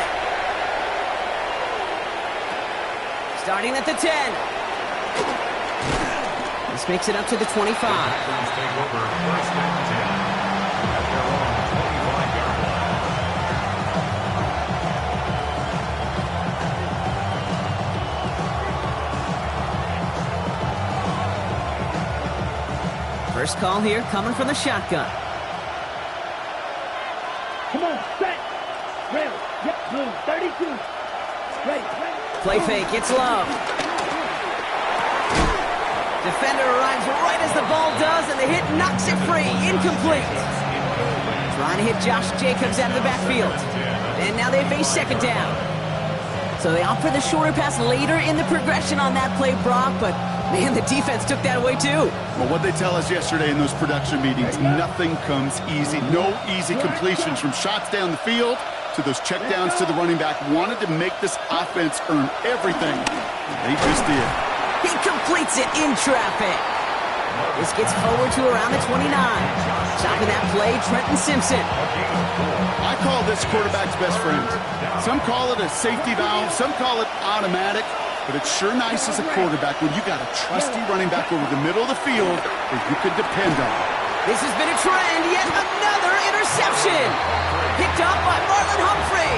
Speaker 1: Starting at the 10. This makes it up to the 25.
Speaker 3: Take over first and 10 at their own 25-yard line.
Speaker 1: First call here coming from the shotgun.
Speaker 8: Come on, set. Rail. Yep, move. 32. Ready.
Speaker 1: Play fake, it's Love. Defender arrives right as the ball does, and the hit knocks it free. Incomplete. Trying to hit Josh Jacobs out of the backfield. And now they face second down. So they opt for the shorter pass later in the progression on that play, Brock, but man, the defense took that away too.
Speaker 2: Well, what they tell us yesterday in those production meetings, nothing comes easy. No easy completions from shots down the field to those checkdowns to the running back. Wanted to make this offense earn everything. They just did.
Speaker 1: He completes it in traffic. This gets forward to around the 29. Chopping that play, Trenton Simpson.
Speaker 2: I call this quarterback's best friend. Some call it a safety valve, some call it automatic, but it's sure nice as a quarterback when you got a trusty running back over the middle of the field that you can depend on.
Speaker 1: This has been a trend, yet another interception. Picked up by Marlon Humphrey.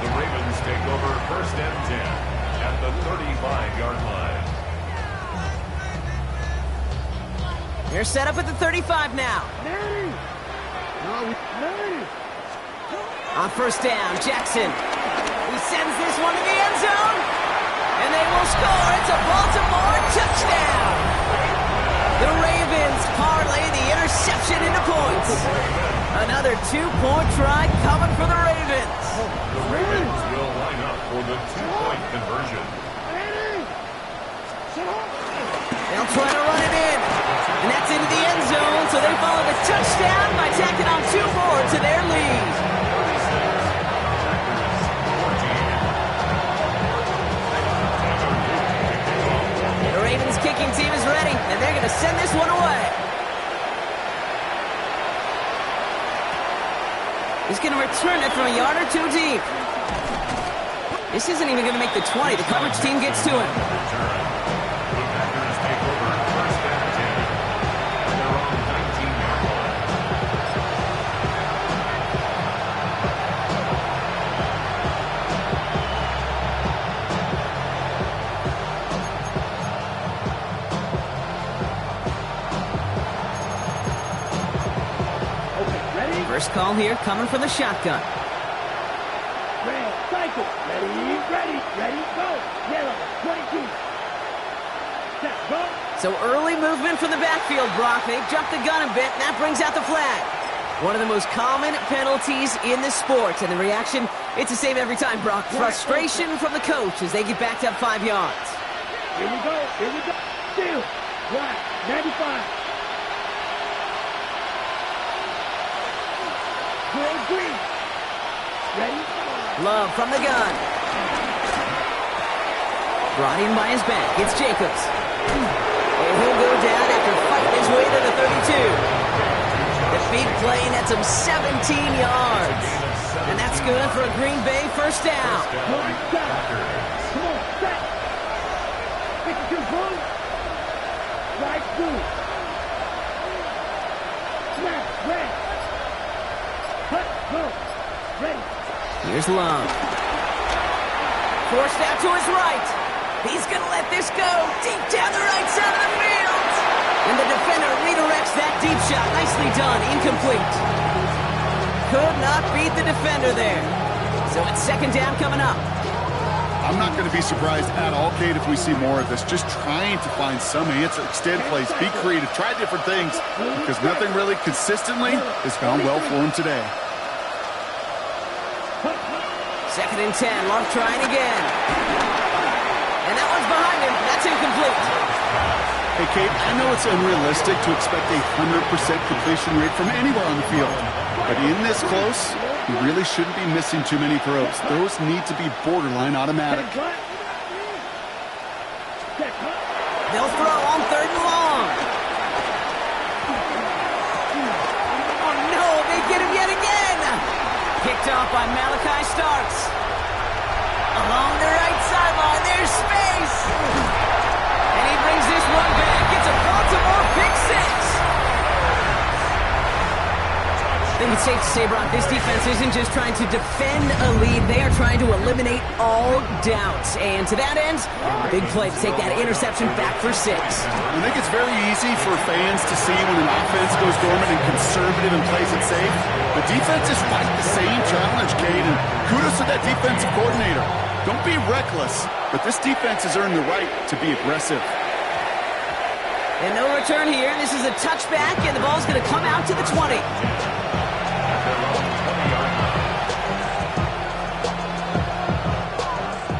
Speaker 3: The Ravens take over first and 10 at the 35-yard line.
Speaker 1: They're set up at the 35 now. On first down, Jackson. He sends this one to the end zone. And they will score. It's a Baltimore touchdown. The Ravens parlay the interception into points. Another two-point try coming for the Ravens.
Speaker 3: The Ravens will line up for the two-point conversion.
Speaker 1: They'll try to run it in. And that's into the end zone, so they follow the touchdown by tacking on 2 more to their lead. The Ravens kicking team is ready, and they're going to send this one away. He's going to return it from a yard or 2 deep. This isn't even going to make the 20. The coverage team gets to him. First call here coming from the shotgun.
Speaker 8: Red, cycle. Ready, go. Yellow, 22. Set, go.
Speaker 1: So early movement from the backfield, Brock. They jumped the gun a bit, and that brings out the flag. One of the most common penalties in the sport, and the reaction, it's the same every time, Brock. Frustration from the coach as they get backed up 5 yards.
Speaker 8: Here we go. Still. Right, 95. Green. Ready?
Speaker 1: Love from the gun. Brought in by his back. It's Jacobs. And he'll go down after fighting his way to the 32. The big play nets him 17 yards. And that's good for a Green Bay first down.
Speaker 8: Come on, set. 52 point. Right through. Snap, red. Ready.
Speaker 1: Here's Love. Forced out to his right. He's going to let this go deep down the right side of the field. And the defender redirects that deep shot. Nicely done. Incomplete. Could not beat the defender there. So it's second down coming up.
Speaker 2: I'm not going to be surprised at all, Kate, if we see more of this. Just trying to find some answer, extend plays, be creative, try different things, because nothing really consistently has gone well for him today.
Speaker 1: Second and 10. Love trying again. And that one's behind him. That's incomplete.
Speaker 2: Hey, Kate, I know it's unrealistic to expect a 100% completion rate from anywhere on the field. But in this close, you really shouldn't be missing too many throws. Those need to be borderline automatic.
Speaker 1: They'll throw on third and long. Oh, no, they get him yet again. Kick picked off by Malachi Starks. Along the right sideline, there's space. And he brings this one back. It's a Baltimore pick six. I think it's safe to say, Brock, this defense isn't just trying to defend a lead. They are trying to eliminate all doubts. And to that end, a big play to take that interception back for 6.
Speaker 2: I think it's very easy for fans to see when an offense goes dormant and conservative and plays it safe. The defense is fighting the same challenge, Cade, and kudos to that defensive coordinator. Don't be reckless, but this defense has earned the right to be aggressive.
Speaker 1: And no return here. This is a touchback, and the ball's going to come out to the 20.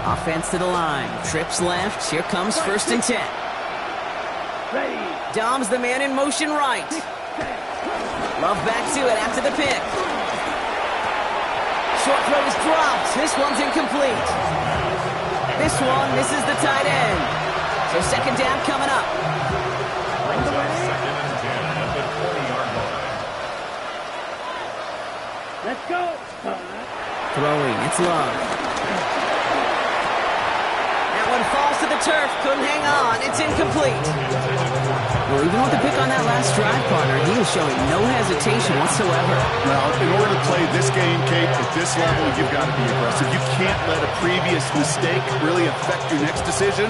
Speaker 1: Offense to the line. Trips left. Here comes 1st and 10. Dom's the man in motion right. Love back to it after the pick. Short throw is dropped. This one's incomplete. This one misses the tight end. So 2nd down coming up.
Speaker 8: Let's go.
Speaker 1: Throwing. It's Love. One falls to the turf, couldn't hang on, it's incomplete. Well, even with the pick on that last drive, partner, he was showing no hesitation whatsoever.
Speaker 2: Well, in order to play this game, Kate, at this level, you've got to be aggressive. You can't let a previous mistake really affect your next decision.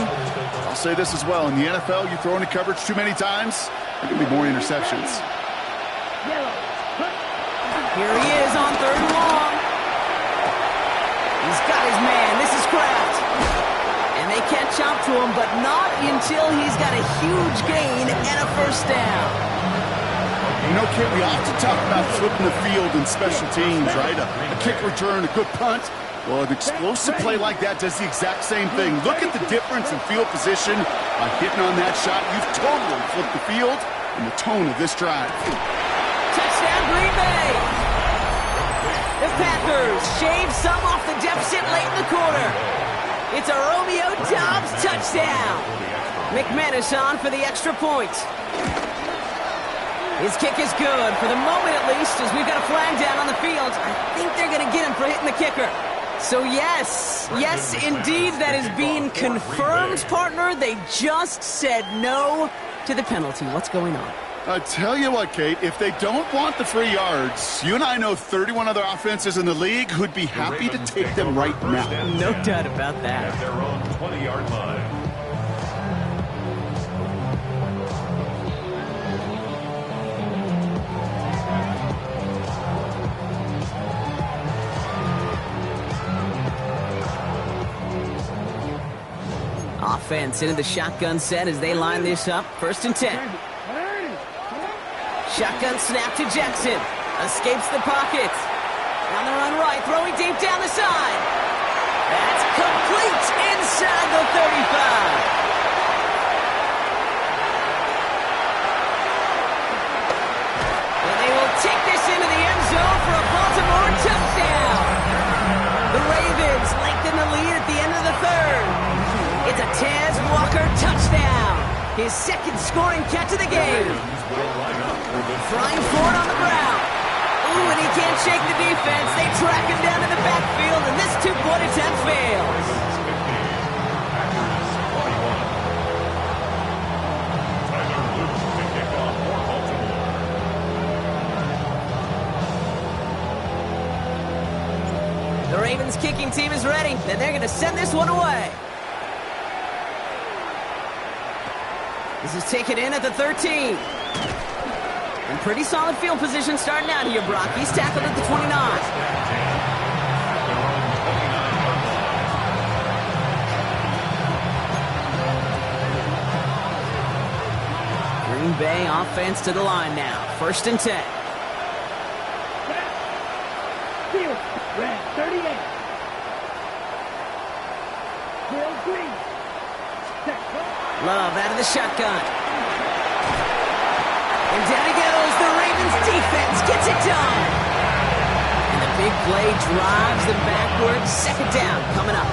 Speaker 2: I'll say this as well. In the NFL, you throw into coverage too many times, there can be more interceptions.
Speaker 1: Here he is on 3rd and long. He's got his man. This is Kraft. And they catch up to him, but not until he's got a huge gain and a 1st down.
Speaker 2: You know, Kate, we often talk about flipping the field in special teams, right? A kick return, a good punt. Well, an explosive play like that does the exact same thing. Look at the difference in field position. By hitting on that shot, you've totally flipped the field and the tone of this drive.
Speaker 1: Touchdown, Green Bay! The Packers shave some off the deficit late in the quarter. It's a Romeo Doubs touchdown. McManus on for the extra point. His kick is good, for the moment at least, as we've got a flag down on the field. I think they're going to get him for hitting the kicker. So yes, indeed, that is being confirmed, partner. They just said no to the penalty. What's going on?
Speaker 2: I tell you what, Kate, if they don't want the free yards, you and I know 31 other offenses in the league who'd be happy to take them right now.
Speaker 1: No doubt about that.
Speaker 3: At their own 20-yard line.
Speaker 1: Offense into the shotgun set as they line this up. 1st and 10. Shotgun snap to Jackson. Escapes the pocket. On the run right, throwing deep down the side. That's complete inside the 35. And they will take this into the end zone for a Baltimore touchdown. The Ravens lengthen the lead at the end of the 3rd. It's a Tez Walker touchdown. His 2nd scoring catch of the game. Flying forward on the ground. Ooh, and he can't shake the defense. They track him down in the backfield, and this 2-point attempt fails. The Ravens kicking team is ready, and they're going to send this one away. This is taken in at the 13. And pretty solid field position starting out here, Brock. He's tackled at the 29. Green Bay offense to the line now. 1st and 10.
Speaker 8: Field, red, 38. Bill Green.
Speaker 1: Love out of the shotgun. And down he goes. The Ravens defense gets it done. And the big play drives them backwards. 2nd down coming up.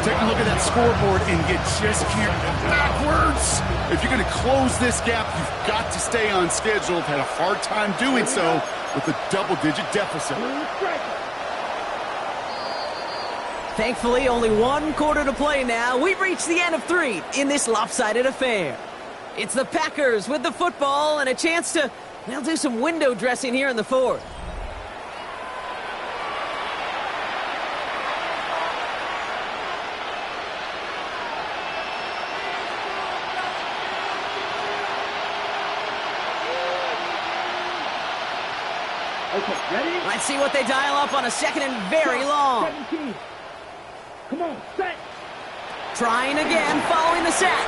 Speaker 2: Take a look at that scoreboard and you just can't go backwards. If you're going to close this gap, you've got to stay on schedule. Had a hard time doing so with a double-digit deficit.
Speaker 1: Thankfully, only one quarter to play now. We've reached the end of 3 in this lopsided affair. It's the Packers with the football and a chance to, well, do some window dressing here in the 4th.
Speaker 8: Okay, ready?
Speaker 1: Let's see what they dial up on a second and very long.
Speaker 8: 17. Come on, set.
Speaker 1: Trying again, following the sack.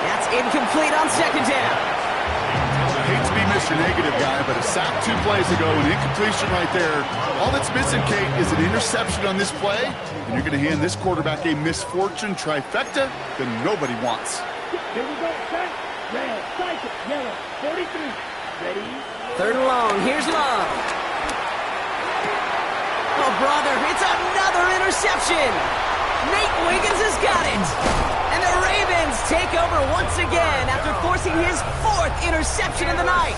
Speaker 1: That's incomplete on second down.
Speaker 2: I hate to be Mr. Negative guy, but a sack 2 plays ago, an incompletion right there. All that's missing, Kate, is an interception on this play, and you're going to hand this quarterback a misfortune trifecta that nobody wants.
Speaker 8: Here we go, set. Red, cycle, yellow, 43. Ready?
Speaker 1: 3rd and long, here's Love. Oh, brother, it's another interception. Nate Wiggins has got it. And the Ravens take over once again after forcing his 4th interception of the night.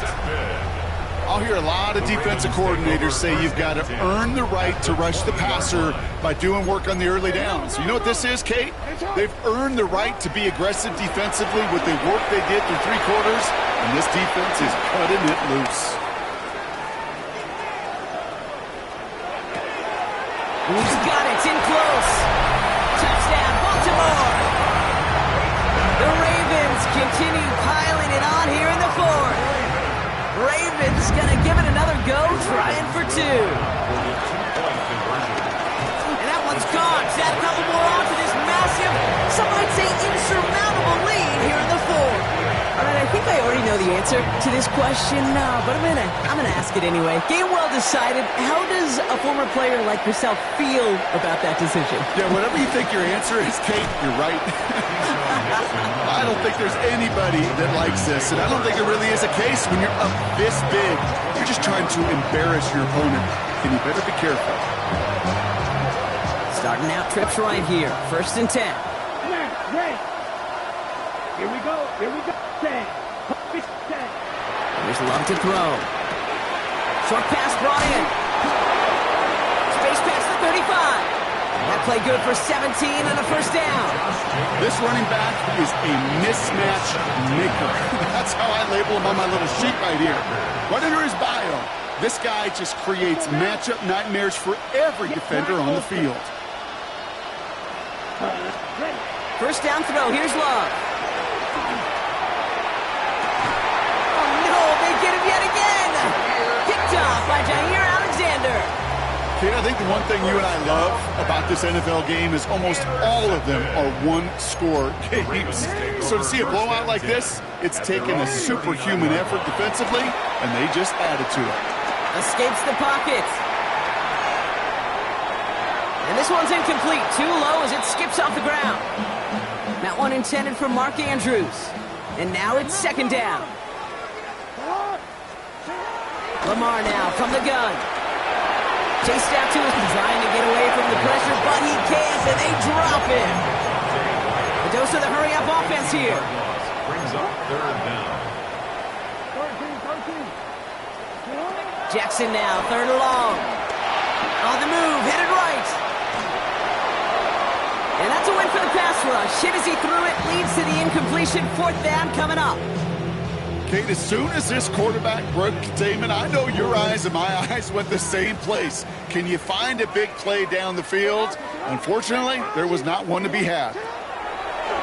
Speaker 2: I'll hear a lot of defensive coordinators say you've got to earn the right to rush the passer by doing work on the early downs. You know what this is, Kate? They've earned the right to be aggressive defensively with the work they did through 3 quarters, and this defense is cutting it loose.
Speaker 1: He's got it in close. Touchdown, Baltimore. The Ravens continue piling it on here in the 4th. Ravens gonna give it another go, trying for 2. And that one's gone. Just add a couple more on to this massive, some might say insurmountable lead here in the 4th. All right, I think I already know the answer to this question, but I'm gonna ask it anyway. Game well decided. How does a former player like yourself feel about that decision?
Speaker 2: Yeah, whatever you think your answer is, Kate, you're right. I don't think there's anybody that likes this, and I don't think it really is a case when you're up this big. You're just trying to embarrass your opponent, and you better be careful.
Speaker 1: Starting out trips right here. 1st and 10.
Speaker 8: Right. Here we go. 10.
Speaker 1: There's Love to throw. Short pass brought in. Space past the 35. That play good for 17 and a 1st down.
Speaker 2: This running back is a mismatch maker. That's how I label him on my little sheet right here. Right under his bio, this guy just creates matchup nightmares for every defender on the field.
Speaker 1: 1st down throw. Here's Love. Oh, no, they get him yet again. Picked off by Jair Alexander.
Speaker 2: Kate, I think the one thing you and I love about this NFL game is almost all of them are one-score games. So to see a blowout like this, it's taken a superhuman effort defensively, and they just added to it.
Speaker 1: Escapes the pocket. And this one's incomplete. Too low as it skips off the ground. That one intended for Mark Andrews. And now it's 2nd down. Lamar now from the gun. Chased out to his, trying to get away from the pressure, but he can't, and they drop him. The dose of the hurry-up offense here.
Speaker 3: Brings up 3rd down.
Speaker 1: Jackson now, 3rd and long. On the move, headed right. And that's a win for the pass rush. Hit as he threw it, leads to the incompletion. 4th down coming up.
Speaker 2: Kate, as soon as this quarterback broke containment, I know your eyes and my eyes went the same place. Can you find a big play down the field? Unfortunately, there was not one to be had.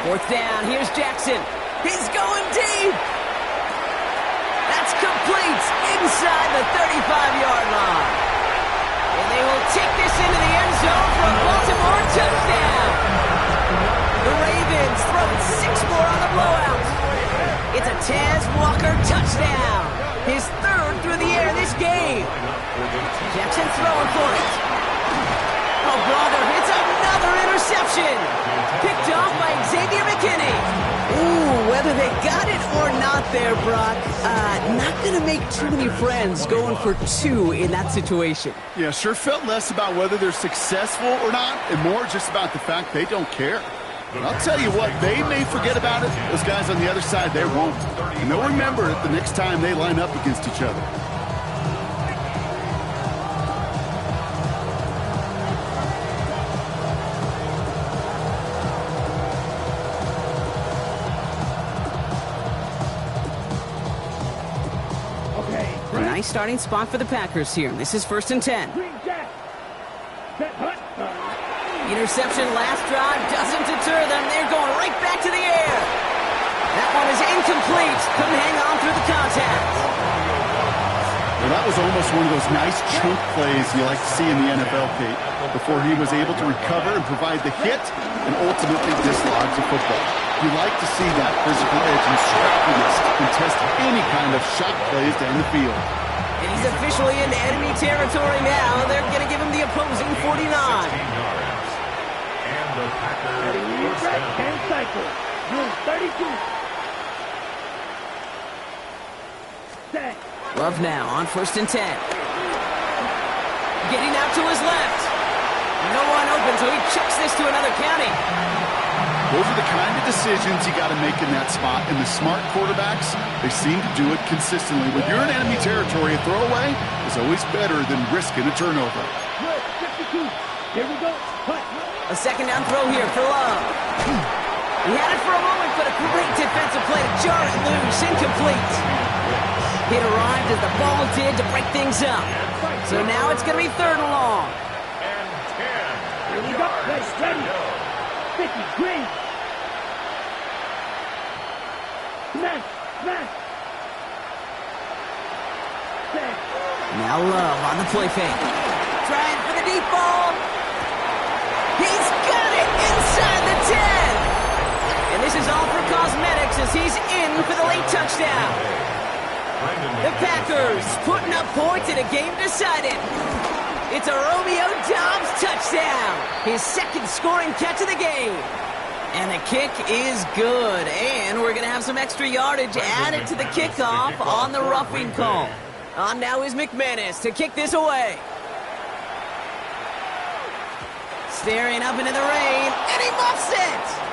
Speaker 1: 4th down, here's Jackson. He's going deep. That's complete inside the 35-yard line. And they will take this into the end zone for a Baltimore touchdown. The Ravens throwing 6 more on the blowout. It's a Tez Walker touchdown. His 3rd through the air this game. Jackson throwing for it. Oh, brother, it's another interception. Picked off by Xavier McKinney. Ooh, whether they got it or not there, Brock, not going to make too many friends going for 2 in that situation.
Speaker 2: Yeah, sure felt less about whether they're successful or not, and more just about the fact they don't care. And I'll tell you what, they may forget about it. Those guys on the other side, they won't. And they'll remember it the next time they line up against each other.
Speaker 1: nice starting spot for the Packers here. This is 1st and 10.
Speaker 8: Green Jack. Set hut.
Speaker 1: Interception last drive doesn't deter them. They're going right back to the air. That one is incomplete. Couldn't hang on through the contact.
Speaker 2: Well, that was almost one of those nice chunk plays you like to see in the NFL, Kate, before he was able to recover and provide the hit and ultimately dislodge the football. You like to see that physical edge and scrappiness to contest any kind of shot plays down the field.
Speaker 1: And he's officially in enemy territory now. They're going to give him the opposing 49.
Speaker 3: And the Packers first down.
Speaker 8: Can cycle. Room 32. Set.
Speaker 1: Love now on 1st and 10. Getting out to his left. No one open, so he chucks this to another county.
Speaker 2: Those are the kind of decisions you got to make in that spot. And the smart quarterbacks, they seem to do it consistently. When you're in enemy territory, a throwaway is always better than risking a turnover.
Speaker 8: Good. 52. Here we go. Hut.
Speaker 1: A second down throw here for Love. He had it for a moment, but a great defensive play to jar it loose. Incomplete. It arrived as the ball did to break things up. So now it's going to be 3rd and long.
Speaker 3: And 10.
Speaker 8: Here we go. Ready. 50. Green. Smash. Smash. Set.
Speaker 1: Now Love on the play fake. Trying for the deep ball. He's got it inside the 10. And this is all for cosmetics as he's in for the late touchdown. The Packers putting up points in a game decided. It's a Romeo Doubs touchdown. His 2nd scoring catch of the game. And the kick is good. And we're going to have some extra yardage added to the kickoff on the roughing call. On now is McManus to kick this away. Staring up into the rain, and he muffs it!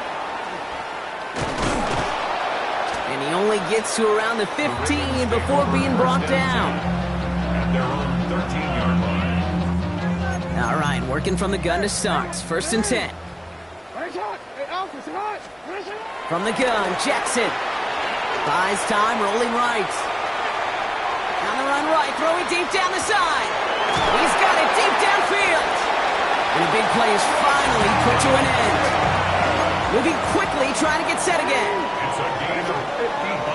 Speaker 1: And he only gets to around the 15 before being brought down.
Speaker 3: And they're on 13-yard line.
Speaker 1: All right, working from the gun to start. 1st and 10. From the gun, Jackson. Buys time, rolling right. On the run right, throwing deep down the side. He's got it deep downfield. And the big play is finally put to an end. Moving quickly, trying to get set again.
Speaker 3: It's a gain of 55.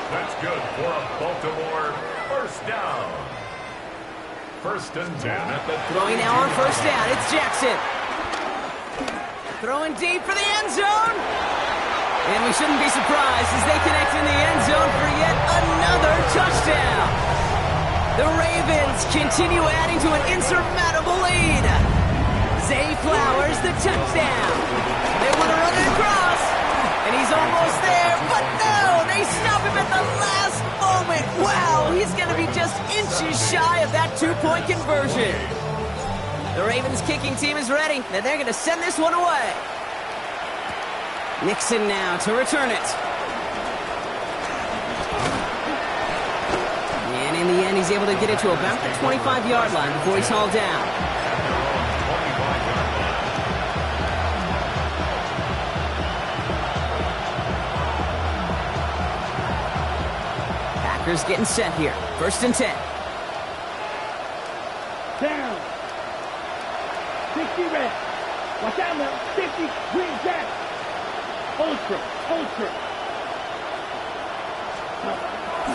Speaker 3: That's good for a Baltimore first down. 1st and 10 at the
Speaker 1: Throwing now on 1st down, it's Jackson. Throwing deep for the end zone. And we shouldn't be surprised as they connect in the end zone for yet another touchdown. The Ravens continue adding to an insurmountable lead. Zay Flowers, the touchdown. They want to run it across, and he's almost there, but no, they stop him at the last moment. Wow, he's going to be just inches shy of that 2-point conversion. The Ravens kicking team is ready, and they're going to send this one away. Nixon now to return it. And in the end, he's able to get it to about the 25-yard line before he's hauled down. Packers getting set here. 1st and 10.
Speaker 8: Down. 60 red. Watch out now. 50. Green Jack. Ultra.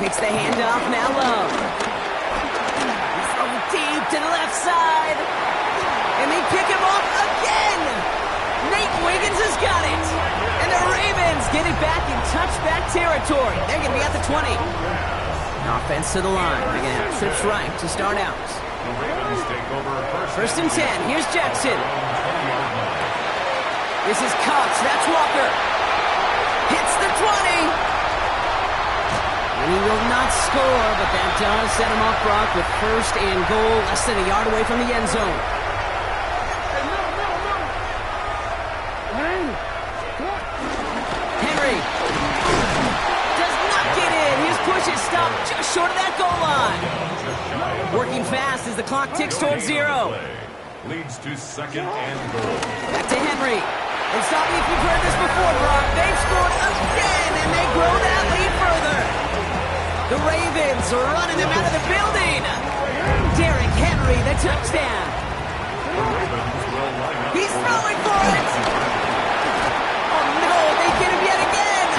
Speaker 1: Takes the handoff, now Love. He's throwing deep to the left side. And they pick him off again. Nate Wiggins has got it. And the Ravens get it back in touchback territory. They're going to be at the 20. Offense to the line. They're going to have trips right to start out.
Speaker 3: The Ravens take over
Speaker 1: 1st and 10. Here's Jackson. This is Cox. That's Walker. Hits the 20. And he will not score, but that does set him off Brock with 1st and goal, less than a yard away from the end zone. Henry does not get in. His push is stopped just short of that goal line. Working fast as the clock ticks towards 0.
Speaker 3: Leads to 2nd and goal.
Speaker 1: Back to Henry. And stop me if you've heard this before, Brock. They've scored again, and they grow that lead further. The Ravens are running them out of the building. Derrick Henry, the touchdown. He's throwing for it. Oh, no, they get him yet again.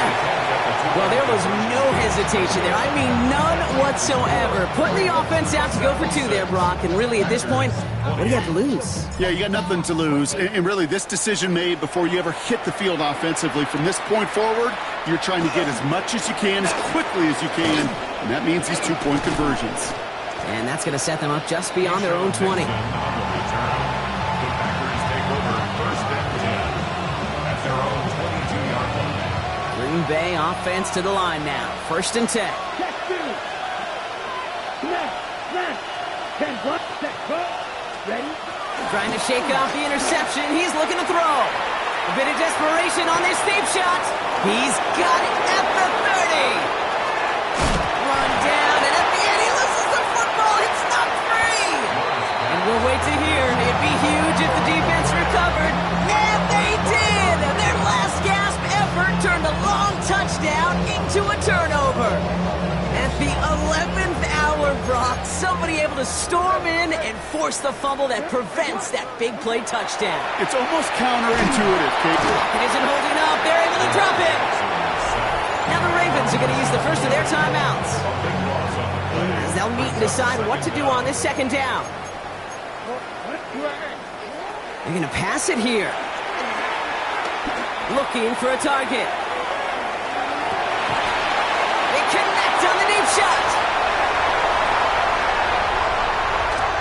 Speaker 1: Well, there was no hesitation there. I mean, none whatsoever. Put the offense out to go for two there, Brock. And really, at this point, what do you have to lose?
Speaker 2: Yeah, you got nothing to lose. And really, this decision made before you ever hit the field offensively. From this point forward, you're trying to get as much as you can, as quickly as you can. And that means these two-point conversions.
Speaker 1: And that's going to set them up just beyond their own 20. Green Bay offense to the line now. 1st and 10.
Speaker 8: Check 2. Smash. 10 block. Check 12. Ready?
Speaker 1: Trying to shake off the interception. He's looking to throw. A bit of desperation on this deep shot. He's got it at the 30. Run down, and at the end he loses the football. It's not free. And we'll wait to hear. It'd be huge if the defense recovered. And they did. Their last gasp effort turned a long touchdown into a turnover. At the 11th hour, Brock, somebody able to storm in and force the fumble that prevents that big play touchdown.
Speaker 2: It's almost counterintuitive, Kate.
Speaker 1: It isn't holding up. They're able to drop it. Now the Ravens are going to use the first of their timeouts, as they'll meet and decide what to do on this 2nd down. They're going to pass it here. Looking for a target. They connect on the deep shot.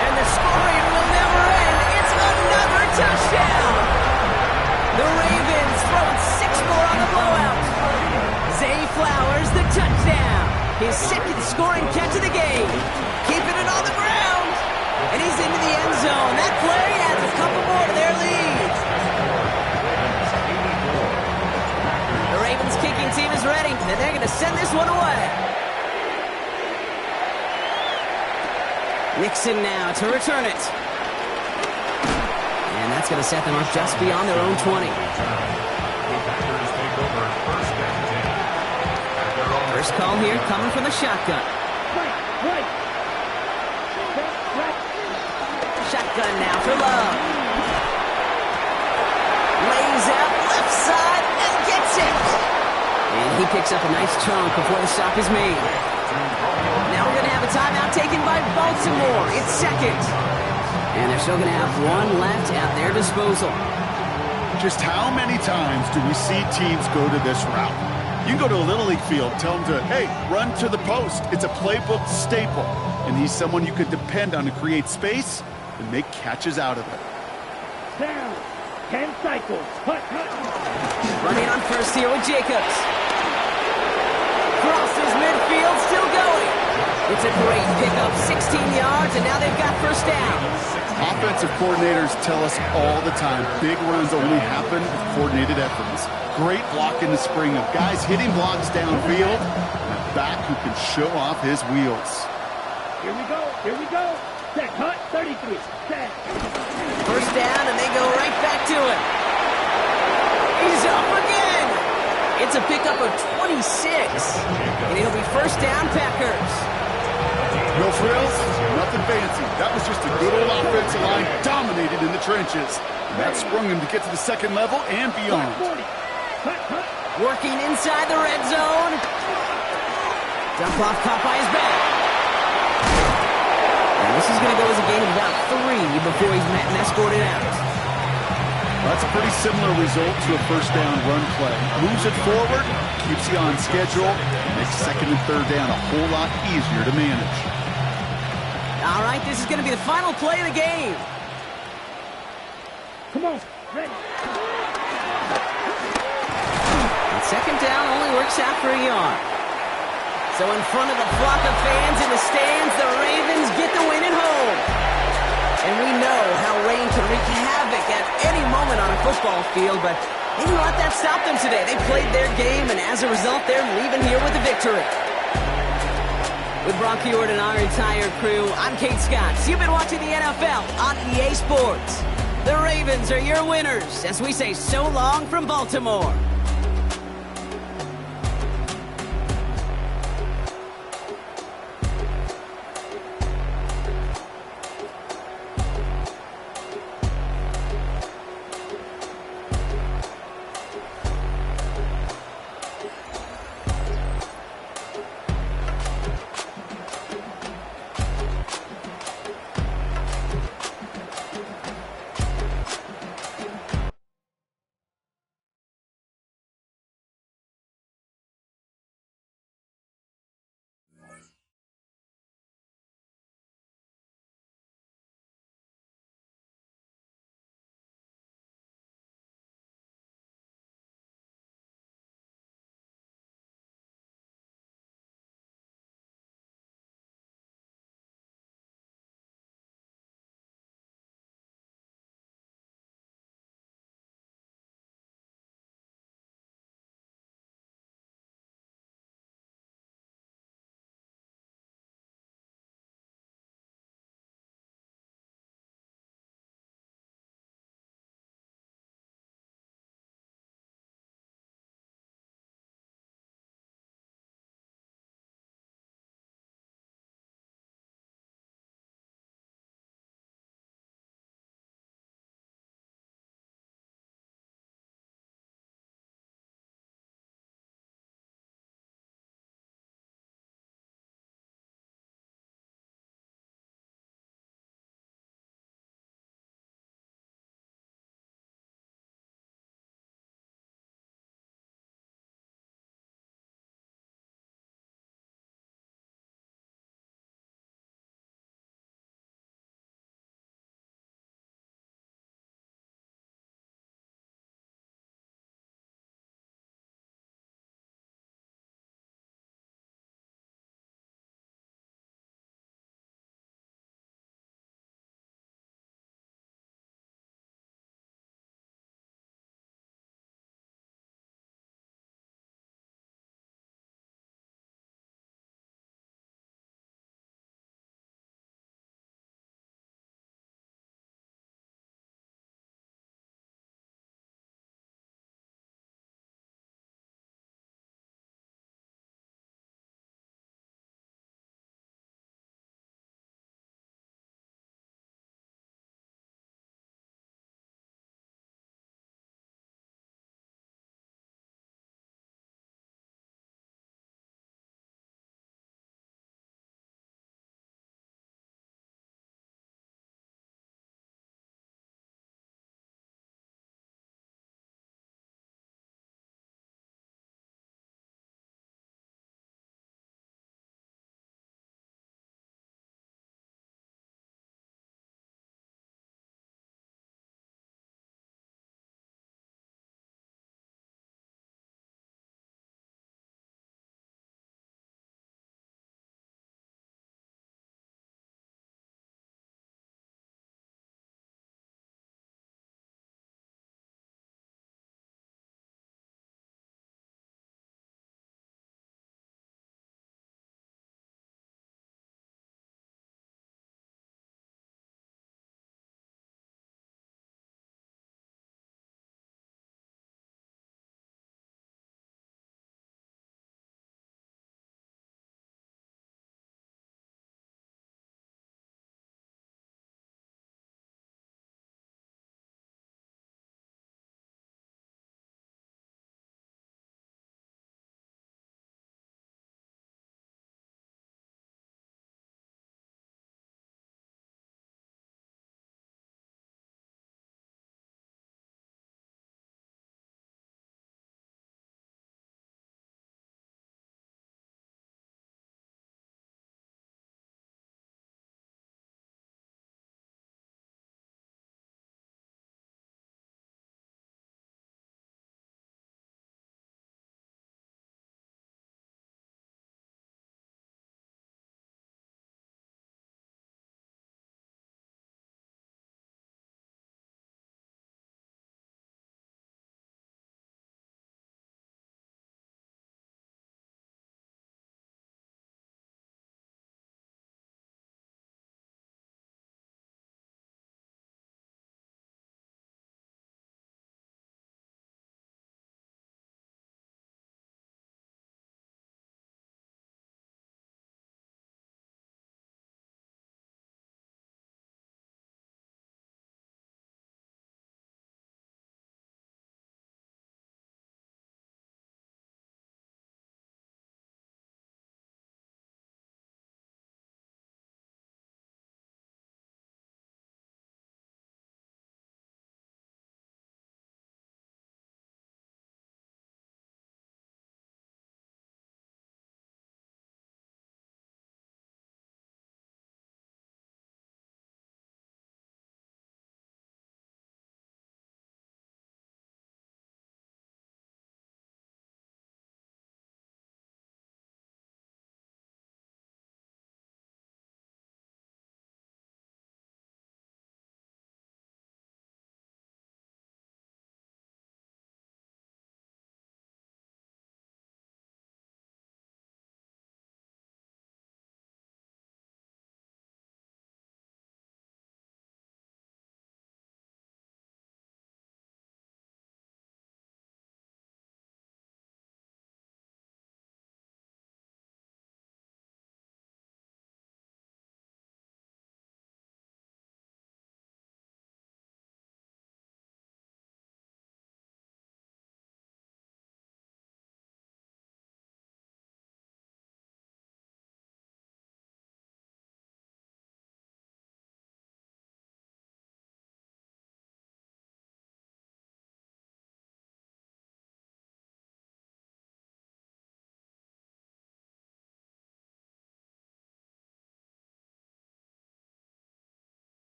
Speaker 1: And the scoring will never end. It's another touchdown. The Ravens throwing 6 more on the blowout. Zay Flowers, the touchdown. His 2nd scoring catch of the game. Keeping it on the ground. And he's into the end zone. That play adds a couple more to their lead. The Ravens kicking team is ready, and they're going to send this one away. Nixon now to return it. And that's going to set them up just beyond their own 20. First call here coming from the shotgun. Shotgun now for Love. Lays out left side and gets it. And he picks up a nice chunk before the stop is made. Now we're going to have a timeout taken by Baltimore. It's 2nd. And they're still going to have one left at their disposal.
Speaker 2: Just how many times do we see teams go to this route? You can go to a Little League field, tell them to, hey, run to the post. It's a playbook staple. And he's someone you could depend on to create space and make catches out of it.
Speaker 8: Down. 10 cycles. Hut.
Speaker 1: Running on first here with Jacobs. Crosses midfield, still going. It's a great pickup, 16 yards, and now they've got 1st down.
Speaker 2: Offensive coordinators tell us all the time, big runs only happen with coordinated efforts. Great block in the spring of guys hitting blocks downfield, and a back who can show off his wheels.
Speaker 8: Here we go. Set, hut, 33. Set.
Speaker 1: 1st down, and they go right back to it. He's up again. It's a pickup of 26. And it'll be 1st down, Packers.
Speaker 2: No frills, nothing fancy. That was just a good old offensive line dominated in the trenches. And that sprung him to get to the 2nd level and beyond.
Speaker 1: Working inside the red zone. Dump off caught by his back. And this is going to go as a gain of about 3 before he's met and escorted out.
Speaker 2: That's a pretty similar result to a 1st down run play. Moves it forward, keeps you on schedule, and makes 2nd and 3rd down a whole lot easier to manage.
Speaker 1: All right, this is going to be the final play of the game.
Speaker 8: Come on, ready.
Speaker 1: And 2nd down only works out for a yard. So in front of the flock of fans in the stands, the Ravens get the win at home. And we know how rain can wreak havoc at any moment on a football field, but they didn't let that stop them today. They played their game, and as a result, they're leaving here with a victory. With Brock Huard and our entire crew, I'm Kate Scott. You've been watching the NFL on EA Sports. The Ravens are your winners as we say so long from Baltimore.